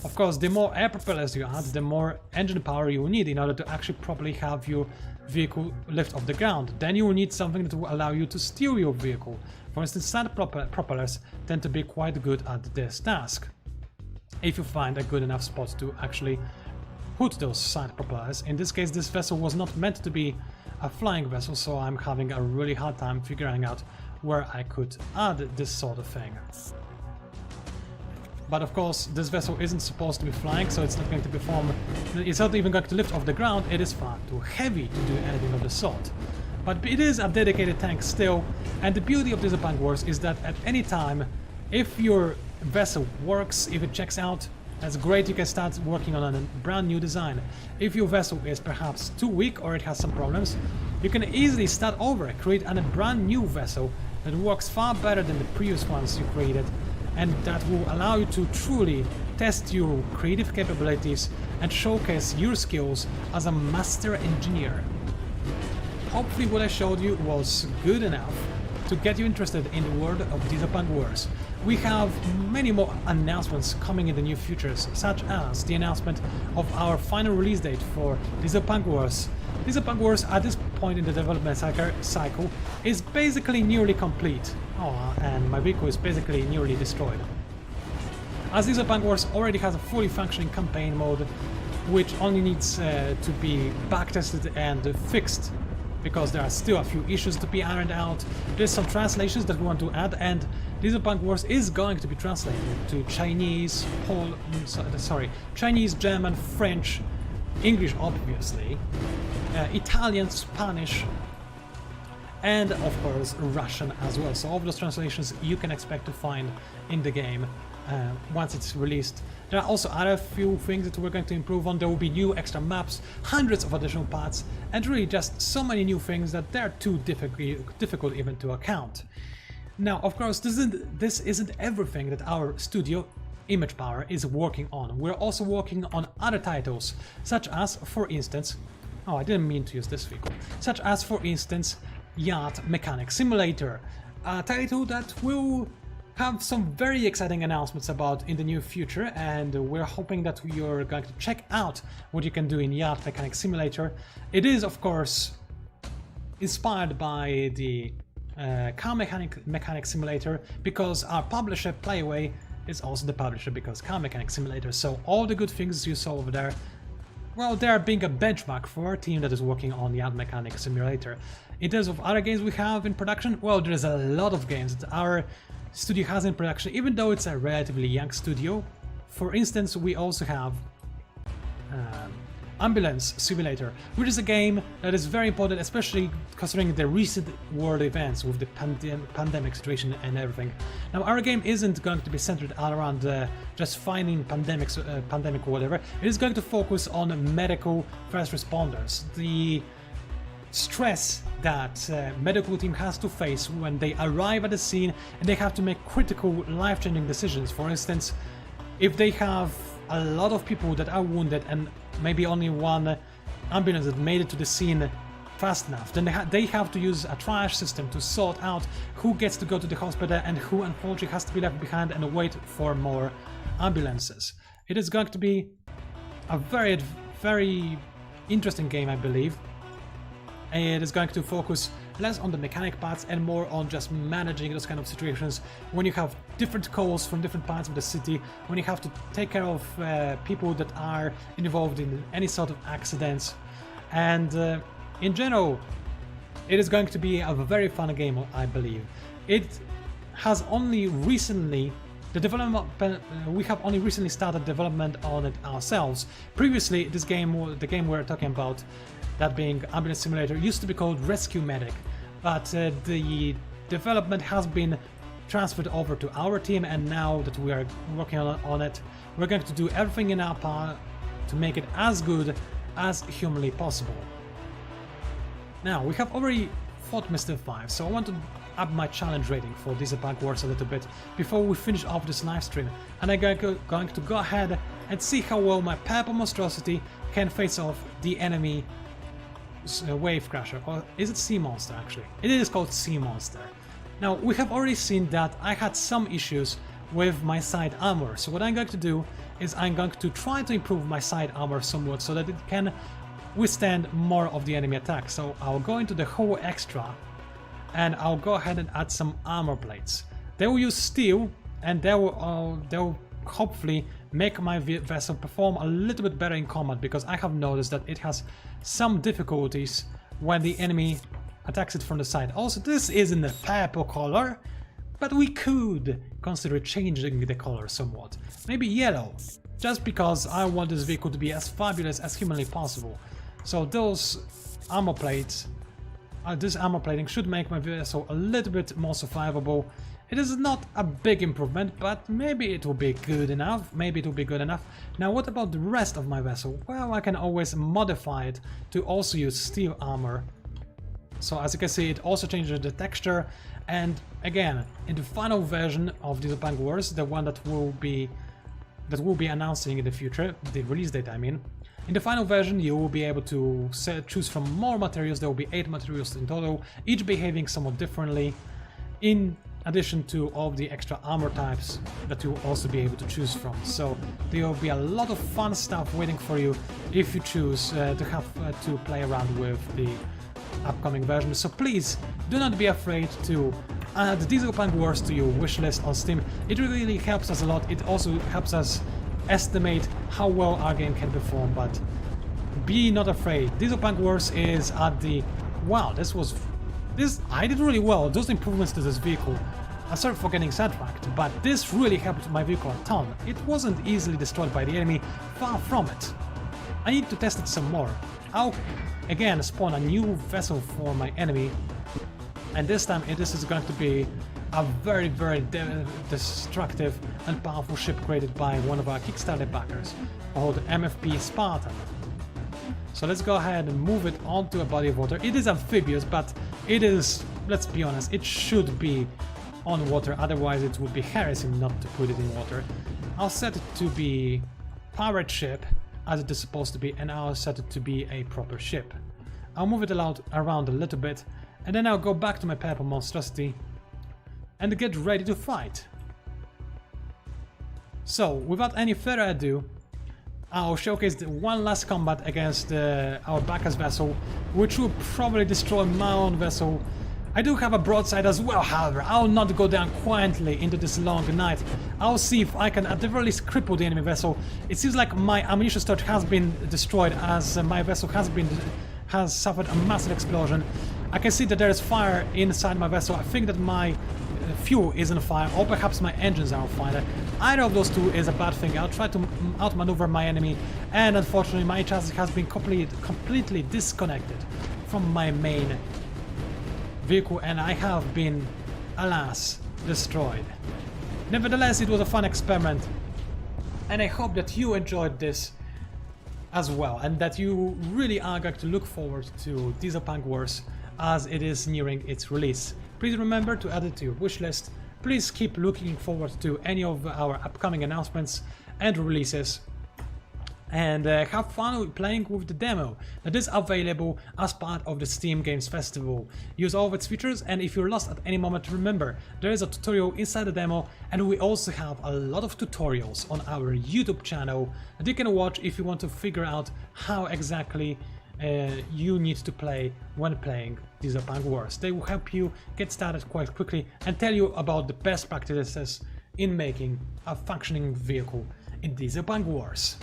Of course, the more air propellers you add, the more engine power you will need in order to actually properly have your vehicle lift off the ground. Then you will need something that will allow you to steer your vehicle. For instance, sand propellers tend to be quite good at this task, if you find a good enough spot to actually put those side propellers. In this case, this vessel was not meant to be a flying vessel, so I'm having a really hard time figuring out where I could add this sort of thing. But of course, this vessel isn't supposed to be flying, so it's not going to perform. It's not even going to lift off the ground. It is far too heavy to do anything of the sort. But it is a dedicated tank still, and the beauty of Dieselpunk Wars is that at any time, if your vessel works, if it checks out, that's great, you can start working on a brand new design. If your vessel is perhaps too weak or it has some problems, you can easily start over, create a brand new vessel that works far better than the previous ones you created, and that will allow you to truly test your creative capabilities and showcase your skills as a master engineer. Hopefully what I showed you was good enough to get you interested in the world of Dieselpunk Wars. We have many more announcements coming in the near future, such as the announcement of our final release date for Dieselpunk Wars Dieselpunk Wars at this point in the development cycle is basically nearly complete. Oh, and my vehicle is basically nearly destroyed. As Dieselpunk Wars already has a fully functioning campaign mode, which only needs to be backtested and fixed, because there are still a few issues to be ironed out. There's some translations that we want to add, and Dieselpunk Wars is going to be translated to Chinese, Chinese, German, French, English obviously, Italian, Spanish, and of course Russian as well. So all of those translations you can expect to find in the game once it's released. There are also other few things that we're going to improve on. There will be new extra maps, hundreds of additional paths, and really just so many new things that they're too difficult even to account. Now, of course, this isn't everything that our studio, Image Power, is working on. We're also working on other titles, such as, for instance, oh, I didn't mean to use this vehicle, such as, for instance, Yacht Mechanic Simulator, a title that will have some very exciting announcements about in the near future, and we're hoping that you're going to check out what you can do in Yacht Mechanic Simulator. It is, of course, inspired by the Car Mechanic Simulator, because our publisher Playway is also the publisher because Car Mechanic Simulator, so all the good things you saw over there, well, they're being a benchmark for our team that is working on Yacht Mechanic Simulator. In terms of other games we have in production, well, there's a lot of games that our studio has in production, even though it's a relatively young studio. For instance, we also have Ambulance Simulator, which is a game that is very important, especially considering the recent world events with the pandemic situation and everything. Now, our game isn't going to be centered around just finding pandemic or whatever. It is going to focus on medical first responders. The stress that medical team has to face when they arrive at the scene and they have to make critical life-changing decisions. For instance, if they have a lot of people that are wounded and maybe only one ambulance that made it to the scene fast enough, then they have to use a triage system to sort out who gets to go to the hospital and who unfortunately has to be left behind and wait for more ambulances. It is going to be a very, very interesting game, I believe. It is going to focus less on the mechanic parts and more on just managing those kind of situations when you have different calls from different parts of the city, when you have to take care of people that are involved in any sort of accidents, and in general it is going to be a very fun game, I believe. It has only recently we have only recently started development on it ourselves. Previously, the game we're talking about, that being Ambulance Simulator, used to be called Rescue Medic, but the development has been transferred over to our team, and now that we are working on it, we're going to do everything in our power to make it as good as humanly possible. Now, we have already fought Mr. 5, so I want to up my challenge rating for Dieselpunk Wars a little bit before we finish off this live stream, and I'm going to go ahead and see how well my purple monstrosity can face off the enemy Wave Crasher, or is it Sea Monster actually? It is called Sea Monster. Now, we have already seen that I had some issues with my side armor, so what I'm going to do is I'm going to try to improve my side armor somewhat so that it can withstand more of the enemy attack. So I'll go into the whole extra and I'll go ahead and add some armor plates. They will use steel, and they will hopefully make my vessel perform a little bit better in combat, because I have noticed that it has some difficulties when the enemy attacks it from the side. Also, this is in the purple color, but we could consider changing the color somewhat. Maybe yellow, just because I want this vehicle to be as fabulous as humanly possible. So those armor plates, this armor plating should make my vessel a little bit more survivable. It is not a big improvement, but maybe it will be good enough. Now, what about the rest of my vessel? Well, I can always modify it to also use steel armor. So as you can see, it also changes the texture. And again, in the final version of Dieselpunk Wars, the one that will be announcing in the future, the release date I mean, in the final version you will be able to choose from more materials. There will be 8 materials in total, each behaving somewhat differently. In addition to all of the extra armor types that you'll also be able to choose from. So there will be a lot of fun stuff waiting for you if you choose to have to play around with the upcoming version. So please do not be afraid to add Dieselpunk Wars to your wishlist on Steam. It really helps us a lot. It also helps us estimate how well our game can perform, but be not afraid. Dieselpunk Wars is at the... Wow, I did really well. Those improvements to this vehicle. I'm sorry for getting sidetracked, but this really helped my vehicle a ton. It wasn't easily destroyed by the enemy, far from it. I need to test it some more. I'll again spawn a new vessel for my enemy, and this time this is going to be a very, very destructive and powerful ship created by one of our Kickstarter backers called MFP Spartan. So let's go ahead and move it onto a body of water. It is amphibious, but it is, let's be honest, it should be on water, otherwise it would be heresy not to put it in water. I'll set it to be pirate ship, as it is supposed to be, and I'll set it to be a proper ship. I'll move it around a little bit, and then I'll go back to my purple monstrosity and get ready to fight. So, without any further ado, I'll showcase the one last combat against our backer's vessel, which will probably destroy my own vessel. I do have a broadside as well, however. I'll not go down quietly into this long night. I'll see if I can at the very least cripple the enemy vessel. It seems like my ammunition storage has been destroyed, as my vessel has suffered a massive explosion. I can see that there is fire inside my vessel. I think that my fuel is on fire, or perhaps my engines are on fire. Either of those two is a bad thing. I'll try to outmaneuver my enemy, and unfortunately my chassis has been completely disconnected from my main vehicle, and I have been, alas, destroyed. Nevertheless, it was a fun experiment, and I hope that you enjoyed this as well, and that you really are going to look forward to Dieselpunk Wars as it is nearing its release. Please remember to add it to your wishlist. Please keep looking forward to any of our upcoming announcements and releases, and have fun playing with the demo that is available as part of the Steam Games Festival. Use all of its features, and if you're lost at any moment, remember there is a tutorial inside the demo, and we also have a lot of tutorials on our YouTube channel that you can watch if you want to figure out how exactly you need to play when playing Dieselpunk Wars. They will help you get started quite quickly and tell you about the best practices in making a functioning vehicle in Dieselpunk Wars.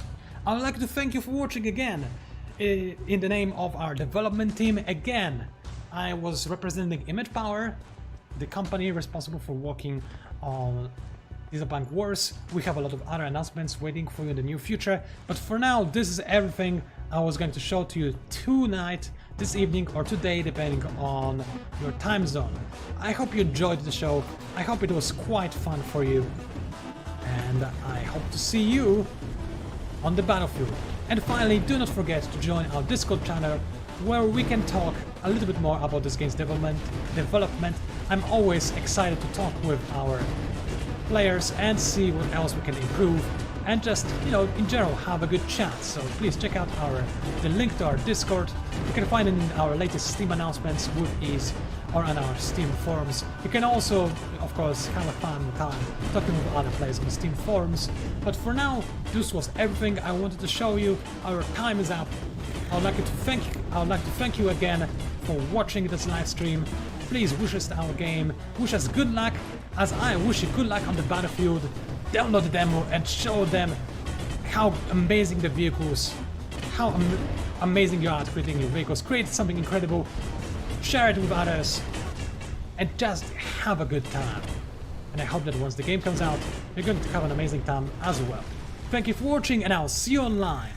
I would like to thank you for watching again. In the name of our development team, again, I was representing Image Power, the company responsible for working on Dieselpunk Wars. We have a lot of other announcements waiting for you in the near future, but for now, this is everything I was going to show to you tonight, this evening, or today, depending on your time zone. I hope you enjoyed the show. I hope it was quite fun for you, and I hope to see you on the battlefield. And finally, do not forget to join our Discord channel, where we can talk a little bit more about this game's development. I'm always excited to talk with our players and see what else we can improve, and just, you know, in general, have a good chat. So please check out the link to our Discord. You can find it in our latest Steam announcements with ease, or on our Steam forums. You can also, of course, have a fun time talking with other players on the Steam forums. But for now, this was everything I wanted to show you. Our time is up. I would like to thank you again for watching this live stream. Please wish us our game, wish us good luck, as I wish you good luck on the battlefield. Download the demo and show them how amazing the vehicles, how amazing you are at creating your vehicles. Create something incredible, share it with others, and just have a good time. And I hope that once the game comes out, you're going to have an amazing time as well. Thank you for watching, and I'll see you online.